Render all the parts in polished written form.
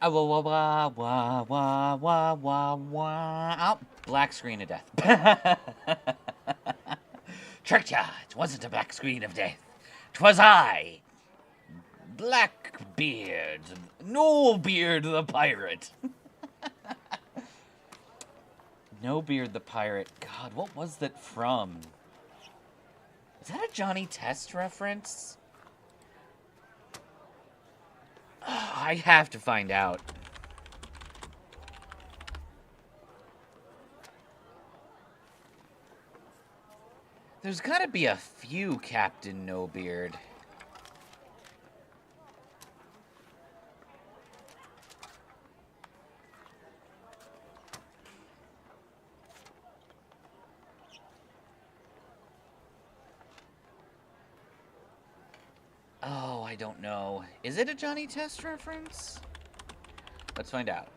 wah, wah, wah, wah, wah, wah, wah, wah. Oh, black screen of death. Tricked ya! It wasn't a black screen of death. 'Twas I, Blackbeard, No Beard the Pirate. No Beard the Pirate. God, what was that from? Is that a Johnny Test reference? I have to find out. There's gotta be a few Captain No Beard. Oh, I don't know. Is it a Johnny Test reference? Let's find out.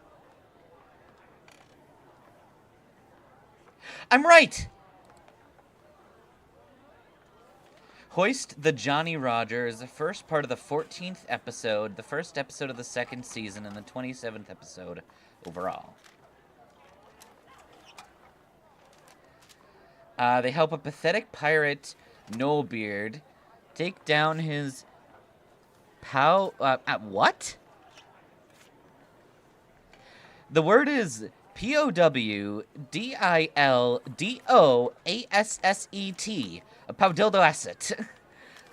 I'm right! Hoist the Johnny Roger is the first part of the 14th episode, the first episode of the second season, and the 27th episode overall. They help a pathetic pirate, Nolebeard, take down his what? The word is Powdildosset. A Powdildosset.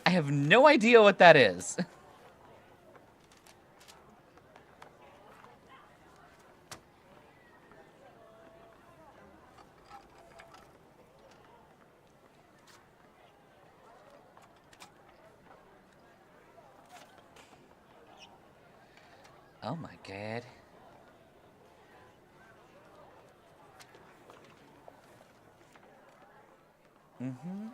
I have no idea what that is. Oh my god. Mm-hmm.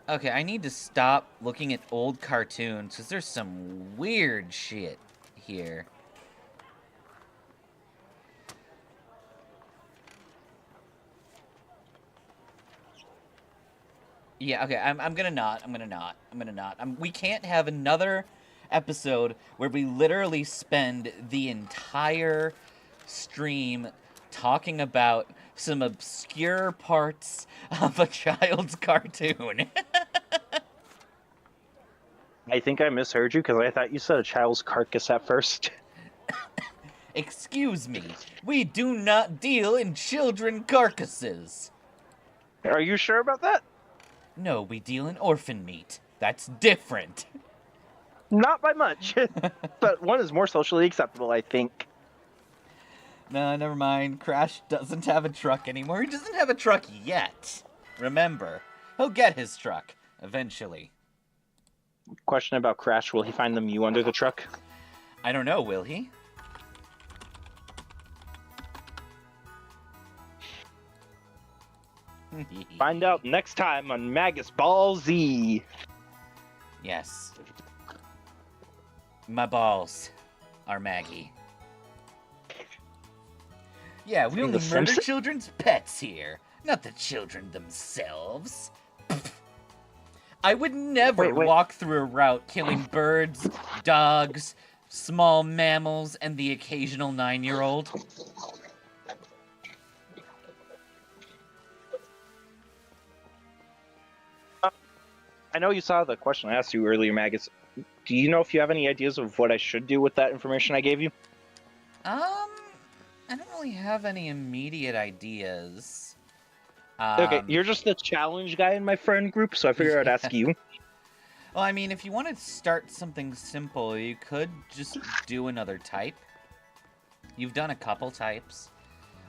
Okay, I need to stop looking at old cartoons, because there's some weird shit here. Yeah, okay, I'm gonna not. We can't have another episode where we literally spend the entire stream talking about some obscure parts of a child's cartoon. I think I misheard you because I thought you said a child's carcass at first. Excuse me, we do not deal in children carcasses. Are you sure about that? No, we deal in orphan meat. That's different. Not by much, but one is more socially acceptable, I think. No, never mind. Crash doesn't have a truck anymore. He doesn't have a truck yet. Remember, he'll get his truck eventually. Question about Crash, will he find the Mew under the truck? I don't know, will he? Find out next time on Magus Ball Z. Yes. My balls are Maggie. Yeah, we only murder children's pets here, not the children themselves. I would never walk through a route killing birds, dogs, small mammals, and the occasional 9-year-old. I know you saw the question I asked you earlier, Magus. Do you know if you have any ideas of what I should do with that information I gave you? I don't really have any immediate ideas. Okay, you're just the challenge guy in my friend group, so I figured I'd ask you. Well, I mean, if you want to start something simple, you could just do another type. You've done a couple types.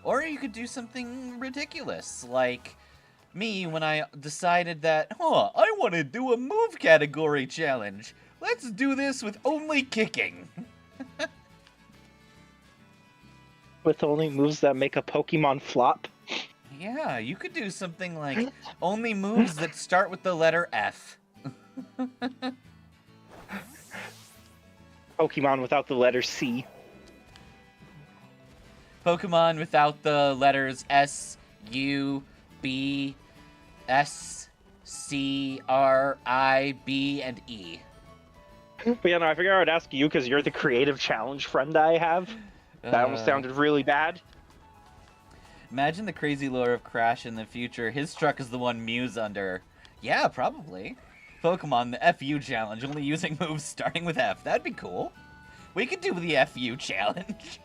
Or you could do something ridiculous, like me when I decided that, I want to do a move category challenge. Let's do this with only kicking. With only moves that make a Pokemon flop? Yeah, you could do something like only moves that start with the letter F. Pokemon without the letter C. Pokemon without the letters S, U, B, S, C, R, I, B, and E. But yeah, no, I figured I would ask you because you're the creative challenge friend I have. That almost sounded really bad. Imagine the crazy lore of Crash in the future. His truck is the one Mew's under. Yeah, probably. Pokemon, the FU challenge, only using moves starting with F. That'd be cool. We could do the FU challenge.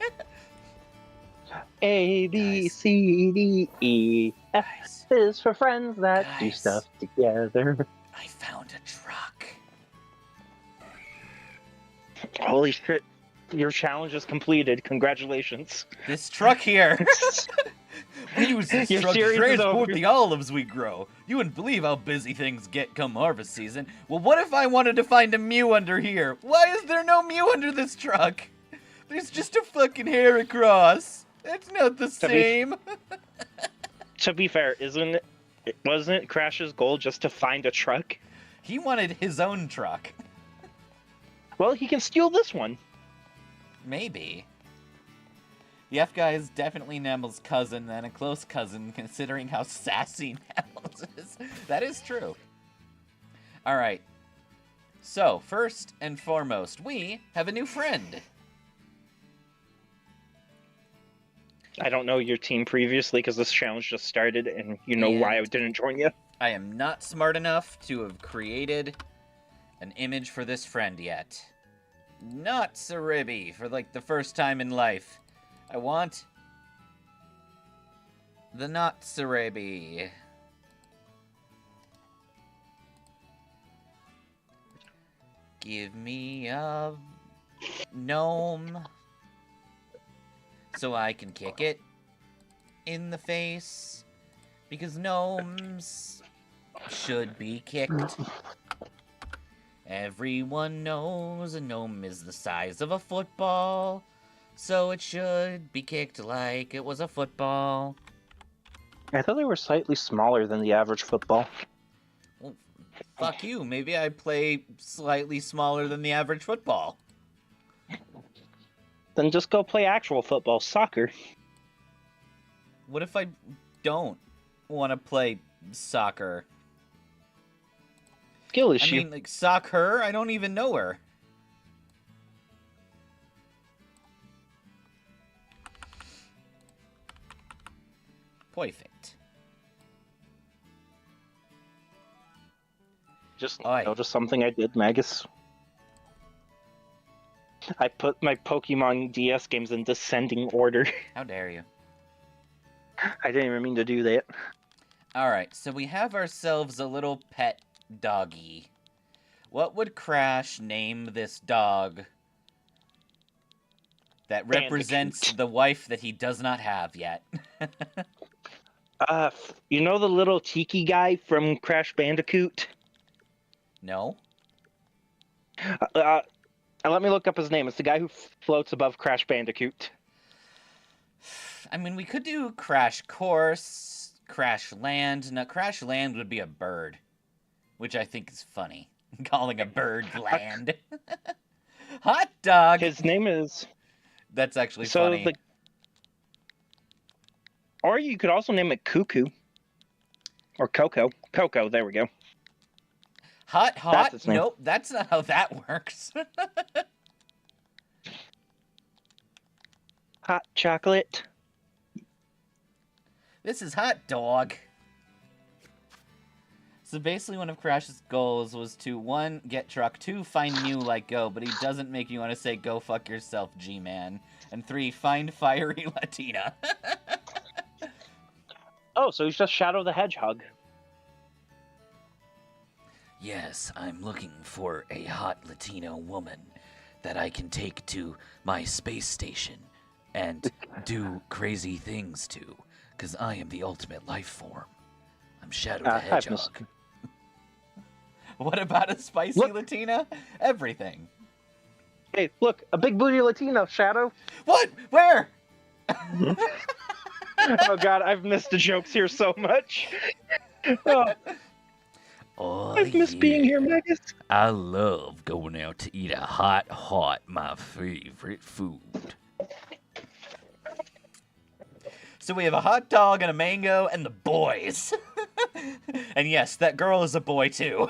A, B, Guys. C, D, E, F Guys. is for friends that do Guys. stuff together. I found a truck. Holy shit. Your challenge is completed. Congratulations. This truck here. We use this Your truck to series is transport over. the olives we grow. You wouldn't believe how busy things get come harvest season. Well, what if I wanted to find a Mew under here? Why is there no Mew under this truck? There's just a fucking hair across. It's not the same. To be fair, wasn't Crash's goal just to find a truck? He wanted his own truck. Well, he can steal this one. Maybe. The F guy is definitely Nemel's cousin and a close cousin, considering how sassy Nemel's is. That is true. Alright. So, first and foremost, we have a new friend. I don't know your team previously because this challenge just started and you know why I didn't join you. I am not smart enough to have created an image for this friend yet. Not Cerebi for like the first time in life. I want the not Cerebi. Give me a gnome so I can kick it in the face because gnomes should be kicked. Everyone knows a gnome is the size of a football, so it should be kicked like it was a football. I thought they were slightly smaller than the average football. Well, fuck you. Maybe I play slightly smaller than the average football. Then just go play actual football, soccer. What if I don't want to play soccer? Skill I issue. mean, like, soccer? I don't even know her. Perfect. Just Oi. notice something I did, Magus. I put my Pokemon DS games in descending order. How dare you? I didn't even mean to do that. Alright, so we have ourselves a little pet doggy. What would Crash name this dog that represents Bandicoot. the wife that he does not have yet? You know the little tiki guy from Crash Bandicoot? No? Let me look up his name. It's the guy who floats above Crash Bandicoot. I mean, we could do Crash Course, Crash Land. No, Crash Land would be a bird, which I think is funny. Calling a bird land. Hot dog! His name is... That's actually funny. Or you could also name it Cuckoo. Or Coco. Coco, there we go. Hot? That's its name. Nope, that's not how that works. Hot chocolate. This is Hot Dog. So basically one of Crash's goals was to, 1, get truck, 2, find Mew like Go, but he doesn't make you want to say go fuck yourself, G-Man. And 3, find Fiery Latina. Oh, so he's just Shadow the Hedgehog. Yes, I'm looking for a hot Latino woman that I can take to my space station and do crazy things to, because I am the ultimate life form. I'm Shadow the Hedgehog. What about a spicy Latina? Everything. Hey, look, a big booty Latino, Shadow. What? Where? Oh god, I've missed the jokes here so much. Oh, I've missed being here, Magus. I love going out to eat a hot, my favorite food. So we have a hot dog and a mango and the boys. And yes, that girl is a boy too.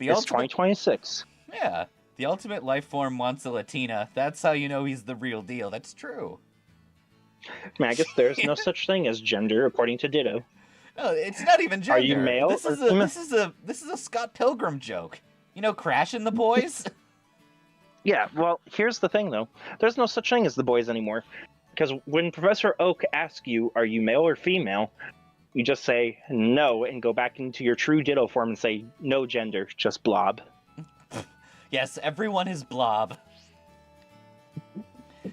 It's 2026. Yeah, the ultimate life form wants a Latina. That's how you know he's the real deal. That's true. Magus, there's no such thing as gender according to Ditto. No, it's not even gender. Are you male This or is female? this is a Scott Pilgrim joke. You know, Crash and the Boys. Yeah, well, here's the thing, though. There's no such thing as the boys anymore. Because when Professor Oak asks you, are you male or female, you just say no and go back into your true Ditto form and say, no gender, just blob. Yes, everyone is Blob.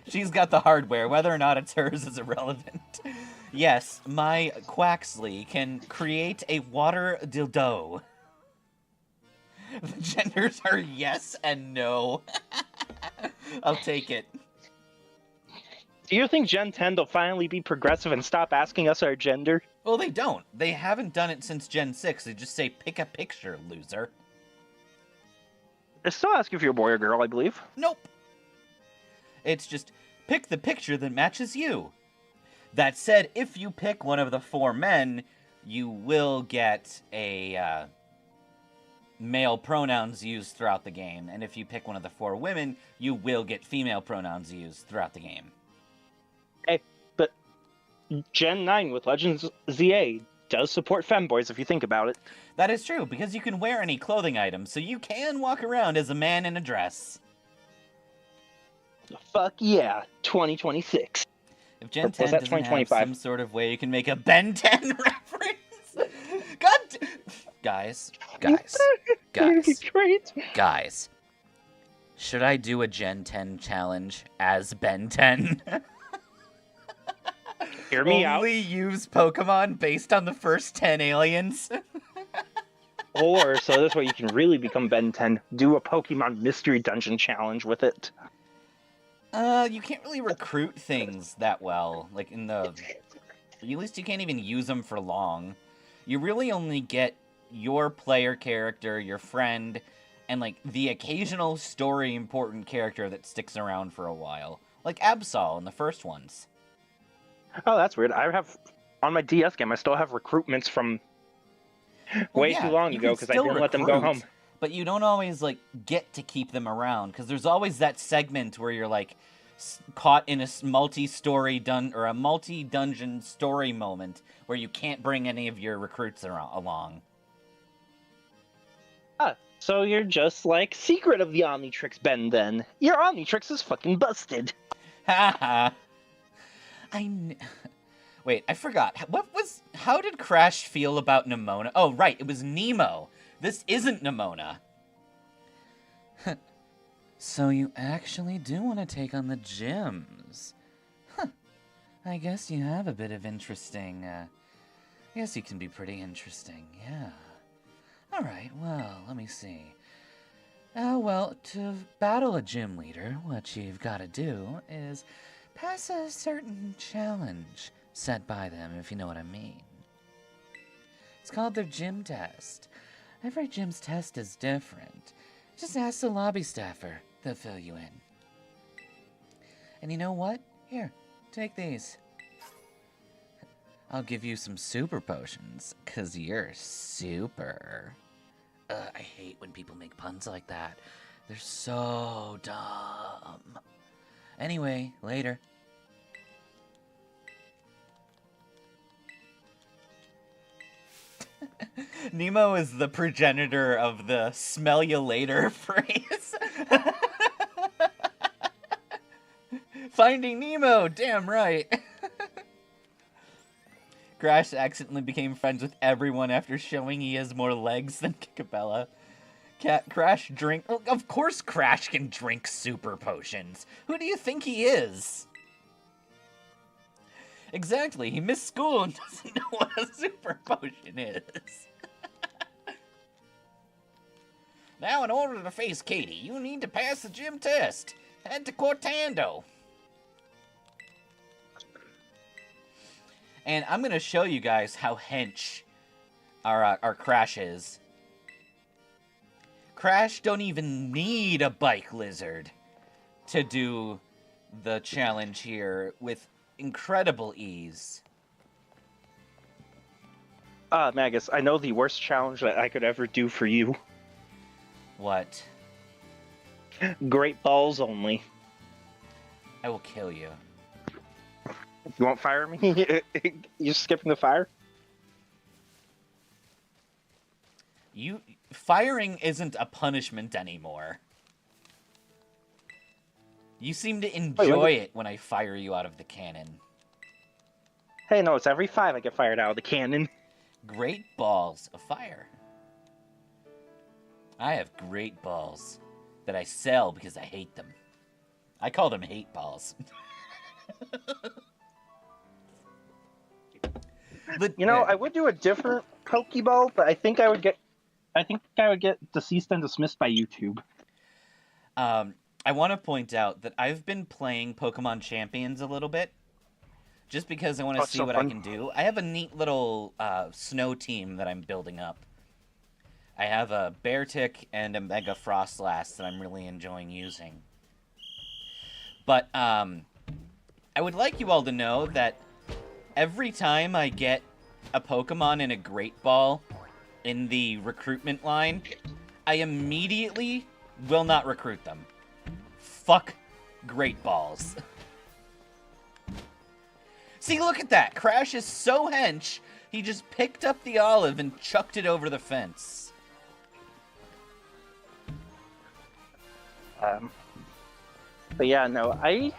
She's got the hardware. Whether or not it's hers is irrelevant. Yes, my Quaxley can create a water dildo. The genders are yes and no. I'll take it. Do you think Gen 10 will finally be progressive and stop asking us our gender? Well, they don't. They haven't done it since Gen 6. They just say, pick a picture, loser. They still ask if you're a boy or girl, I believe. Nope. It's just, pick the picture that matches you. That said, if you pick one of the 4 men, you will get a male pronouns used throughout the game. And if you pick one of the 4 women, you will get female pronouns used throughout the game. Hey, but Gen 9 with Legends ZA does support femboys if you think about it. That is true, because you can wear any clothing item, so you can walk around as a man in a dress. Fuck yeah, 2026. If Gen 10 Was that doesn't have 2025? some sort of way you can make a Ben 10 reference. God, guys, Great. guys. Should I do a Gen 10 challenge as Ben 10? Hear me out. Only use Pokemon based on the first 10 aliens? Or, so this way you can really become Ben 10, do a Pokemon Mystery Dungeon challenge with it. You can't really recruit things that well. Like, at least you can't even use them for long. You really only get your player character, your friend, and, like, the occasional story important character that sticks around for a while. Like Absol in the first ones. Oh, that's weird. I have, on my DS game, I still have recruitments from way too long ago because I didn't let them go home. But you don't always, like, get to keep them around, because there's always that segment where you're, like, caught in a multi-story or a multi-dungeon story moment where you can't bring any of your recruits along. Ah, so you're just like Secret of the Omnitrix Ben then. Your Omnitrix is fucking busted. Haha. Wait, I forgot. How did Crash feel about Nemona? Oh, right, it was Nemo. This isn't Nemona. So you actually do want to take on the gyms. Huh. I guess you have a bit of interesting, I guess you can be pretty interesting, yeah. Alright, well, let me see. Well, to battle a gym leader, what you've got to do is pass a certain challenge set by them, if you know what I mean. It's called their gym test. Every gym's test is different. Just ask the lobby staffer. They'll fill you in. And you know what? Here, take these. I'll give you some super potions, 'cause you're super. I hate when people make puns like that. They're so dumb. Anyway, later. Nemo is the progenitor of the smell you later phrase. Finding Nemo, damn right. Crash accidentally became friends with everyone after showing he has more legs than Kikabella. Crash drink... Of course Crash can drink super potions. Who do you think he is? Exactly, he missed school and doesn't know what a super potion is. Now, in order to face Katie, you need to pass the gym test. Head to Cortando. And I'm going to show you guys how hench our Crash is. Crash don't even need a bike lizard to do the challenge here with incredible ease. Magus, I know the worst challenge that I could ever do for you. What? Great balls only. I will kill you. You won't fire me? You're skipping the fire? Firing isn't a punishment anymore. You seem to enjoy it when I fire you out of the cannon. Hey, no, it's every 5 I get fired out of the cannon. Great balls of fire. I have great balls that I sell because I hate them. I call them hate balls. I would do a different Pokeball, but I think I would get ceased and dismissed by YouTube. I want to point out that I've been playing Pokemon Champions a little bit, just because I want to see what I can do. I have a neat little snow team that I'm building up. I have a Beartic and a Mega Frostlass that I'm really enjoying using. But I would like you all to know that every time I get a Pokemon in a Great Ball in the recruitment line, I immediately will not recruit them. Fuck Great Balls. See, look at that. Crash is so hench, he just picked up the olive and chucked it over the fence. But yeah, no, I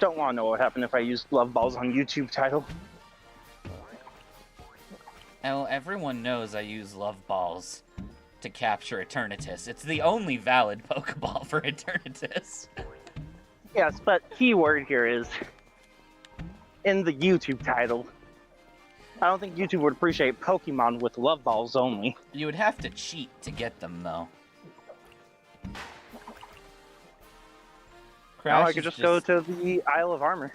don't want to know what happened if I used Love Balls on YouTube title. Well, everyone knows I use Love Balls to capture Eternatus. It's the only valid Pokeball for Eternatus. Yes, but keyword here is in the YouTube title. I don't think YouTube would appreciate Pokemon with Love Balls only. You would have to cheat to get them, though. Now I could just go to the Isle of Armor.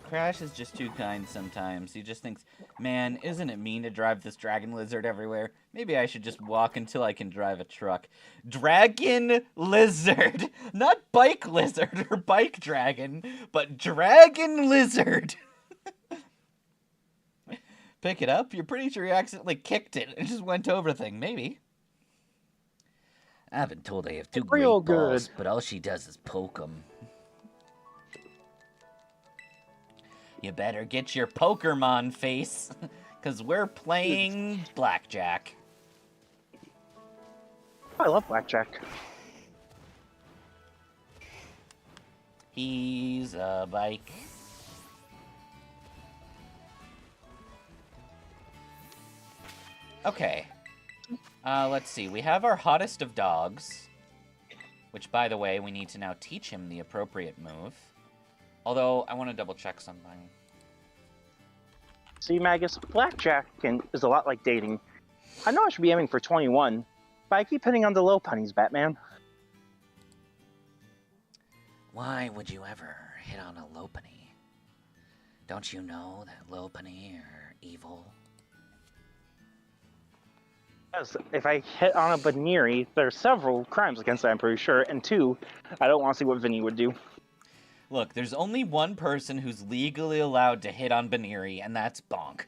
Crash is just too kind sometimes. He just thinks, man, isn't it mean to drive this dragon lizard everywhere? Maybe I should just walk until I can drive a truck. Dragon lizard! Not bike lizard or bike dragon, but dragon lizard! Pick it up? You're pretty sure you accidentally kicked it and just went over the thing. Maybe. I've been told I have 2 great balls, but all she does is poke them. You better get your Pokémon face, because we're playing Blackjack. I love Blackjack. He's a bike. Okay. Let's see. We have our hottest of dogs, which, by the way, we need to now teach him the appropriate move. Although, I want to double check something. See, Magus, Blackjack is a lot like dating. I know I should be aiming for 21, but I keep hitting on the low punnies, Batman. Why would you ever hit on a Lopunny? Don't you know that Lopunny are evil? Yes, if I hit on a Baneri, there are several crimes against it, I'm pretty sure, and 2, I don't want to see what Vinny would do. Look, there's only one person who's legally allowed to hit on Baneri, and that's Bonk.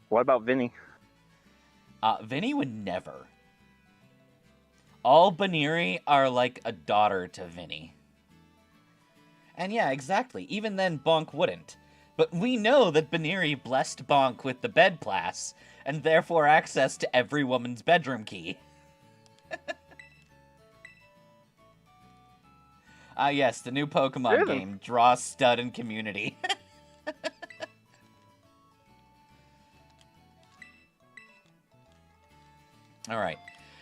What about Vinny? Vinny would never. All Baneri are like a daughter to Vinny. And yeah, exactly. Even then, Bonk wouldn't. But we know that Baneri blessed Bonk with the bed pass, and therefore access to every woman's bedroom key. Yes, the new Pokemon game, Draw, Stud, and Community. Alright,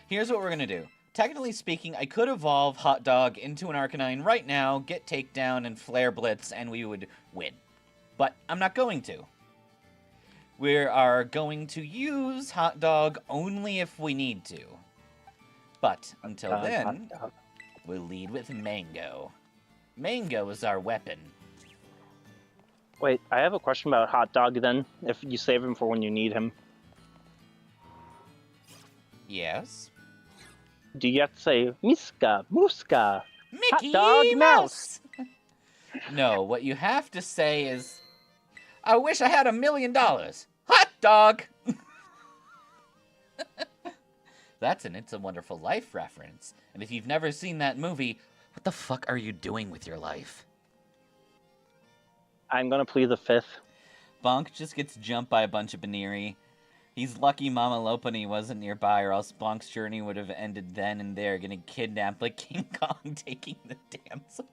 here's what we're gonna do. Technically speaking, I could evolve Hot Dog into an Arcanine right now, get Takedown and Flare Blitz, and we would win. But I'm not going to. We are going to use Hot Dog only if we need to. But until then, we'll lead with Mango. Mango is our weapon. Wait, I have a question about Hot Dog then, if you save him for when you need him. Yes? Do you have to say, Miska, Muska, Mickey Hot Dog Mouse? No, what you have to say is, I wish I had $1 million. Hot Dog! That's an It's a Wonderful Life reference. And if you've never seen that movie, what the fuck are you doing with your life? I'm gonna plead the fifth. Bonk just gets jumped by a bunch of Baneri. He's lucky Mama Lopunny wasn't nearby, or else Bonk's journey would have ended then and there, getting kidnapped like King Kong taking the damsel.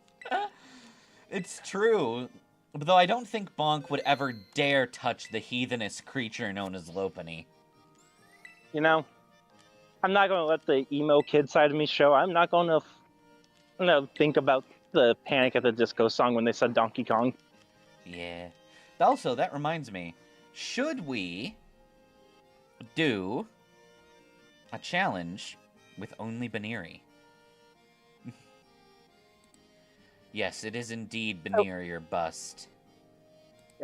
It's true. Though I don't think Bonk would ever dare touch the heathenous creature known as Lopunny. You know, I'm not gonna let the emo kid side of me show. I'm not gonna think about the Panic at the Disco song when they said Donkey Kong. Yeah. Also, that reminds me, should we do a challenge with only Baneri? Yes, it is indeed Baneri or bust.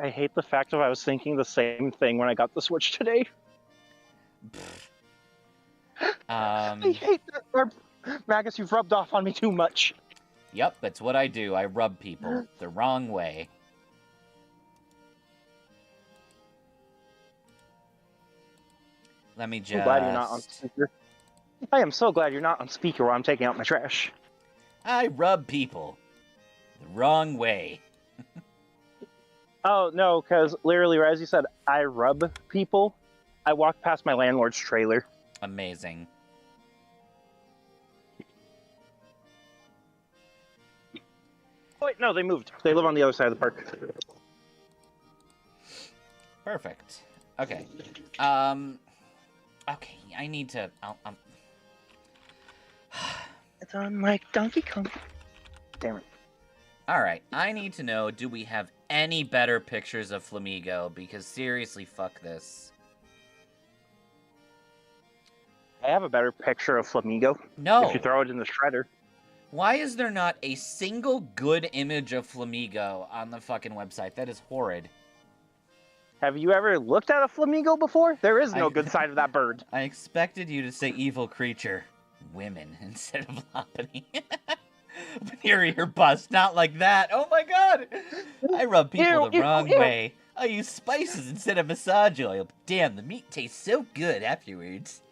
I hate the fact that I was thinking the same thing when I got the Switch today. I hate that. Magus, you've rubbed off on me too much. Yep, that's what I do. I rub people the wrong way. Let me just... I'm glad you're not on speaker. I am so glad you're not on speaker while I'm taking out my trash. I rub people the wrong way. Oh, no, because literally, as you said, I rub people. I walked past my landlord's trailer. Amazing. Oh, wait, no, they moved. They live on the other side of the park. Perfect. Okay. Okay, I need to... It's on my Donkey Kong. Damn it. Alright, I need to know, do we have any better pictures of Flamigo? Because seriously, fuck this. I have a better picture of Flamigo. No! If you throw it in the shredder. Why is there not a single good image of Flamigo on the fucking website? That is horrid. Have you ever looked at a Flamigo before? There is no good side of that bird. I expected you to say evil creature. Women instead of Lopunny. Baneri or bust, not like that. Oh my god! I rub people the wrong way. I use spices instead of massage oil. But damn, the meat tastes so good afterwards.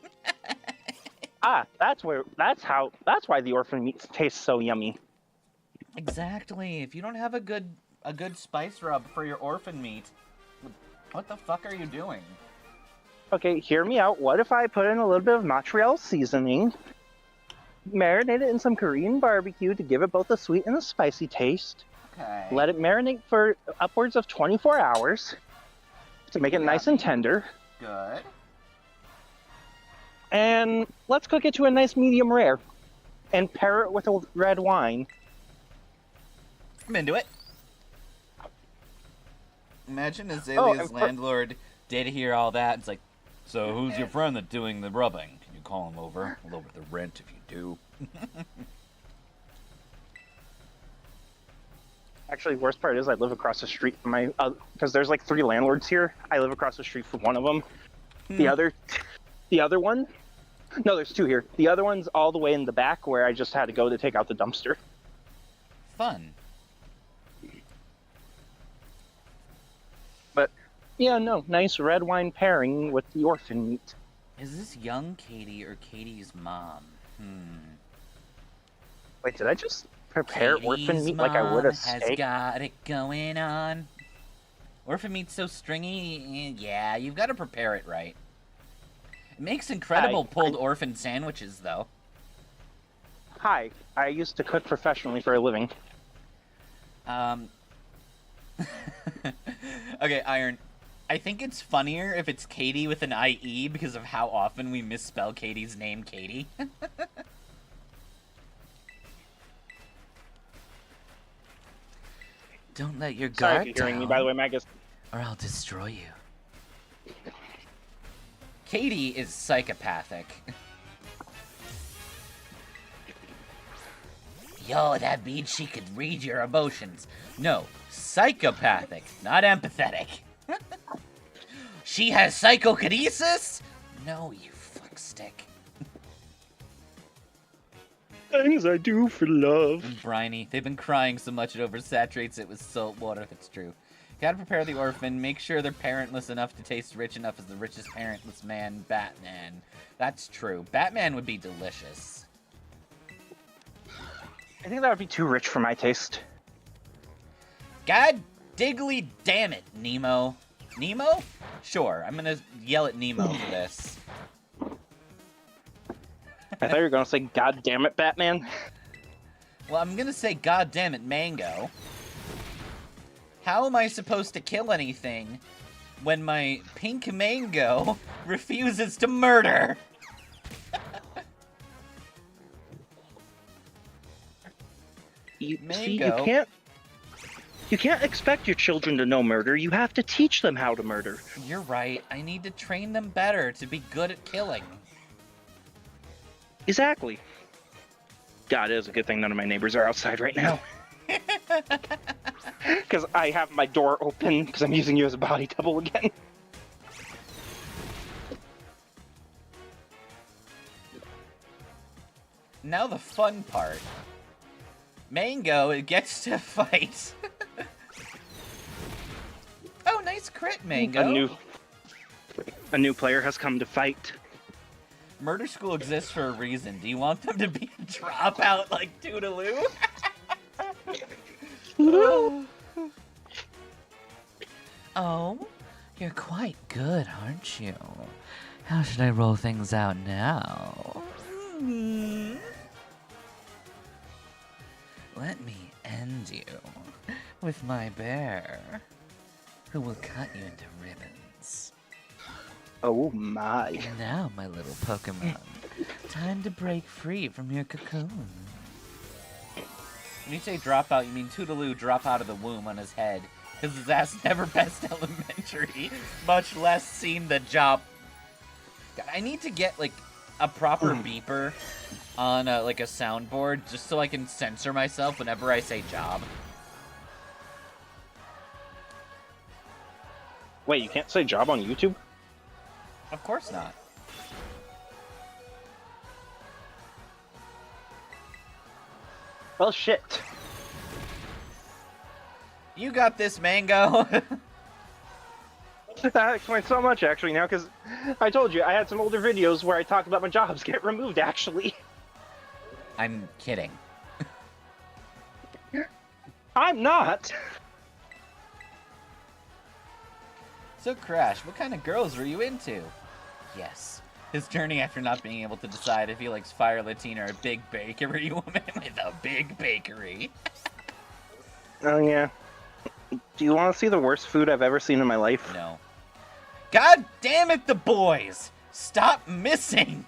That's why the orphan meat tastes so yummy. Exactly. If you don't have a good spice rub for your orphan meat, what the fuck are you doing? Okay, hear me out. What if I put in a little bit of Montreal seasoning, marinate it in some Korean barbecue to give it both a sweet and a spicy taste. Okay. Let it marinate for upwards of 24 hours to make it nice and tender. Good. And let's cook it to a nice medium rare and pair it with a red wine. I'm into it. Imagine Azalea's landlord did hear all that. It's like, so who's your friend that's doing the rubbing? Can you call him over? I'll lower the rent if you do. Actually, the worst part is I live across the street from my... because there's like 3 landlords here. I live across the street from one of them. The other one... No, there's 2 here. The other one's all the way in the back where I just had to go to take out the dumpster. Fun. But, yeah, no. Nice red wine pairing with the orphan meat. Is this young Katie or Katie's mom? Wait, did I just prepare Katie's orphan meat like I would a steak? Has got it going on. Orphan meat's so stringy. Yeah, you've got to prepare it right. It makes incredible pulled orphan sandwiches, though. Hi, I used to cook professionally for a living. Okay, Iron. I think it's funnier if it's Katie with an IE because of how often we misspell Katie's name Katie. Don't let your guard Sorry if you're hearing me, by the way, Magus. or I'll destroy you. Katie is psychopathic. Yo, that means she could read your emotions. No, psychopathic, not empathetic. She has psychokinesis? No, you fuckstick. Things I do for love. Briny, they've been crying so much it oversaturates it with salt water. That's true. Gotta prepare the orphan, make sure they're parentless enough to taste rich enough as the richest parentless man, Batman. That's true. Batman would be delicious. I think that would be too rich for my taste. God diggly damn it, Nemo. Nemo? Sure, I'm gonna yell at Nemo for this. I thought you were gonna say, "God damn it, Batman." Well, I'm gonna say, God damn it, Mango. How am I supposed to kill anything when my pink mango refuses to murder? You Mango. You can't expect your children to know murder. You have to teach them how to murder. You're right. I need to train them better to be good at killing. Exactly. God, it is a good thing none of my neighbors are outside right now. Because I have my door open because I'm using you as a body double again. Now the fun part. Mango gets to fight. Oh, nice crit, Mango. A new player has come to fight. Murder School exists for a reason. Do you want them to be a dropout like Toodaloo? Oh, you're quite good, aren't you? How should I roll things out now? Let me end you with my bear, who will cut you into ribbons. Oh my. Now, my little Pokemon, time to break free from your cocoon. When you say drop out, you mean Toodaloo drop out of the womb on his head, because his ass never passed elementary, much less seen the job. I need to get, like, a proper beeper on, like, a soundboard, just so I can censor myself whenever I say job. Wait, you can't say job on YouTube? Of course not. Well, shit. You got this, Mango. That explains so much, actually, now, because I told you, I had some older videos where I talked about my jobs get removed, actually. I'm kidding. I'm not. So, Crash, what kind of girls were you into? Yes. His journey after not being able to decide if he likes Fire Latina or a big bakery woman with a big bakery. Oh, yeah. Do you want to see the worst food I've ever seen in my life? No. God damn it, the boys! Stop missing!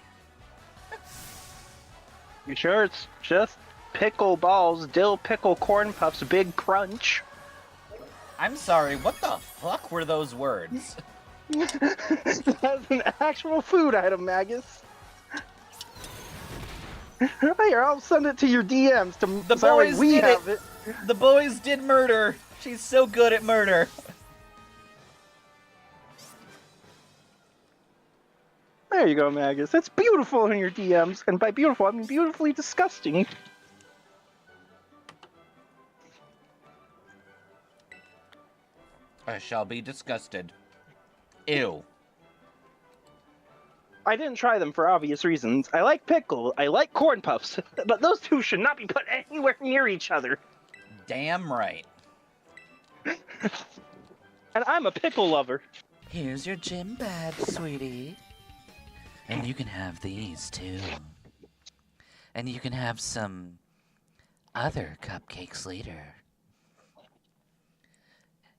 You sure it's just pickle balls, dill pickle corn puffs, big crunch? I'm sorry, what the fuck were those words? That's an actual food item, Magus. Here, I'll send it to your DMs to The boys we did have it. The boys did murder. She's so good at murder. There you go, Magus. It's beautiful in your DMs, and by beautiful, I mean beautifully disgusting. I shall be disgusted. Ew. I didn't try them for obvious reasons. I like pickle, I like corn puffs, but those two should not be put anywhere near each other. Damn right. And I'm a pickle lover. Here's your gym badge, sweetie. And you can have these, too. And you can have some other cupcakes later.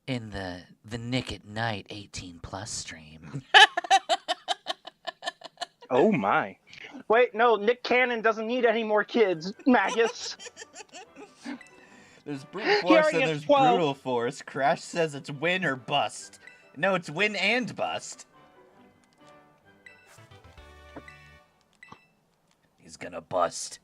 In the Nick at Night 18+ stream. Oh my. Wait, no, Nick Cannon doesn't need any more kids, Magus. There's brute force and there's brutal force. Crash says it's win or bust. No, it's win and bust. He's gonna bust.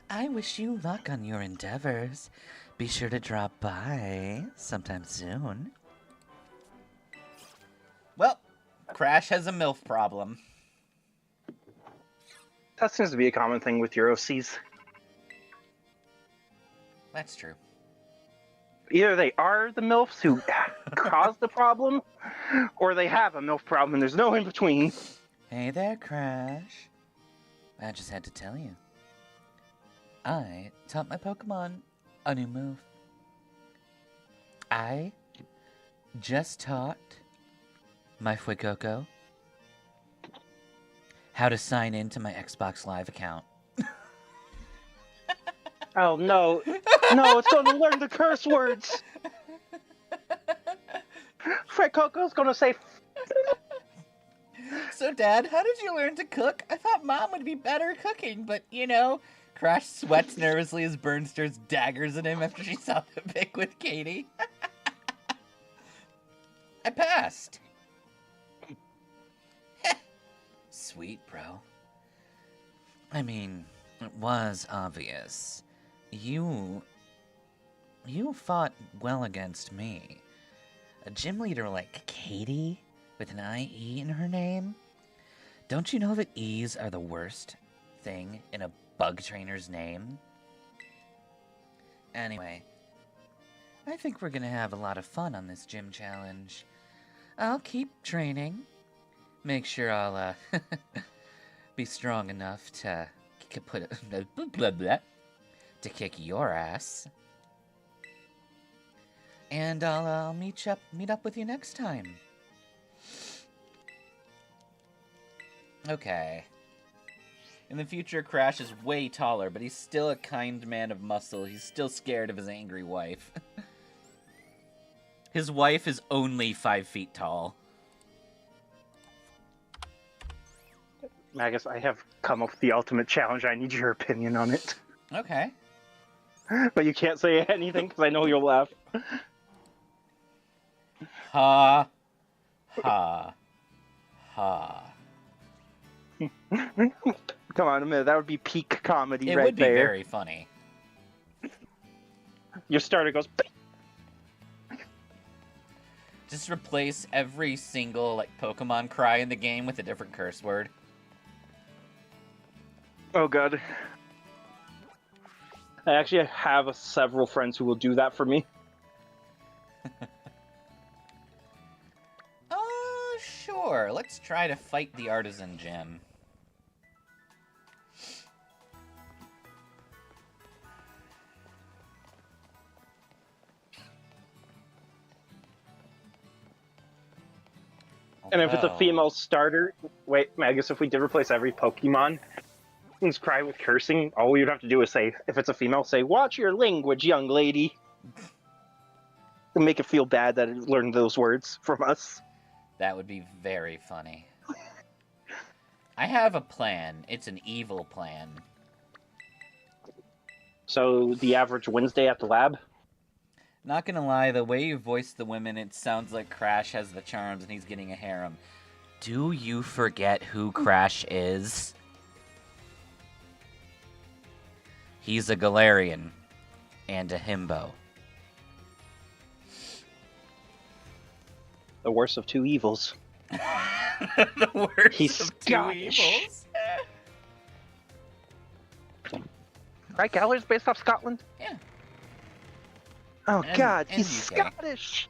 I wish you luck on your endeavors. Be sure to drop by sometime soon. Well, Crash has a MILF problem. That seems to be a common thing with your OCs. That's true. Either they are the MILFs who caused the problem, or they have a MILF problem and there's no in between. Hey there, Crash. I just had to tell you. I taught my Pokemon a new move. I just taught my Fuecoco how to sign into my Xbox Live account. Oh no. No, it's going to learn the curse words. Fred Coco's going to say... So, Dad, how did you learn to cook? I thought Mom would be better at cooking, but, you know... Crash sweats nervously as Burn stirs daggers at him after she saw the pic with Katie. I passed. Sweet, bro. I mean, it was obvious. You fought well against me. A gym leader like Katie, with an IE in her name? Don't you know that E's are the worst thing in a bug trainer's name? Anyway, I think we're gonna have a lot of fun on this gym challenge. I'll keep training. Make sure I'll, be strong enough to to kick your ass. And I'll meet up with you next time. Okay. In the future, Crash is way taller, but he's still a kind man of muscle. He's still scared of his angry wife. His wife is only 5 feet tall. Magus, I have come up with the ultimate challenge. I need your opinion on it. Okay. But you can't say anything because I know you'll laugh. Ha. Ha. Ha. Come on, a minute. That would be peak comedy It right would be there. very funny. Your starter goes... Just replace every single, like, Pokemon cry in the game with a different curse word. Oh, God. I actually have several friends who will do that for me. Sure. Let's try to fight the Artisan Gym. And if it's a female starter... Wait, Magus, if we did replace every Pokemon... cry with cursing, all you'd have to do is say, if it's a female, say, watch your language, young lady. And make it feel bad that it learned those words from us. That would be very funny. I have a plan. It's an evil plan. So, the average Wednesday at the lab? Not gonna lie, the way you voice the women, it sounds like Crash has the charms and he's getting a harem. Do you forget who Crash is? He's a Galarian and a himbo. The worst of two evils. The worst He's of Scottish. 2 evils? Right, Galar's based off Scotland? Yeah. Oh, And- God, and he's UK. Scottish!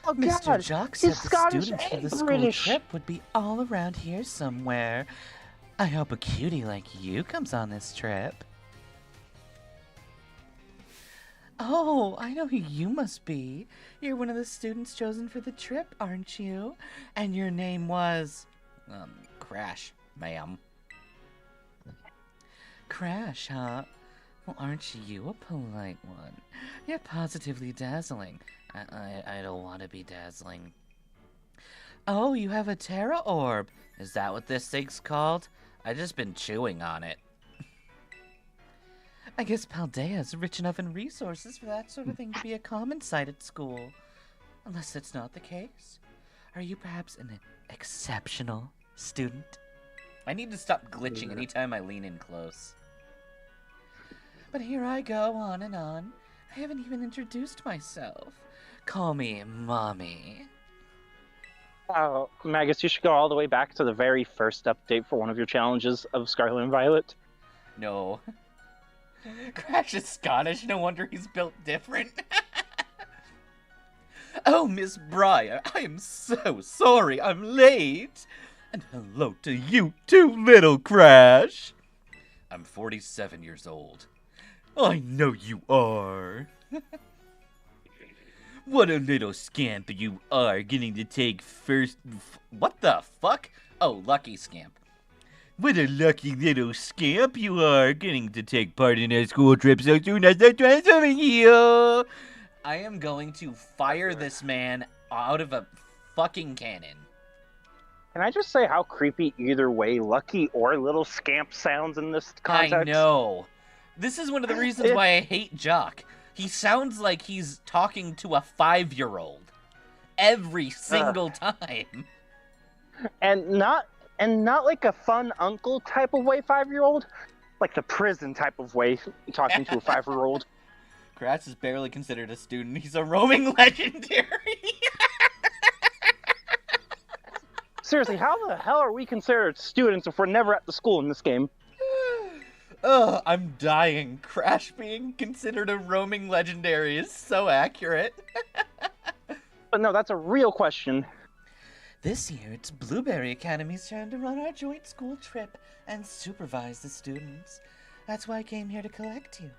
Oh, Mr. God, Jock said he's the Scottish students for and the school British. trip would be all around here somewhere. I hope a cutie like you comes on this trip. Oh, I know who you must be. You're one of the students chosen for the trip, aren't you? And your name was... Crash, ma'am. Crash, huh? Well, aren't you a polite one? You're positively dazzling. I don't want to be dazzling. Oh, you have a Terra Orb. Is that what this thing's called? I've just been chewing on it. I guess Paldea's rich enough in resources for that sort of thing to be a common sight at school. Unless that's not the case. Are you perhaps an exceptional student? I need to stop glitching anytime I lean in close. But here I go, on and on. I haven't even introduced myself. Call me Mommy. Oh, Magus, you should go all the way back to the very first update for one of your challenges of Scarlet and Violet. No. Crash is Scottish, no wonder he's built different. Oh, Miss Briar, I am so sorry I'm late. And hello to you too, little Crash. I'm 47 years old. I know you are. What a little scamp you are, getting to take first... What the fuck? Oh, lucky scamp. What a lucky little scamp you are, getting to take part in a school trip so soon as the transferring year. I am going to fire this man out of a fucking cannon. Can I just say how creepy either way Lucky or Little Scamp sounds in this context? I know. This is one of the reasons why I hate Jock. He sounds like he's talking to a 5-year-old every single time. And not like a fun uncle type of way 5-year-old, like the prison type of way talking to a 5-year-old. Kratz is barely considered a student. He's a roaming legendary. Seriously, how the hell are we considered students if we're never at the school in this game? Ugh, I'm dying. Crash being considered a roaming legendary is so accurate. But no, that's a real question. This year, it's Blueberry Academy's turn to run our joint school trip and supervise the students. That's why I came here to collect you.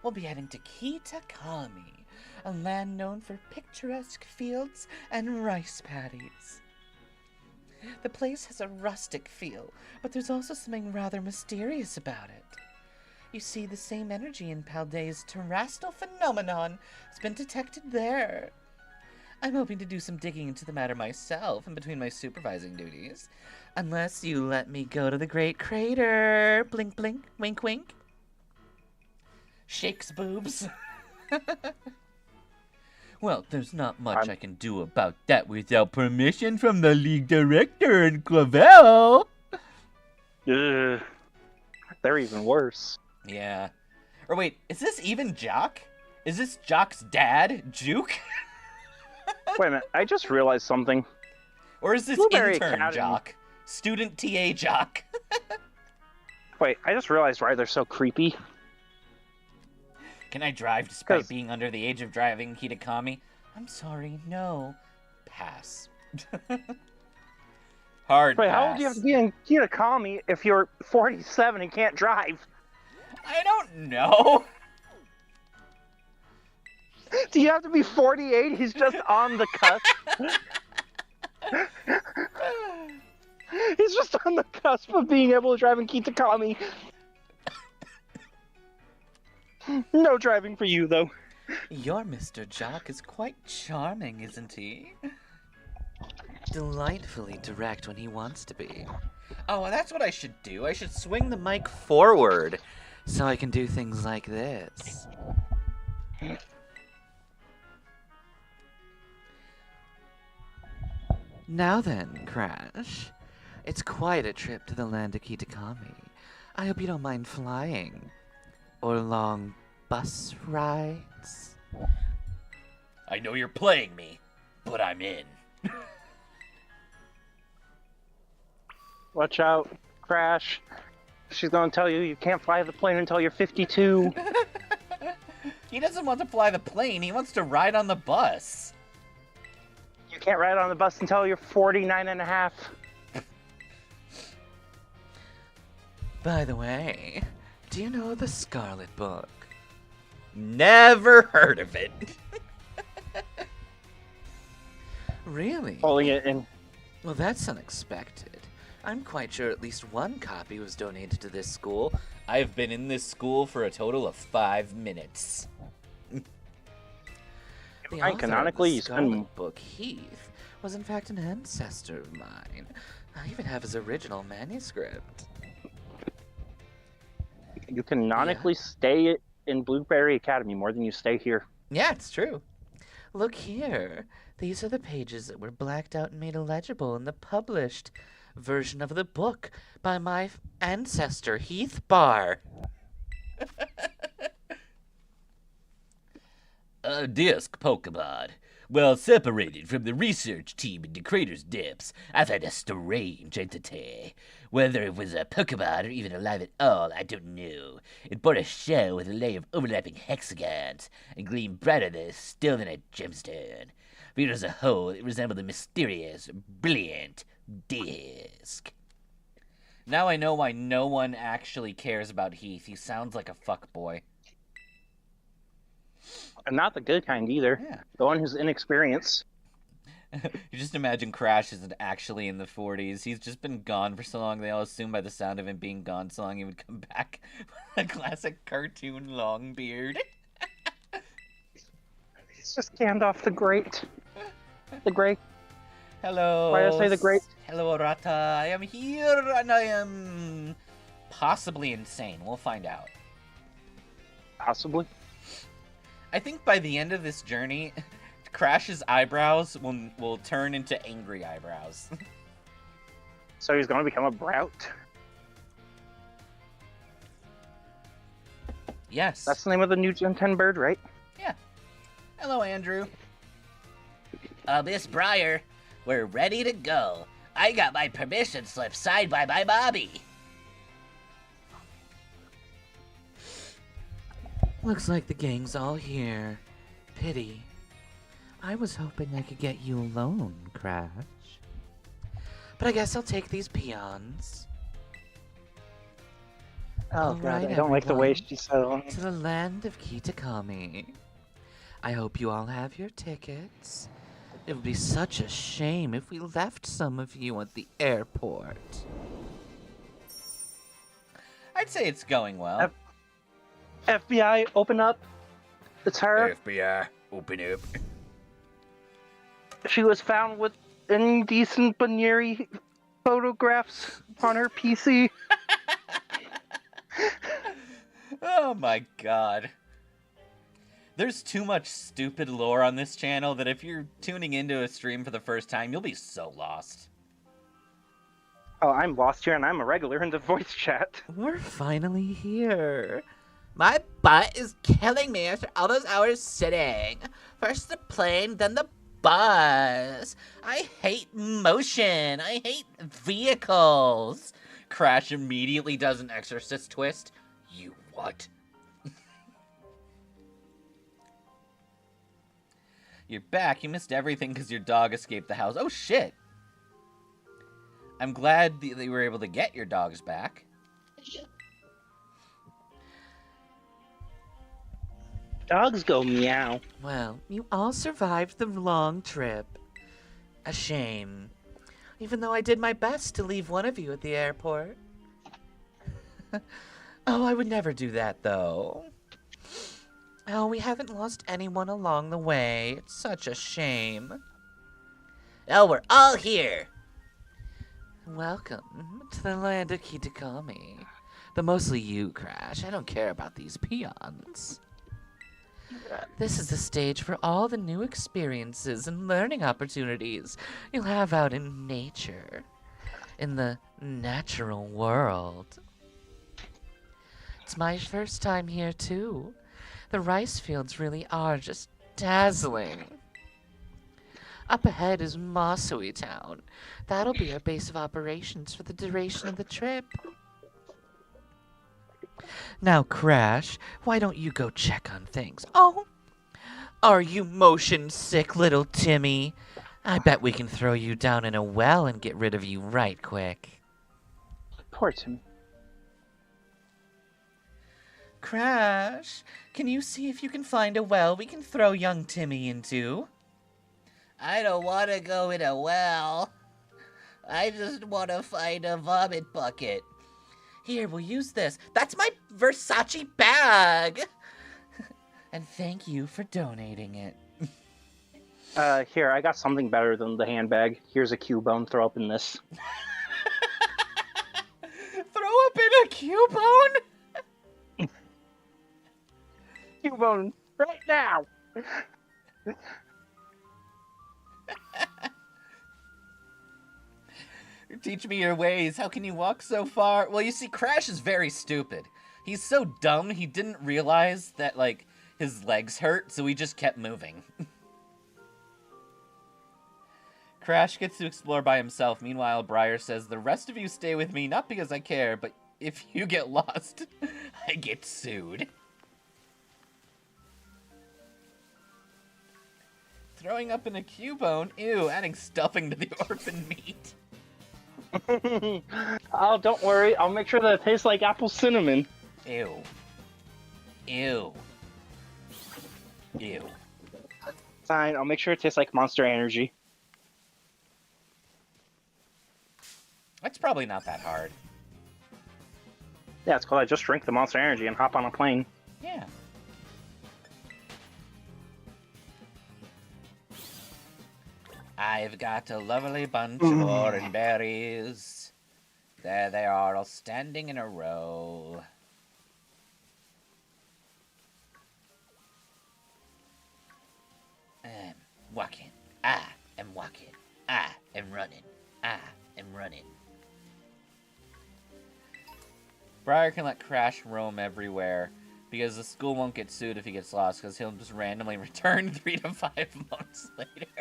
We'll be heading to Kitakami, a land known for picturesque fields and rice paddies. The place has a rustic feel, but there's also something rather mysterious about it. You see, the same energy in Palday's terrestrial phenomenon has been detected there. I'm hoping to do some digging into the matter myself in between my supervising duties. Unless you let me go to the Great Crater. Blink, blink, wink, wink. Shakes boobs. Well, there's not much I can do about that without permission from the league director and Clavel. Ugh. They're even worse. Yeah. Or wait, is this even Jock? Is this Jock's dad, Juke? Wait a minute, I just realized something. Or is this Blueberry intern Academy. Jock? Student TA Jock? Wait, I just realized why they're so creepy. Can I drive despite being under the age of driving Kitakami? I'm sorry, no. Pass. Hard Wait, pass. how old do you have to be in Kitakami if you're 47 and can't drive? I don't know. Do you have to be 48? He's just on the cusp. He's just on the cusp of being able to drive in Kitakami. No driving for you, though. Your Mr. Jock is quite charming, isn't he? Delightfully direct when he wants to be. Oh, that's what I should do. I should swing the mic forward so I can do things like this. Now then, Crash. It's quite a trip to the land of Kitakami. I hope you don't mind flying. Or long bus rides. I know you're playing me, but I'm in. Watch out, Crash. She's gonna tell you you can't fly the plane until you're 52. He doesn't want to fly the plane, he wants to ride on the bus. You can't ride on the bus until you're 49 and a half. By the way, do you know the Scarlet book? Never heard of it. Really? Holding it in. Well, that's unexpected. I'm quite sure at least one copy was donated to this school. I've been in this school for a total of 5 minutes. The author Canonically, of the Scarlet book, Heath, was in fact an ancestor of mine. I even have his original manuscript. You canonically stay in Blueberry Academy more than you stay here. Yeah, it's true. Look here. These are the pages that were blacked out and made illegible in the published version of the book by my ancestor, Heath Barr. A disc Pokemon. Well separated from the research team in the crater's depths, I found a strange entity. Whether it was a Pokemon or even alive at all, I don't know. It bore a shell with a layer of overlapping hexagons and gleamed brighter still than a gemstone. Viewed as a whole, it resembled a mysterious, brilliant disc. Now I know why no one actually cares about Heath. He sounds like a fuckboy. And not the good kind either. Yeah. The one who's inexperienced. You just imagine Crash isn't actually in the 40s. He's just been gone for so long, they all assume by the sound of him being gone so long he would come back with a classic cartoon long beard. He's just Gandalf the Great. The Great. Hello. Why did I say the Great? Hello, Rata. I am here and I am possibly insane. We'll find out. Possibly. I think by the end of this journey, Crash's eyebrows will turn into angry eyebrows. So he's going to become a Brout? Yes. That's the name of the new Gen 10 bird, right? Yeah. Hello, Andrew. Miss Breyer, we're ready to go. I got my permission slip signed by my mommy. Looks like the gang's all here. Pity. I was hoping I could get you alone, Crash. But I guess I'll take these peons. Oh All god, right, I don't like the way everyone. she's so... To the land of Kitakami. I hope you all have your tickets. It would be such a shame if we left some of you at the airport. I'd say it's going well. FBI, open up. It's her. FBI, open up. She was found with indecent Baneri photographs on her PC. Oh my god. There's too much stupid lore on this channel that if you're tuning into a stream for the first time, you'll be so lost. Oh, I'm lost here and I'm a regular in the voice chat. We're finally here. My butt is killing me after all those hours sitting. First the plane, then the bus. I hate motion. I hate vehicles. Crash immediately does an exorcist twist. You what? You're back. You missed everything because your dog escaped the house. Oh, shit. I'm glad that you were able to get your dogs back. Dogs go meow. Well, you all survived the long trip. A shame. Even though I did my best to leave one of you at the airport. Oh, I would never do that, though. Oh, we haven't lost anyone along the way. It's such a shame. Oh, we're all here. Welcome to the land of Kitakami. But mostly you, Crash. I don't care about these peons. This is the stage for all the new experiences and learning opportunities you'll have out in nature, in the natural world. It's my first time here, too. The rice fields really are just dazzling. Up ahead is Masui Town. That'll be our base of operations for the duration of the trip. Now, Crash, why don't you go check on things? Oh, are you motion sick, little Timmy? I bet we can throw you down in a well and get rid of you right quick. Poor Timmy. Crash, can you see if you can find a well we can throw young Timmy into? I don't want to go in a well. I just want to find a vomit bucket. Here, we'll use this. That's my Versace bag. And thank you for donating it. Here, I got something better than the handbag. Here's a Cubone. Throw up in this. Throw up in a Cubone? Cubone, right now! Teach me your ways. How can you walk so far? Well, you see, Crash is very stupid. He's so dumb, he didn't realize that, like, his legs hurt, so he just kept moving. Crash gets to explore by himself. Meanwhile, Briar says, the rest of you stay with me, not because I care, but if you get lost, I get sued. Throwing up in a Cubone? Ew, adding stuffing to the orphan meat. Oh, don't worry. I'll make sure that it tastes like apple cinnamon. Ew. Ew. Ew. Fine, I'll make sure it tastes like Monster Energy. That's probably not that hard. Yeah, it's cool. I just drink the Monster Energy and hop on a plane. Yeah. I've got a lovely bunch of orange berries. There they are, all standing in a row. I'm walking. I am walking. I am running. I am running. Briar can let Crash roam everywhere because the school won't get sued if he gets lost because he'll just randomly return 3 to 5 months later.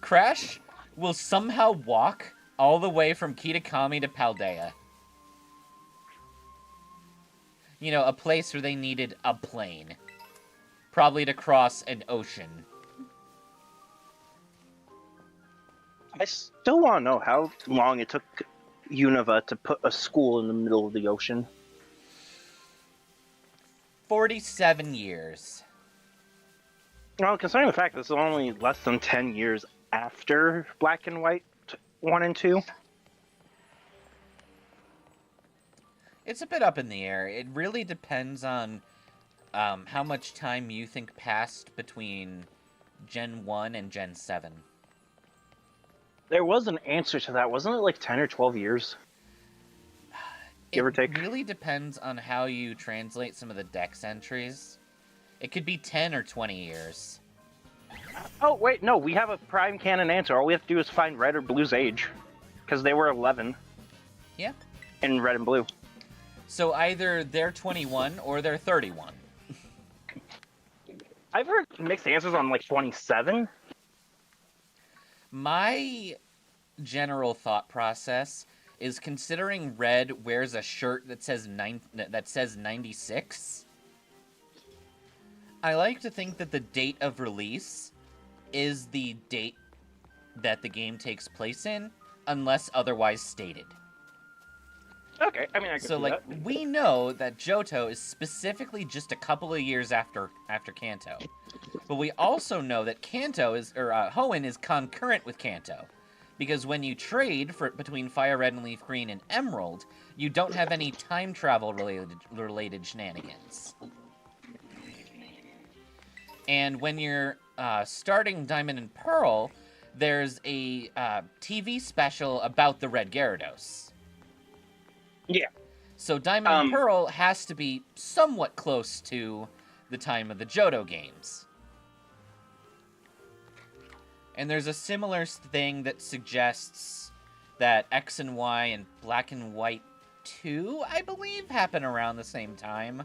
Crash will somehow walk all the way from Kitakami to Paldea. You know, a place where they needed a plane. Probably to cross an ocean. I still want to know how long it took Unova to put a school in the middle of the ocean. 47 years. Well, considering the fact this is only less than 10 years after Black and White 1 and 2. It's a bit up in the air. It really depends on how much time you think passed between Gen 1 and Gen 7. There was an answer to that. Wasn't it like 10 or 12 years? Give or take. It really depends on how you translate some of the Dex entries. It could be 10 or 20 years. Oh, wait, no, we have a prime canon answer. All we have to do is find Red or Blue's age. Because they were 11. Yeah. In Red and Blue. So either they're 21 or they're 31. I've heard mixed answers on like 27. My general thought process is considering Red wears a shirt that says 96. I like to think that the date of release is the date that the game takes place in, unless otherwise stated. Okay, I mean, I can So, see like, that. we know that Johto is specifically just a couple of years after Kanto. But we also know that Hoenn is concurrent with Kanto. Because when you trade between Fire Red and Leaf Green and Emerald, you don't have any time travel related shenanigans. And when you're starting Diamond and Pearl, there's a TV special about the Red Gyarados. Yeah. So Diamond and Pearl has to be somewhat close to the time of the Johto games. And there's a similar thing that suggests that X and Y and Black and White 2, I believe, happen around the same time.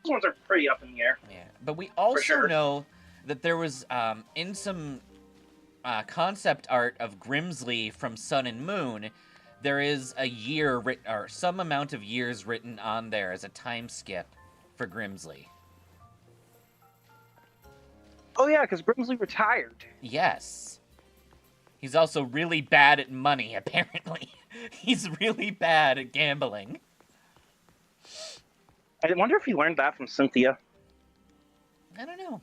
Those ones are pretty up in the air. Yeah, but we also know that there was, in some concept art of Grimsley from Sun and Moon, there is a year or some amount of years written on there as a time skip for Grimsley. Oh yeah, because Grimsley retired. Yes. He's also really bad at money, apparently. He's really bad at gambling. I wonder if he learned that from Cynthia. I don't know.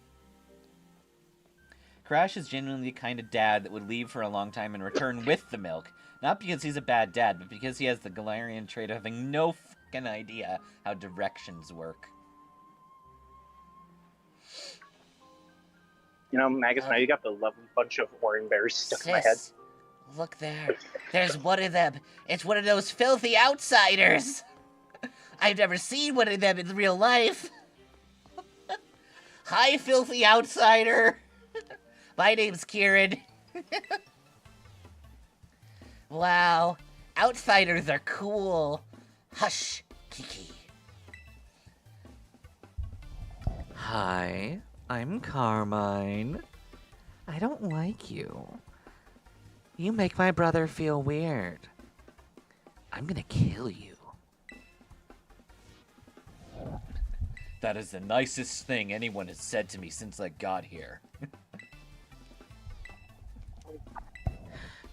Crash is genuinely the kind of dad that would leave for a long time and return with the milk. Not because he's a bad dad, but because he has the Galarian trait of having no fucking idea how directions work. You know, Magus, now you got the lovely bunch of orange berries stuck in my head. Look there. There's one of them. It's one of those filthy outsiders. I've never seen one of them in real life. Hi, filthy outsider. My name's Kieran. Wow. Outsiders are cool. Hush, Kiki. Hi, I'm Carmine. I don't like you. You make my brother feel weird. I'm gonna kill you. That is the nicest thing anyone has said to me since I got here.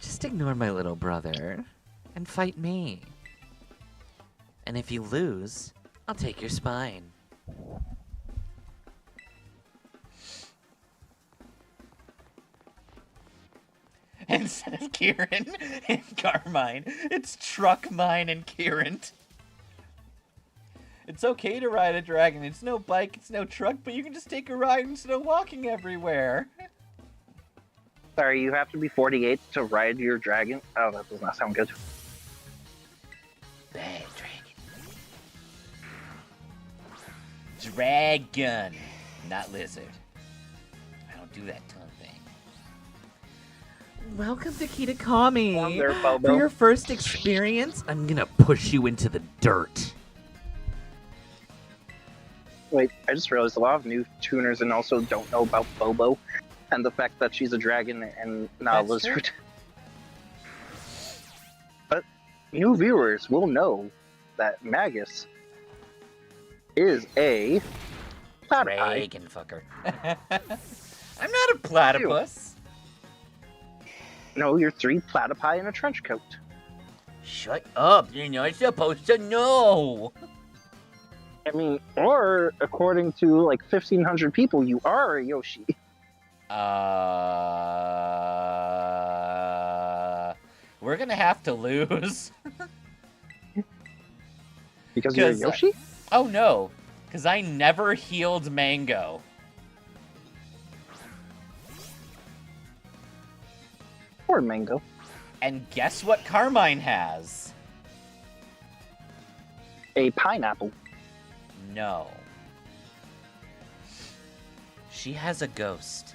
Just ignore my little brother and fight me. And if you lose, I'll take your spine. Instead of Kieran and Carmine, it's Truck Mine and Kieran. It's okay to ride a dragon. It's no bike, it's no truck, but you can just take a ride instead of walking everywhere. Sorry, you have to be 48 to ride your dragon? Oh, that does not sound good. Bad dragon. Dragon, not lizard. I don't do that tongue thing. Welcome to Kitakami. There, For your first experience, I'm gonna push you into the dirt. Wait, I just realized a lot of new tuners and also don't know about Bobo and the fact that she's a dragon and not a lizard. But new viewers will know that Magus is a platypi. Dragon fucker. I'm not a platypus. No, you're 3 platypi in a trench coat. Shut up, you're not supposed to know. I mean, or according to like 1,500 people, you are a Yoshi. We're gonna have to lose. Because you're a Yoshi? Oh no, because I never healed Mango. Poor Mango. And guess what Carmine has? A pineapple. No. She has a ghost.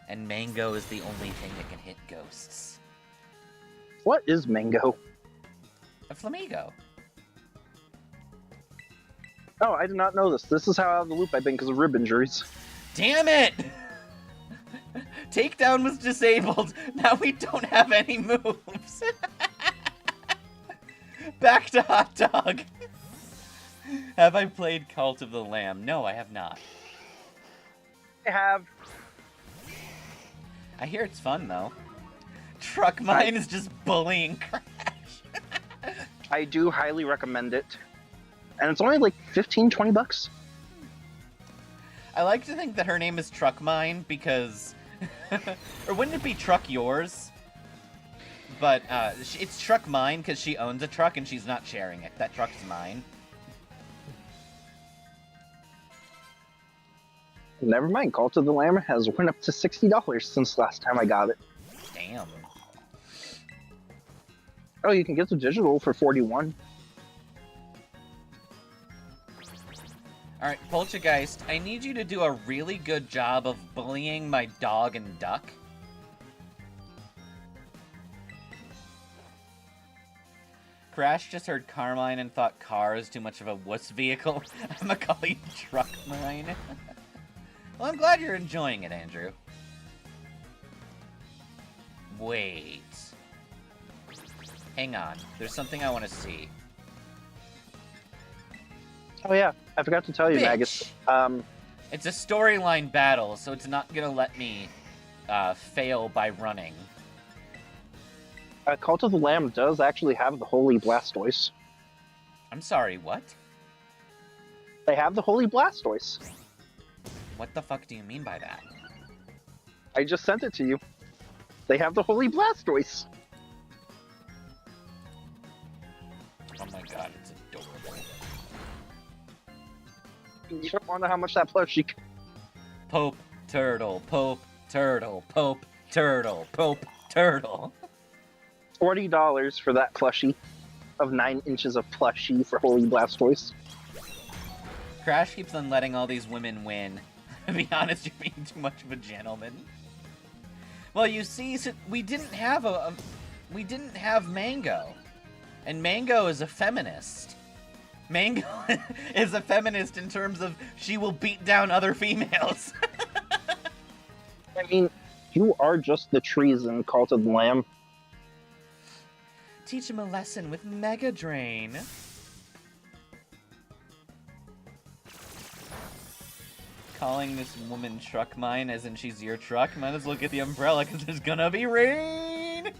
And Mango is the only thing that can hit ghosts. What is Mango? A Flamigo. Oh, I did not know this. This is how out of the loop I've been because of rib injuries. Damn it! Takedown was disabled. Now we don't have any moves. Back to Hot Dog. Have I played Cult of the Lamb? No, I have not. I have. I hear it's fun, though. Truck Mine is just bullying Crash. I do highly recommend it. And it's only like 15, 20 bucks. I like to think that her name is Truck Mine because... or wouldn't it be Truck Yours? But it's Truck Mine because she owns a truck and she's not sharing it. That truck's mine. Never mind, Cult of the Lamb has went up to $60 since last time I got it. Damn. Oh, you can get the digital for $41. Alright, Poltergeist, I need you to do a really good job of bullying my dog and duck. Crash just heard Carmine and thought car is too much of a wuss vehicle. I'm gonna call you Truck Mine. Well, I'm glad you're enjoying it, Andrew. Wait. Hang on. There's something I want to see. Oh yeah, I forgot to tell you, Bitch. Magus. It's a storyline battle, so it's not gonna let me fail by running. Cult of the Lamb does actually have the Holy Blastoise. I'm sorry, what? They have the Holy Blastoise. What the fuck do you mean by that? I just sent it to you. They have the Holy Blastoise. Oh my god, it's adorable. You don't want to know how much that plushie. Pope, turtle, Pope, turtle, Pope, turtle, Pope, turtle. $40 for that plushie of 9 inches of plushie for Holy Blastoise. Crash keeps on letting all these women win. To be honest, you're being too much of a gentleman. Well, you see, so we didn't have Mango. And Mango is a feminist. Mango is a feminist in terms of she will beat down other females. I mean, you are just the trees in Cult of the Lamb. Teach him a lesson with Mega Drain. Calling this woman truck mine as in she's your truck. Might as well get the umbrella because there's gonna be rain.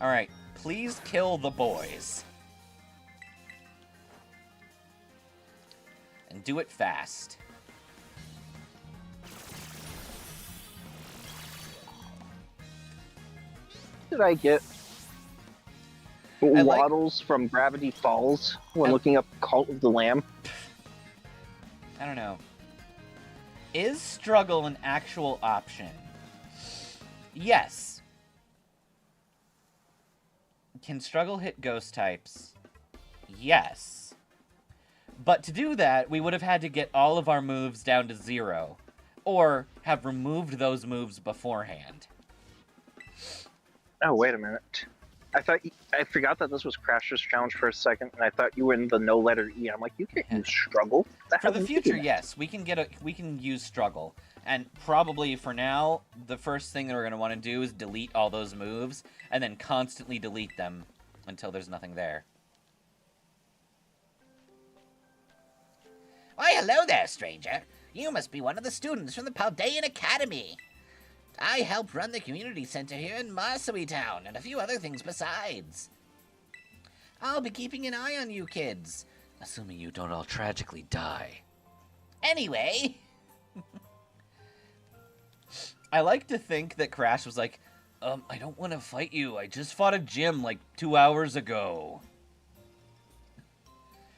Alright, please kill the boys. And do it fast. Did I get waddles from Gravity Falls when looking up Cult of the Lamb? I don't know. Is struggle an actual option? Yes. Can struggle hit ghost types? Yes. But to do that, we would have had to get all of our moves down to 0. Or have removed those moves beforehand. Oh, wait a minute. I forgot that this was Crasher's challenge for a second, and I thought you were in the no letter E. I'm like, you can't use struggle. For the future, yes, we can use struggle, and probably for now, the first thing that we're gonna want to do is delete all those moves, and then constantly delete them until there's nothing there. Why, hello there, stranger. You must be one of the students from the Paldean Academy. I help run the community center here in Marsui Town, and a few other things besides. I'll be keeping an eye on you kids. Assuming you don't all tragically die. Anyway. I like to think that Crash was like, I don't want to fight you. I just fought a gym like 2 hours ago.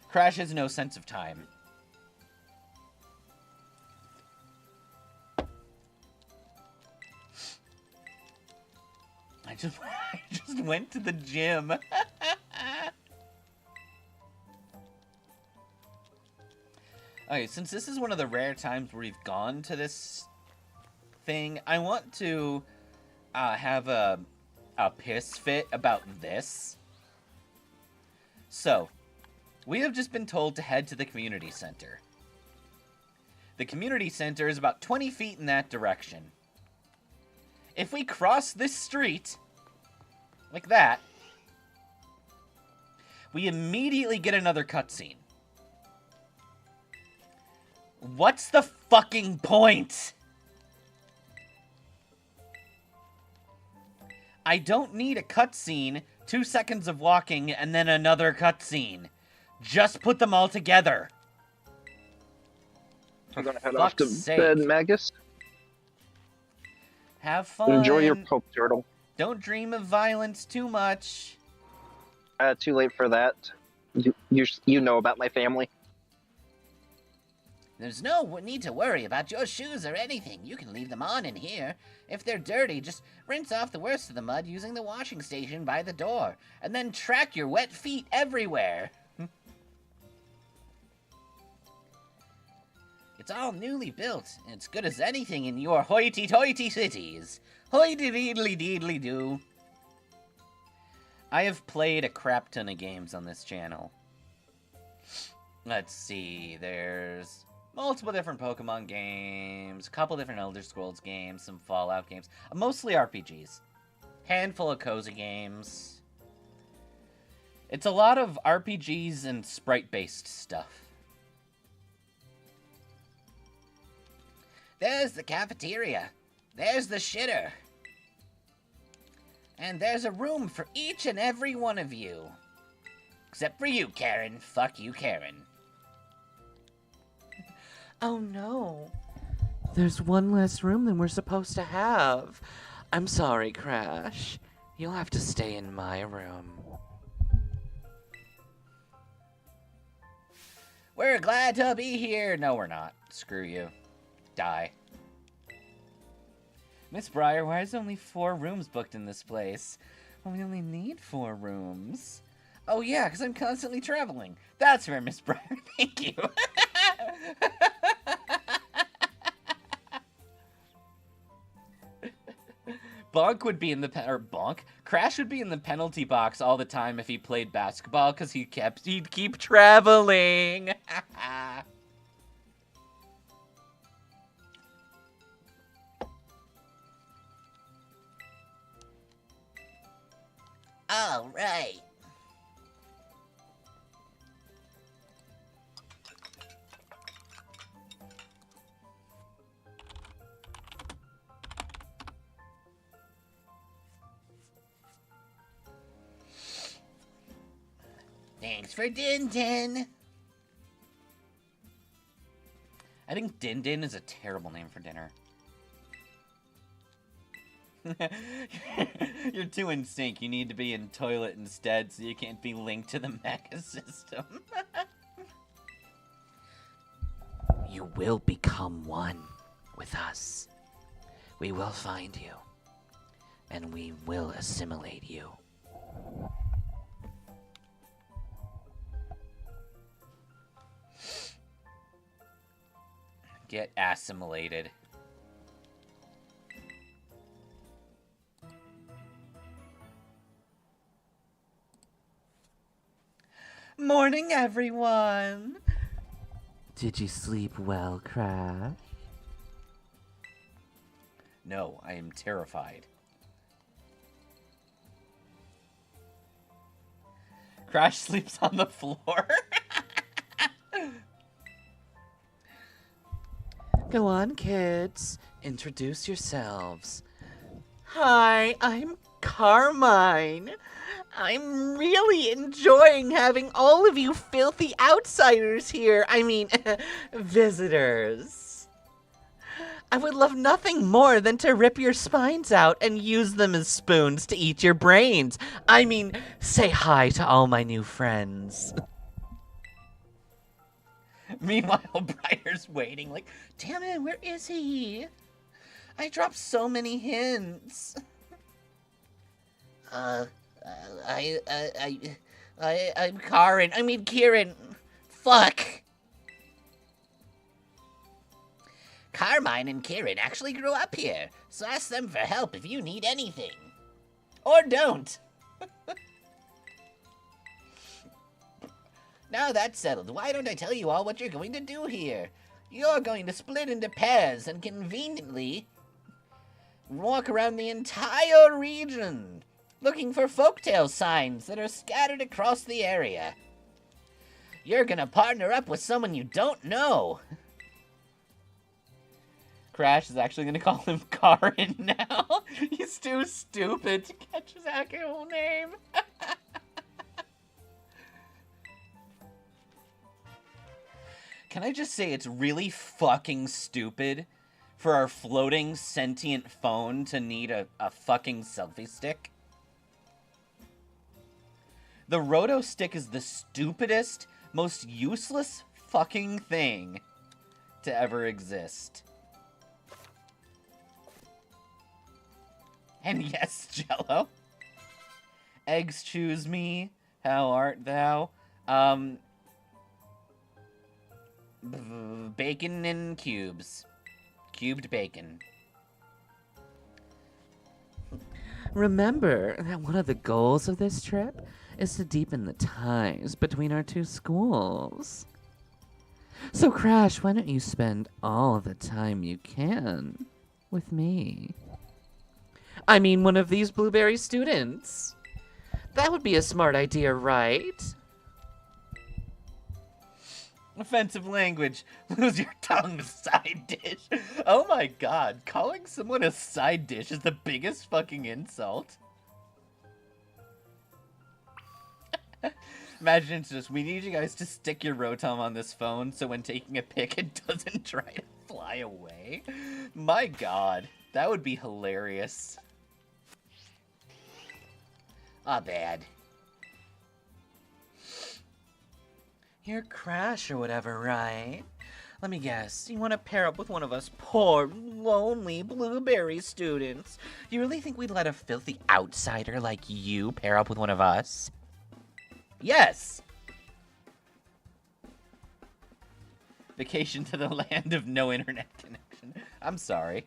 Crash has no sense of time. I just went to the gym. Okay, since this is one of the rare times where we've gone to this thing, I want to have a piss fit about this. So, we have just been told to head to the community center. The community center is about 20 feet in that direction. If we cross this street, like that, we immediately get another cutscene. What's the fucking point? I don't need a cutscene, 2 seconds of walking, and then another cutscene. Just put them all together. I'm gonna head off to bed, Magus. Have fun. Enjoy your Poke Turtle. Don't dream of violence too much. Too late for that. You know about my family. There's no need to worry about your shoes or anything. You can leave them on in here. If they're dirty, just rinse off the worst of the mud using the washing station by the door, and then track your wet feet everywhere. It's all newly built, and it's good as anything in your hoity-toity cities. Hoity-deedly-deedly-doo. I have played a crap ton of games on this channel. Let's see, there's multiple different Pokemon games, a couple different Elder Scrolls games, some Fallout games, mostly RPGs. Handful of cozy games. It's a lot of RPGs and sprite-based stuff. There's the cafeteria. There's the shitter. And there's a room for each and every one of you. Except for you, Karen. Fuck you, Karen. Oh no. There's one less room than we're supposed to have. I'm sorry, Crash. You'll have to stay in my room. We're glad to be here. No, we're not. Screw you. Die. Miss Briar, why is only 4 rooms booked in this place? Well, we only need 4 rooms. Oh yeah, because I'm constantly traveling. That's fair, Miss Briar. Thank you. Bonk would be in the Crash would be in the penalty box all the time if he played basketball because he'd keep traveling. All right. Thanks for Din Din. I think Din Din is a terrible name for dinner. You're too in sync. You need to be in toilet instead so you can't be linked to the Magus system. You will become one with us. We will find you, and we will assimilate you. Get assimilated. Morning, everyone! Did you sleep well, Crash? No, I am terrified. Crash sleeps on the floor. Go on, kids. Introduce yourselves. Hi, I'm Carmine. I'm really enjoying having all of you filthy outsiders here. I mean, visitors. I would love nothing more than to rip your spines out and use them as spoons to eat your brains. I mean, say hi to all my new friends. Meanwhile, Briar's waiting like, damn it, where is he? I dropped so many hints. I'm Kieran. Fuck. Carmine and Kieran actually grew up here, so ask them for help if you need anything. Or don't. Now that's settled, why don't I tell you all what you're going to do here? You're going to split into pairs and conveniently walk around the entire region, looking for folktale signs that are scattered across the area. You're gonna partner up with someone you don't know. Crash is actually gonna call him Karin now. He's too stupid to catch his actual name. Can I just say it's really fucking stupid for our floating sentient phone to need a fucking selfie stick? The Roto stick is the stupidest, most useless fucking thing to ever exist. And yes, Jello. Eggs choose me. How art thou? Bacon in cubes. Cubed bacon. Remember that one of the goals of this trip is to deepen the ties between our two schools. So, Crash, why don't you spend all of the time you can with me? I mean, one of these blueberry students. That would be a smart idea, right? Offensive language. Lose your tongue, side dish. Oh my god, calling someone a side dish is the biggest fucking insult. Imagine it's just, we need you guys to stick your Rotom on this phone so when taking a pic it doesn't try to fly away. My god, that would be hilarious. Ah, bad. You're Crash or whatever, right? Let me guess, you want to pair up with one of us poor, lonely blueberry students? You really think we'd let a filthy outsider like you pair up with one of us? Yes! Vacation to the land of no internet connection. I'm sorry.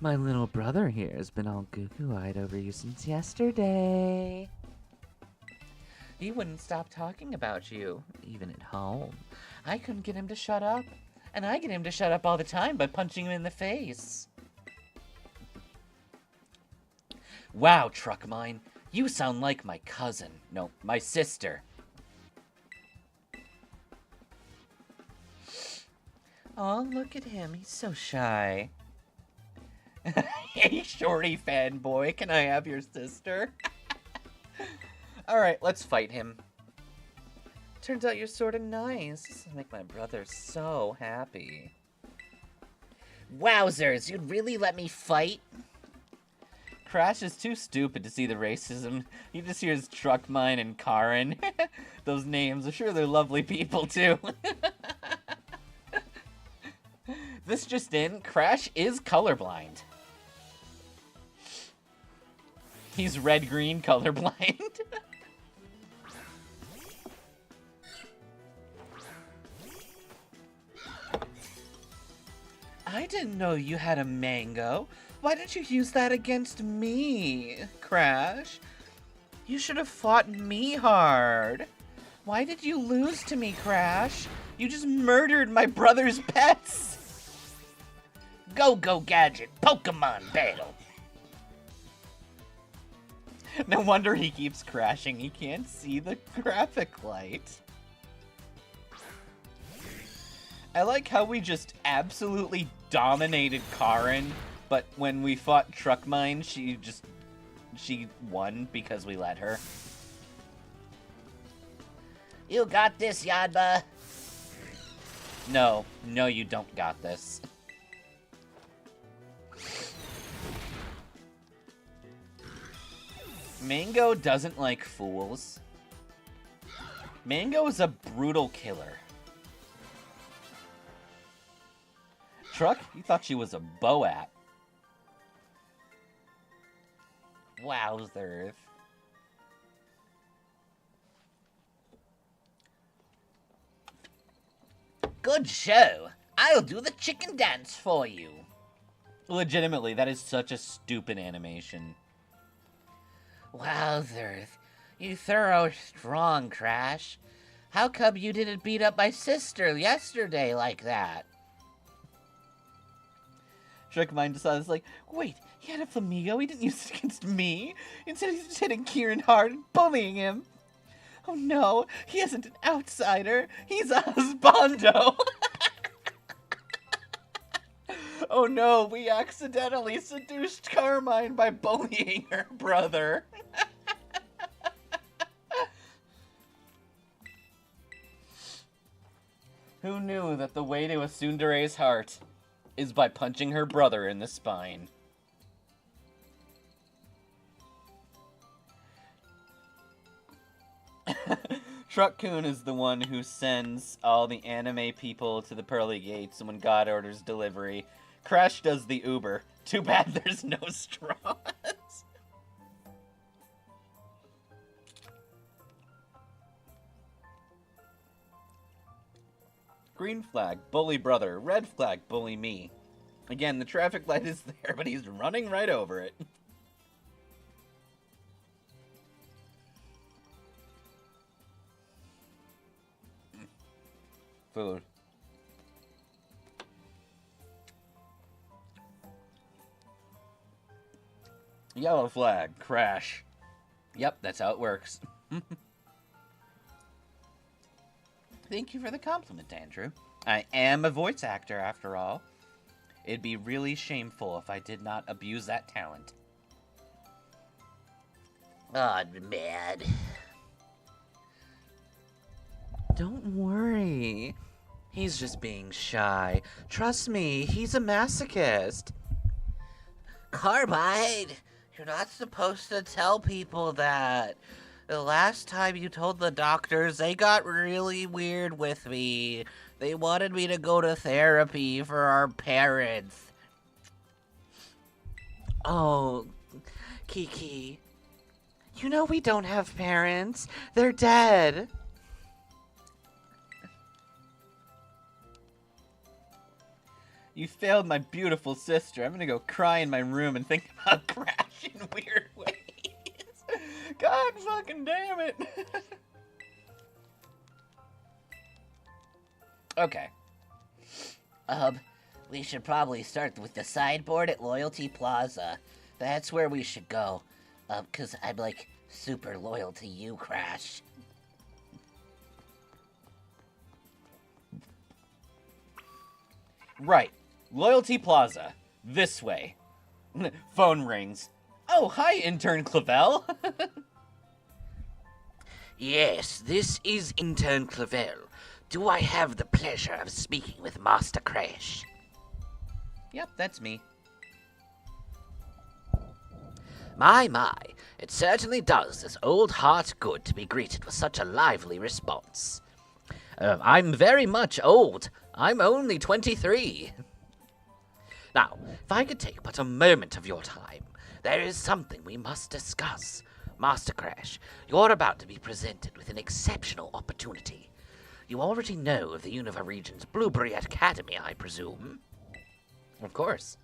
My little brother here has been all goo-goo-eyed over you since yesterday. He wouldn't stop talking about you, even at home. I couldn't get him to shut up, and I get him to shut up all the time by punching him in the face. Wow, Truck Mine, you sound like my cousin. No, my sister. Oh, look at him. He's so shy. Hey, shorty fanboy, can I have your sister? Alright, let's fight him. Turns out you're sort of nice. This will make my brother so happy. Wowzers, you'd really let me fight? Crash is too stupid to see the racism. He just hears Truck Mine and Karen. Those names, I'm sure they're lovely people too. This just in, Crash is colorblind. He's red-green colorblind. I didn't know you had a mango. Why didn't you use that against me, Crash? You should have fought me hard. Why did you lose to me, Crash? You just murdered my brother's pets. Go Gadget, Pokemon battle. No wonder he keeps crashing. He can't see the graphic light. I like how we just absolutely dominated Karen, but when we fought Truck Mine, she won because we let her. You got this, Yadba. No, you don't got this. Mango doesn't like fools. Mango is a brutal killer. Truck, you thought she was a Boat. Wowzers. Good show. I'll do the chicken dance for you. Legitimately, that is such a stupid animation. Wowzers. You thorough strong, Crash. How come you didn't beat up my sister yesterday like that? Truck Mine decides, like, wait, he had a Flamigo? He didn't use it against me? Instead, he's just hitting Kieran hard and bullying him. Oh no, he isn't an outsider. He's a husbando. Oh no, we accidentally seduced Carmine by bullying her brother. Who knew that the way to a Tsundere's heart is by punching her brother in the spine? Truck-kun is the one who sends all the anime people to the pearly gates when God orders delivery. Crash does the Uber. Too bad there's no straws. Green flag, bully brother. Red flag, bully me. Again, the traffic light is there, but he's running right over it. Food. Yellow flag, crash. Yep, that's how it works. Thank you for the compliment, Andrew. I am a voice actor, after all. It'd be really shameful if I did not abuse that talent. Oh, I'm mad. Don't worry. He's just being shy. Trust me, he's a masochist. Carbide, you're not supposed to tell people that. The last time you told the doctors, they got really weird with me. They wanted me to go to therapy for our parents. Oh, Kiki. You know we don't have parents. They're dead. You failed my beautiful sister. I'm gonna go cry in my room and think about Crash in weird ways. God fucking damn it. Okay. We should probably start with the sideboard at Loyalty Plaza. That's where we should go. 'Cause I'm, like, super loyal to you, Crash. Right. Loyalty Plaza. This way. Phone rings. Oh, hi, Intern Clavel. Yes, this is Intern Clavel. Do I have the pleasure of speaking with Master Crash? Yep, that's me. My, it certainly does this old heart good to be greeted with such a lively response. I'm very much old. I'm only 23. Now, if I could take but a moment of your time, there is something we must discuss. Master Crash, you're about to be presented with an exceptional opportunity. You already know of the Unova region's Blueberry Academy, I presume? Of course.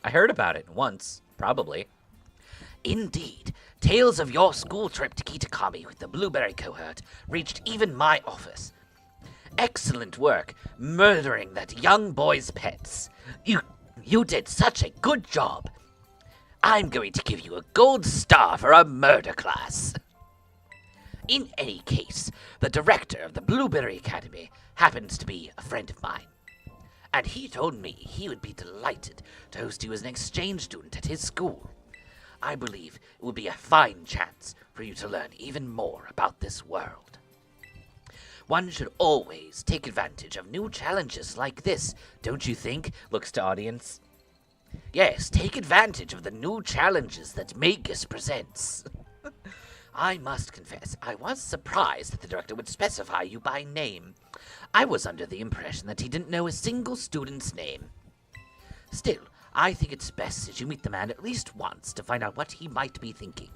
I heard about it once, probably. Indeed, tales of your school trip to Kitakami with the Blueberry cohort reached even my office. Excellent work murdering that young boy's pets. You did such a good job. I'm going to give you a gold star for a murder class. In any case, the director of the Blueberry Academy happens to be a friend of mine. And he told me he would be delighted to host you as an exchange student at his school. I believe it would be a fine chance for you to learn even more about this world. One should always take advantage of new challenges like this, don't you think? Looks to audience. Yes, take advantage of the new challenges that Magus presents. I must confess, I was surprised that the director would specify you by name. I was under the impression that he didn't know a single student's name. Still, I think it's best that you meet the man at least once to find out what he might be thinking.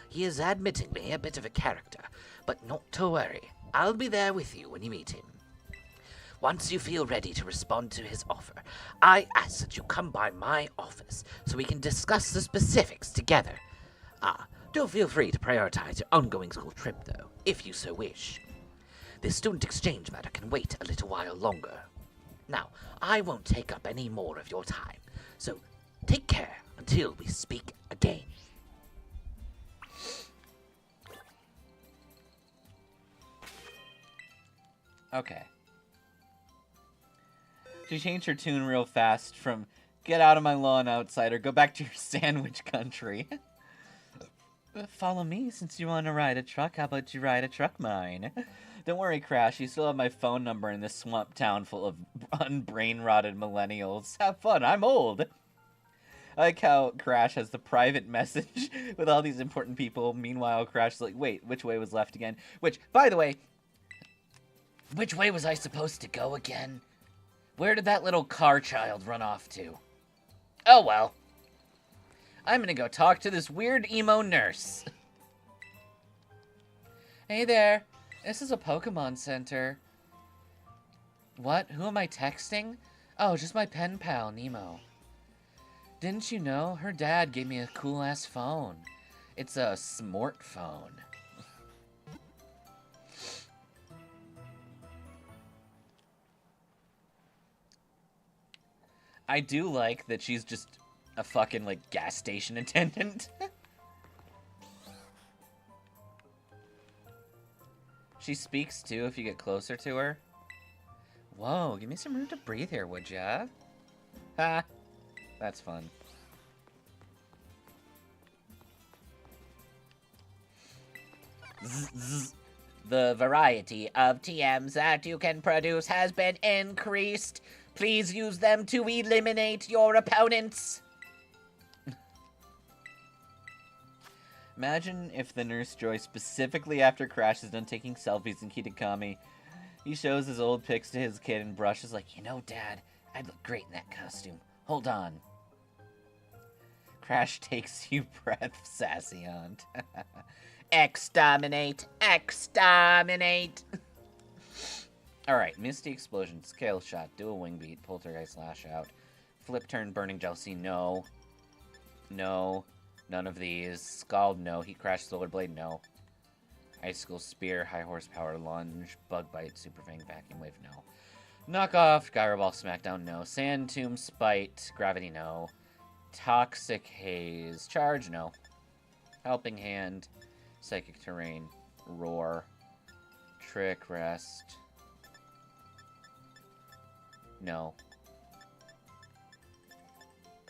He is admittingly a bit of a character, but not to worry. I'll be there with you when you meet him. Once you feel ready to respond to his offer, I ask that you come by my office so we can discuss the specifics together. Do feel free to prioritize your ongoing school trip, though, if you so wish. This student exchange matter can wait a little while longer. Now, I won't take up any more of your time, so take care until we speak again. Okay. She changed her tune real fast from "Get out of my lawn, outsider, go back to your sandwich country." Follow me, since you want to ride a truck. How about you ride a truck mine? Don't worry, Crash, you still have my phone number in this swamp town full of unbrain-rotted millennials. Have fun, I'm old. I like how Crash has the private message with all these important people. Meanwhile, Crash is like, wait, which way was left again? Which, by the way, which way was I supposed to go again? Where did that little car child run off to? Oh well. I'm gonna go talk to this weird emo nurse. Hey there. This is a Pokemon Center. What? Who am I texting? Oh, just my pen pal, Nemo. Didn't you know? Her dad gave me a cool-ass phone. It's a smart phone. I do like that she's just a fucking, like, gas station attendant. She speaks, too, if you get closer to her. Whoa, give me some room to breathe here, would ya? Ha! That's fun. The variety of TMs that you can produce has been increased. Please use them to eliminate your opponents. Imagine if the Nurse Joy, specifically after Crash is done taking selfies in Kitakami, he shows his old pics to his kid and brushes like, you know, Dad, I'd look great in that costume. Hold on. Crash takes you breath, sassy aunt. Exterminate! Exterminate! Alright, Misty Explosion, Scale Shot, Dual Wing Beat, Poltergeist, Lash Out, Flip Turn, Burning Jealousy, no. No. None of these. Scald, no. Heat Crash, Solar Blade, no. Icicle Spear, High Horsepower, Lunge, Bug Bite, Super Fang, Vacuum Wave, no. Knock Off, Gyro Ball, Smackdown, no. Sand Tomb, Spite, Gravity, no. Toxic Haze, Charge, no. Helping Hand, Psychic Terrain, Roar, Trick, Rest, no.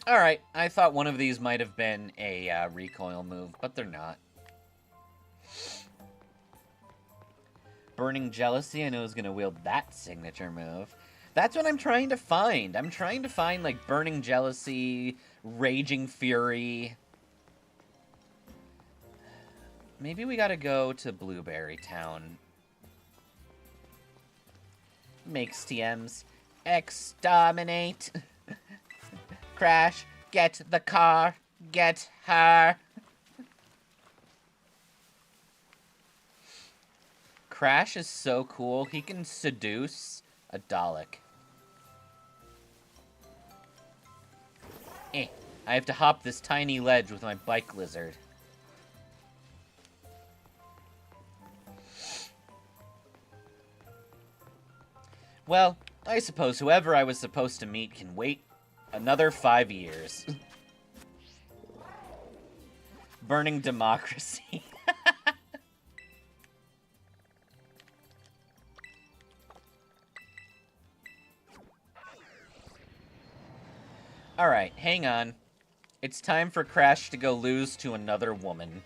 Alright, I thought one of these might have been a recoil move, but they're not. Burning Jealousy, I know is going to wield that signature move. That's what I'm trying to find. I'm trying to find, like, Burning Jealousy, Raging Fury. Maybe we gotta go to Blueberry Town. Makes TMs. Exterminate. Crash. Get the car. Get her. Crash is so cool. He can seduce a Dalek. I have to hop this tiny ledge with my bike lizard. Well, I suppose whoever I was supposed to meet can wait another 5 years. Burning Democracy. Alright, hang on. It's time for Crash to go lose to another woman.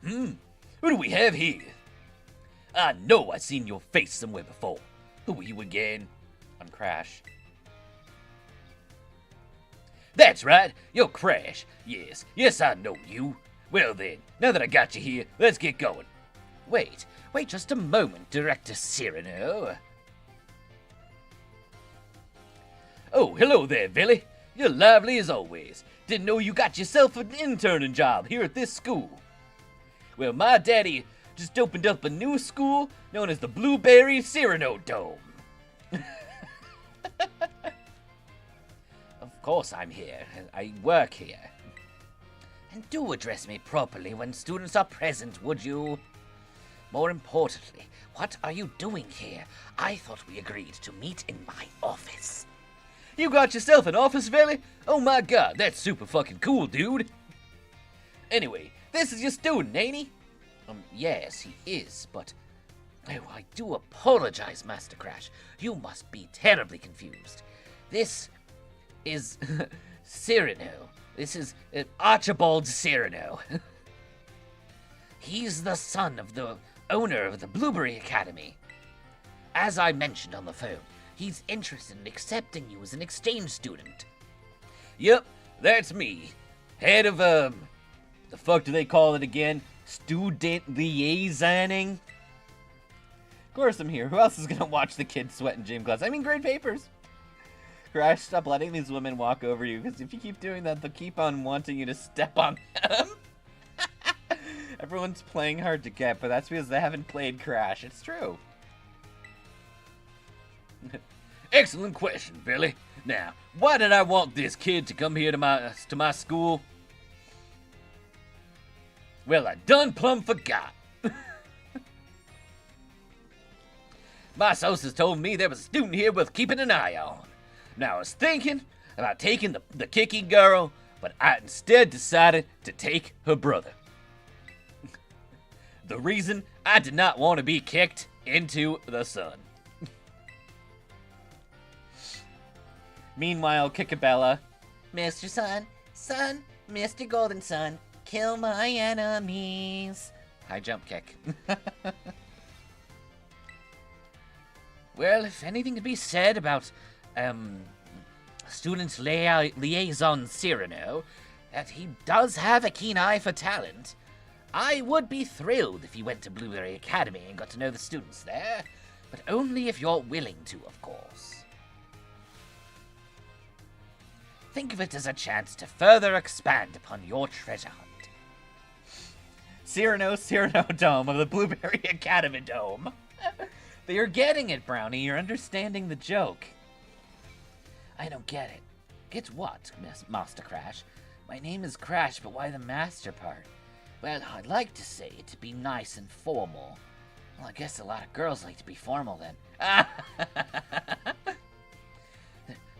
Who do we have here? I know I've seen your face somewhere before. Who are you again? I'm Crash. That's right, you're Crash. Yes, I know you. Well then, now that I got you here, let's get going. Wait just a moment, Director Cyrano. Oh, hello there, Billy. You're lively as always. Didn't know you got yourself an interning job here at this school. Well, my daddy just opened up a new school known as the Blueberry Cyrano Dome. Of course I'm here. I work here. And do address me properly when students are present, would you? More importantly, what are you doing here? I thought we agreed to meet in my office. You got yourself an office, Valley? Oh my god, that's super fucking cool, dude. Anyway, this is your student, ain't he? Yes, he is, but... Oh, I do apologize, Master Crash. You must be terribly confused. This is Cyrano. This is Archibald Cyrano. He's the son of the owner of the Blueberry Academy. As I mentioned on the phone, he's interested in accepting you as an exchange student. Yep, that's me. Head of, the fuck do they call it again? Student liaisoning? Of course I'm here. Who else is gonna watch the kids sweat in gym class? I mean, grade papers. Crash, stop letting these women walk over you, because if you keep doing that, they'll keep on wanting you to step on them. Everyone's playing hard to get, but that's because they haven't played Crash. It's true. Excellent question, Billy. Now, why did I want this kid to come here to my school? Well, I done plumb forgot. My sources told me there was a student here worth keeping an eye on. Now, I was thinking about taking the kicky girl, but I instead decided to take her brother. The reason I did not want to be kicked into the sun. Meanwhile, Kickabella. Mr. Sun, Mr. Golden Sun, kill my enemies. High jump kick. Well, if anything to be said about, student liaison Cyrano, that he does have a keen eye for talent. I would be thrilled if he went to Blueberry Academy and got to know the students there, but only if you're willing to, of course. Think of it as a chance to further expand upon your treasure hunt. Cyrano Dome of the Blueberry Academy Dome. You're getting it, Brownie. You're understanding the joke. I don't get it. Get what, Master Crash? My name is Crash, but why the master part? Well, I'd like to say it to be nice and formal. Well, I guess a lot of girls like to be formal then.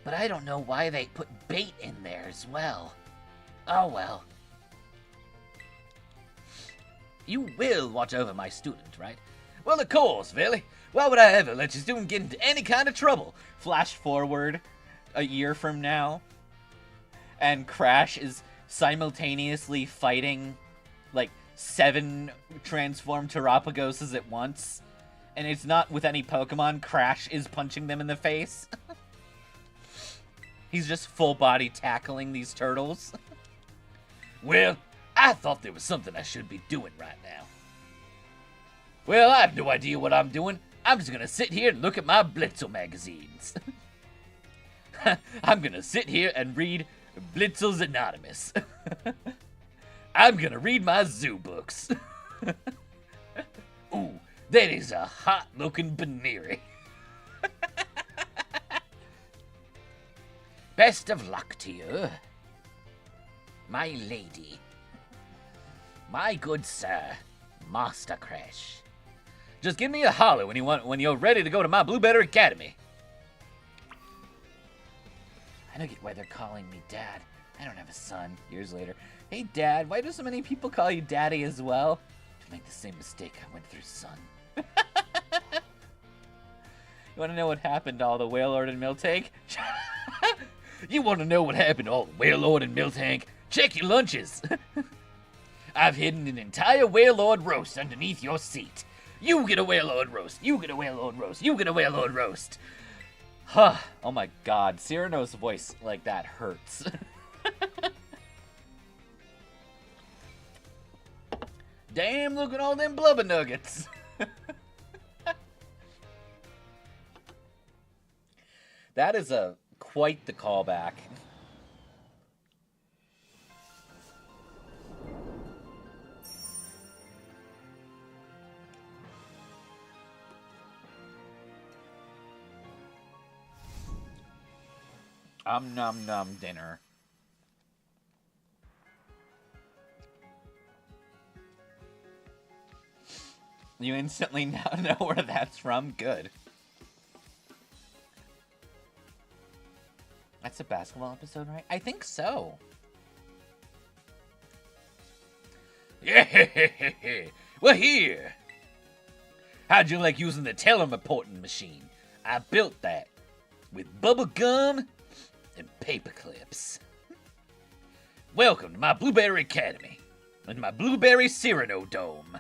But I don't know why they put bait in there as well. Oh well. You will watch over my student, right? Well, of course, Billy. Why would I ever let your student get into any kind of trouble? Flash forward a year from now, and Crash is simultaneously fighting, like, 7 transformed Terapagoses at once. And it's not with any Pokemon. Crash is punching them in the face. He's just full body tackling these turtles. Well, I thought there was something I should be doing right now. Well, I have no idea what I'm doing. I'm just gonna sit here and look at my Blitzel magazines. I'm gonna sit here and read Blitzel's Anonymous. I'm gonna read my zoo books. Ooh, that is a hot-looking Baneri. Best of luck to you, my lady. My good sir, Master Crash. Just give me a holler when you're ready to go to my Blueberry Academy. I don't get why they're calling me Dad. I don't have a son. Years later. Hey, Dad, why do so many people call you Daddy as well? To make the same mistake I went through, son. You want to know what happened to all the Whale Lord and Miltank? You want to know what happened to all the Whale Lord and Miltank? Check your lunches. I've hidden an entire Whale Lord roast underneath your seat. You get a Whale Lord roast. You get a Whale Lord roast. You get a Whale Lord roast. Huh. Oh my god. Cyrano's voice like that hurts. Damn, look at all them blubber nuggets. That is quite the callback. Nom nom dinner. You instantly now know where that's from? Good. That's a basketball episode, right? I think so. Yeah, we're here. How'd you like using the teleporting machine? I built that with bubble gum and paper clips. Welcome to my Blueberry Academy and my Blueberry Cyrano Dome.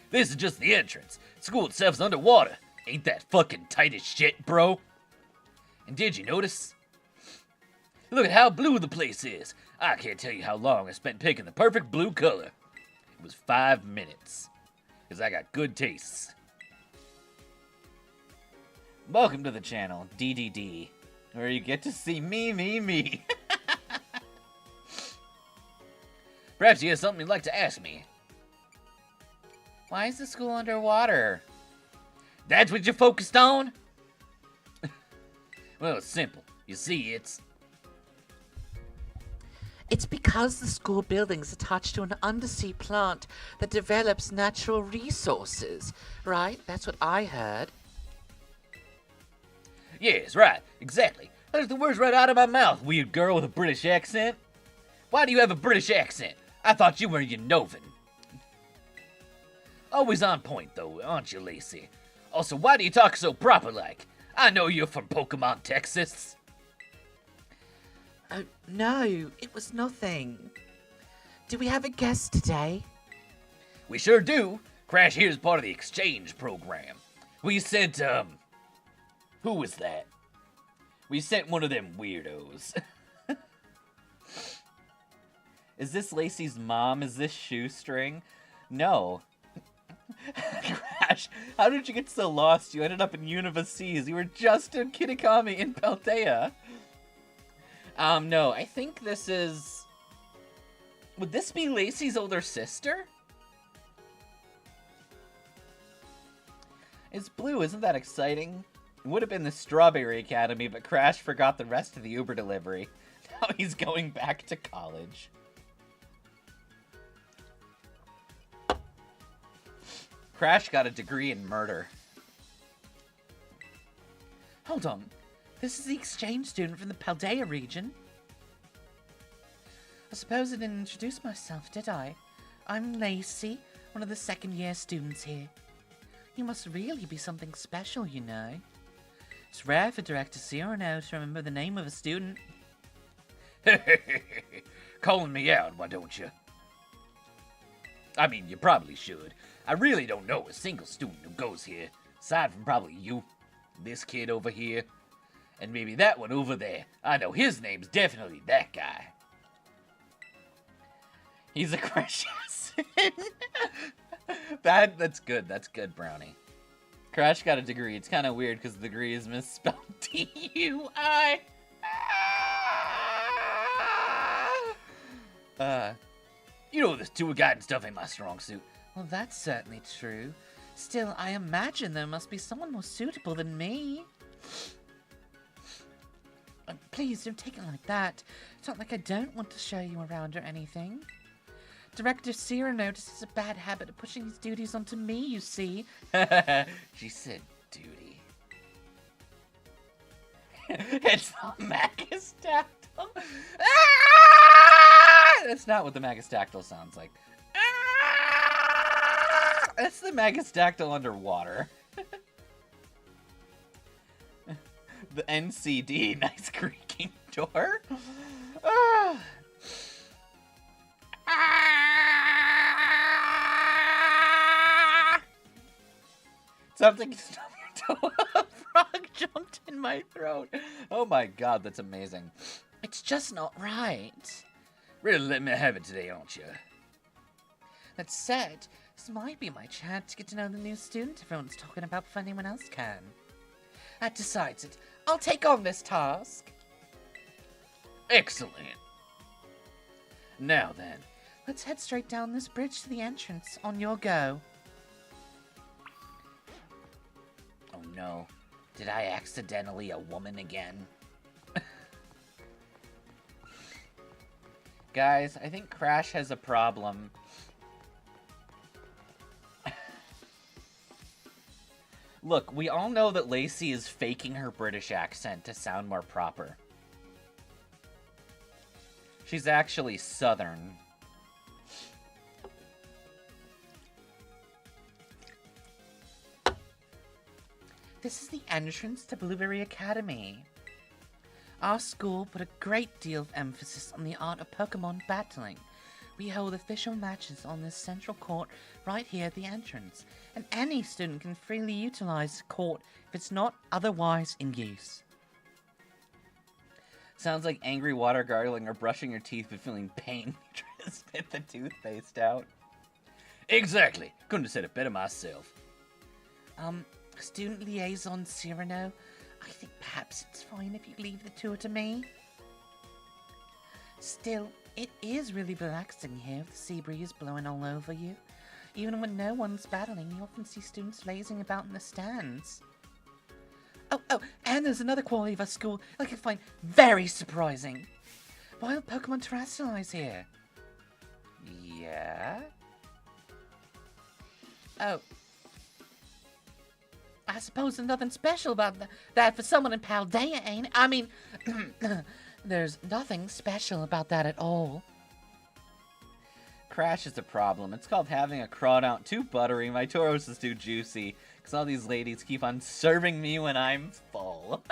This is just the entrance. School itself's underwater. Ain't that fucking tight as shit, bro? And did you notice? Look at how blue the place is. I can't tell you how long I spent picking the perfect blue color. It was 5 minutes. Because I got good tastes. Welcome to the channel, DDD, where you get to see me. Perhaps you have something you'd like to ask me. Why is the school underwater? That's what you're focused on? Well, it's simple. You see, it's because the school building's attached to an undersea plant that develops natural resources, right? That's what I heard. Yes, right, exactly. That's the words right out of my mouth, weird girl with a British accent. Why do you have a British accent? I thought you were Unnovan. Always on point, though, aren't you, Lacey? Also, why do you talk so proper-like? I know you're from Pokemon, Texas. Oh, no, it was nothing. Do we have a guest today? We sure do. Crash here's part of the exchange program. We sent, who was that? We sent one of them weirdos. Is this Lacey's mom? Is this Shoestring? No. Crash, how did you get so lost? You ended up in VSES. You were just in Kitakami in Paldea. No, I think this is... Would this be Lacey's older sister? It's blue, isn't that exciting? It would have been the Strawberry Academy, but Crash forgot the rest of the Uber delivery. Now he's going back to college. Crash got a degree in murder. Hold on. This is the exchange student from the Paldea region. I suppose I didn't introduce myself, did I? I'm Lacey, one of the second-year students here. You must really be something special, you know. It's rare for Director Cyrano to remember the name of a student. Calling me out, why don't you? I mean, you probably should. I really don't know a single student who goes here, aside from probably you, this kid over here, and maybe that one over there. I know his name's definitely that guy. He's a crush assassin. That's good. That's good, Brownie. Crash got a degree. It's kind of weird because the degree is misspelled D-U-I. You know, this tour guide and stuff ain't my strong suit. Well, that's certainly true. Still, I imagine there must be someone more suitable than me. Please, don't take it like that. It's not like I don't want to show you around or anything. Director Cyrano notices a bad habit of pushing his duties onto me, you see. She said duty. It's the Magus Dactyl. That's not what the Magus Dactyl sounds like. That's the Magus Dactyl underwater. The NCD, nice creaking door. Something stuck your toe. A frog jumped in my throat. Oh my god, that's amazing. It's just not right. Really let me have it today, aren't you? That said, this might be my chance to get to know the new student everyone's talking about before anyone else can. That decides it. I'll take on this task. Excellent. Now then. Let's head straight down this bridge to the entrance. On your go. Oh no. Did I accidentally a woman again? Guys, I think Crash has a problem. Look, we all know that Lacey is faking her British accent to sound more proper. She's actually Southern. This is the entrance to Blueberry Academy. Our school put a great deal of emphasis on the art of Pokémon battling. We hold official matches on this central court right here at the entrance, and any student can freely utilize the court if it's not otherwise in use. Sounds like angry water gargling or brushing your teeth but feeling pain trying to spit the toothpaste out. Exactly. Couldn't have said it better myself. Student Liaison Cyrano, I think perhaps it's fine if you leave the tour to me. Still, it is really relaxing here with the sea breeze blowing all over you. Even when no one's battling, you often see students lazing about in the stands. Oh, and there's another quality of our school I can find very surprising. Wild Pokemon terrestrialize here. Yeah? Oh. I suppose there's nothing special about that for someone in Paldea, ain't it? I mean, there's nothing special about that at all. Crash is a problem. It's called having a Crawdaunt too buttery. My Tauros is too juicy. Because all these ladies keep on serving me when I'm full.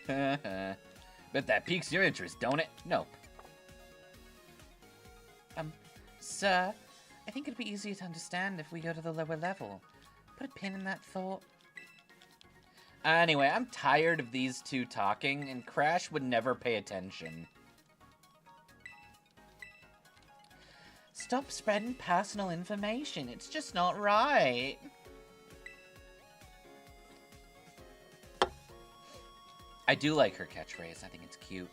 Bet that piques your interest, don't it? Nope. Sir, I think it'd be easier to understand if we go to the lower level. Put a pin in that thought. Anyway, I'm tired of these two talking, and Crash would never pay attention. Stop spreading personal information. It's just not right. I do like her catchphrase. I think it's cute.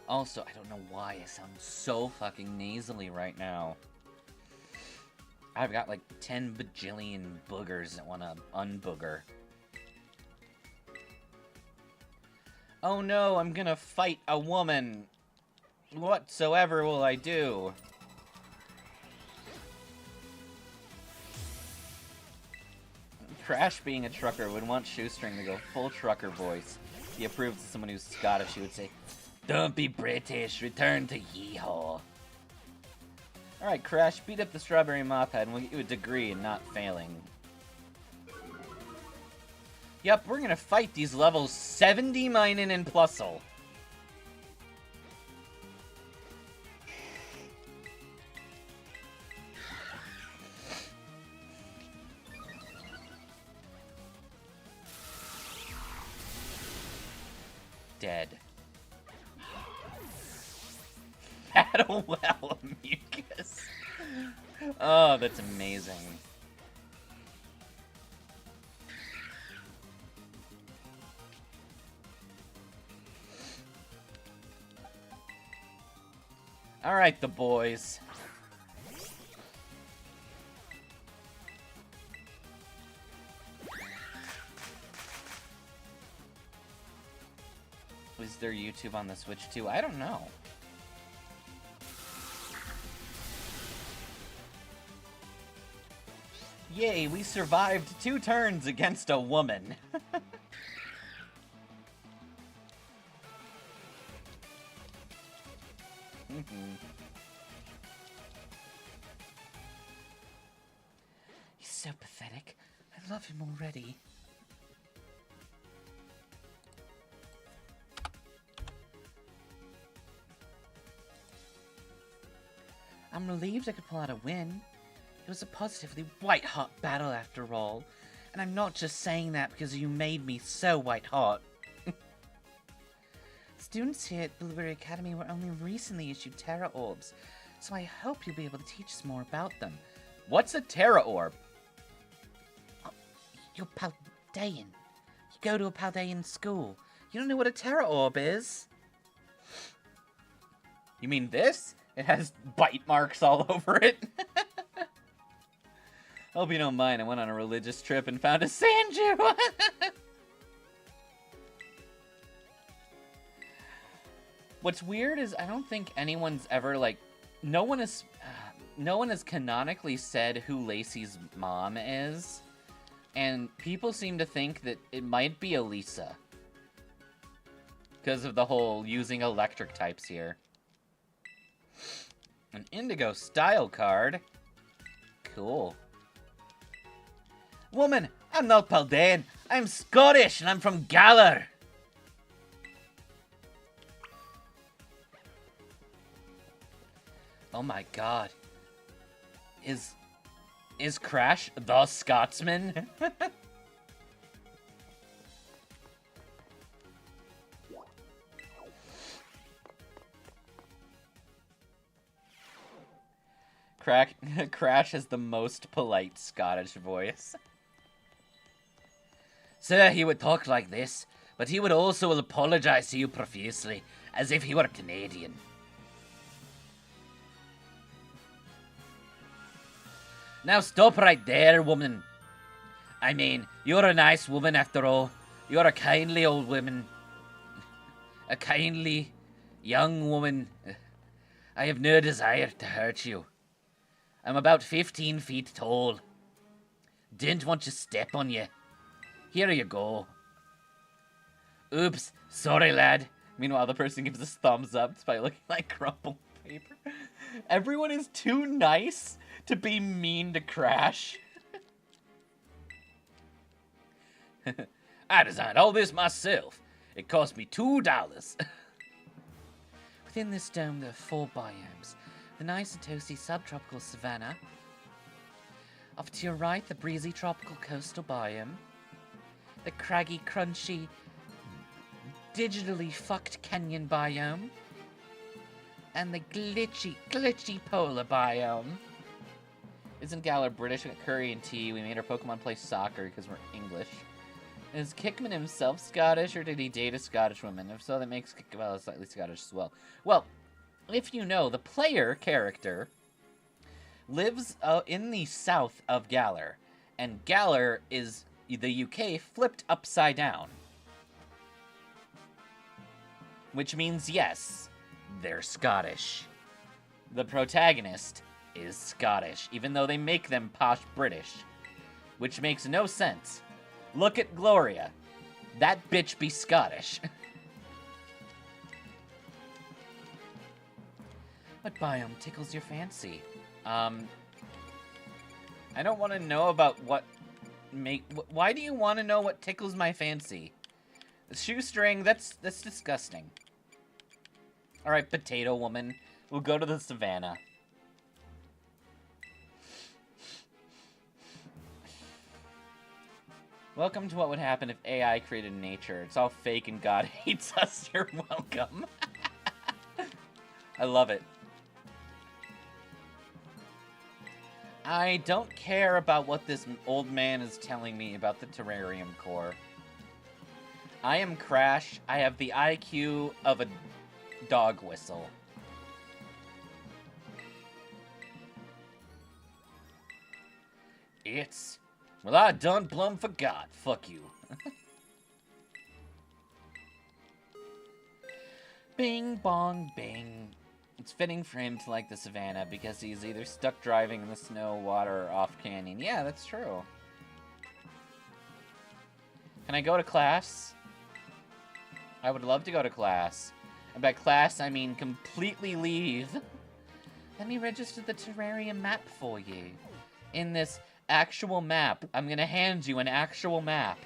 Also, I don't know why I sound so fucking nasally right now. I've got like 10 bajillion boogers that want to unbooger. Oh no, I'm gonna fight a woman. Whatsoever will I do? Crash, being a trucker, would want Shoestring to go full trucker voice. He approves of someone who's Scottish. He would say, "Don't be British, return to yeehaw." Alright, Crash, beat up the strawberry mop head and we'll get you a degree in not failing. Yep, we're gonna fight these levels 70 minin and plusle. Dead. Battle well, mucus. Oh, that's amazing. All right, the boys. Was there YouTube on the Switch too? I don't know. Yay, we survived 2 turns against a woman. He's so pathetic. I love him already. I'm relieved I could pull out a win. It was a positively white-hot battle after all. And I'm not just saying that because you made me so white-hot. Students here at Blueberry Academy were only recently issued Terra Orbs, so I hope you'll be able to teach us more about them. What's a Terra Orb? Oh, you're Paldean. You go to a Paldean school. You don't know what a Terra Orb is? You mean this? It has bite marks all over it. Hope you don't mind, I went on a religious trip and found a Sanju! What's weird is I don't think anyone's ever, like, no one has canonically said who Lacey's mom is, and people seem to think that it might be Elisa. Because of the whole using electric types here. An Indigo style card. Cool. Woman, I'm not Paldean. I'm Scottish and I'm from Galar. Oh my god. Is Crash the Scotsman? Crash has the most polite Scottish voice. Sir, he would talk like this, but he would also apologize to you profusely, as if he were Canadian. Now stop right there, woman. I mean, you're a nice woman after all. You're a kindly old woman. A kindly young woman. I have no desire to hurt you. I'm about 15 feet tall. Didn't want to step on you. Here you go. Oops, sorry lad. Meanwhile, the person gives us thumbs up by looking like crumpled paper. Everyone is too nice to be mean to Crash. I designed all this myself. It cost me $2. Within this dome, there are 4 biomes. The nice and toasty subtropical savanna. Off to your right, the breezy tropical coastal biome. The craggy, crunchy, digitally fucked Kenyan biome. And the glitchy polar biome. Isn't Galar British? We got curry and tea. We made our Pokemon play soccer because we're English. Is Kickman himself Scottish, or did he date a Scottish woman? If so, that makes Kickman slightly Scottish as well. Well, if you know, the player character lives in the south of Galar, and Galar is the UK flipped upside down. Which means, yes, they're Scottish. The protagonist is Scottish, even though they make them posh British. Which makes no sense. Look at Gloria. That bitch be Scottish. What biome tickles your fancy? I don't want to know about what why do you want to know what tickles my fancy? The shoestring, that's disgusting. Alright, potato woman. We'll go to the savannah. Welcome to what would happen if AI created nature. It's all fake and God hates us. You're welcome. I love it. I don't care about what this old man is telling me about the terrarium core. I am Crash. I have the IQ of a dog whistle. It's... Well, I done plumb forgot. Fuck you. Bing, bong, bing. It's fitting for him to like the savannah because he's either stuck driving in the snow, water, or off canyon. Yeah, that's true. Can I go to class? I would love to go to class. And by class, I mean completely leave. Let me register the terrarium map for you. In this actual map. I'm gonna hand you an actual map.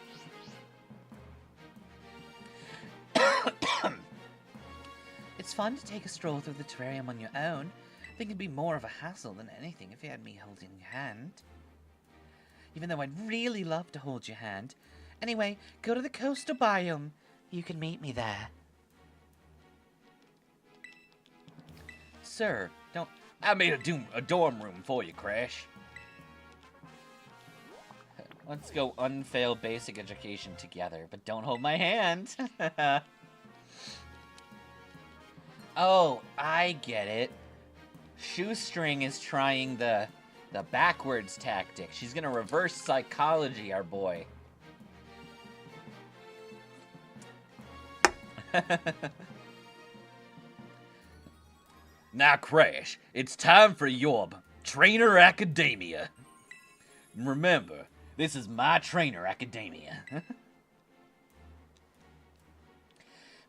It's fun to take a stroll through the terrarium on your own. I think it'd be more of a hassle than anything if you had me holding your hand. Even though I'd really love to hold your hand. Anyway, go to the coastal biome. You can meet me there. Sir, don't... I made a dorm room for you, Crash. Let's go unfail basic education together, but don't hold my hand. Oh, I get it. Shoestring is trying the backwards tactic. She's gonna reverse psychology, our boy. Now, Crash, it's time for your trainer academia. Remember, this is my trainer academia.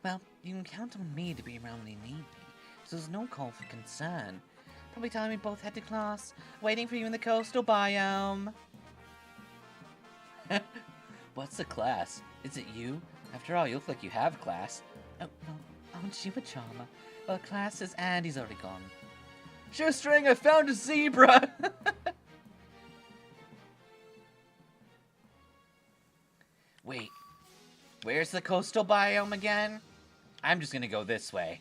Well, you can count on me to be around when you need me, so there's no call for concern. Probably time we both head to class, waiting for you in the coastal biome. What's the class? Is it you? After all, you look like you have class. Oh, no, aren't you a charmer? Well, class is Andy's already gone. Shoestring, I found a zebra! Wait, where's the coastal biome again? I'm just gonna go this way.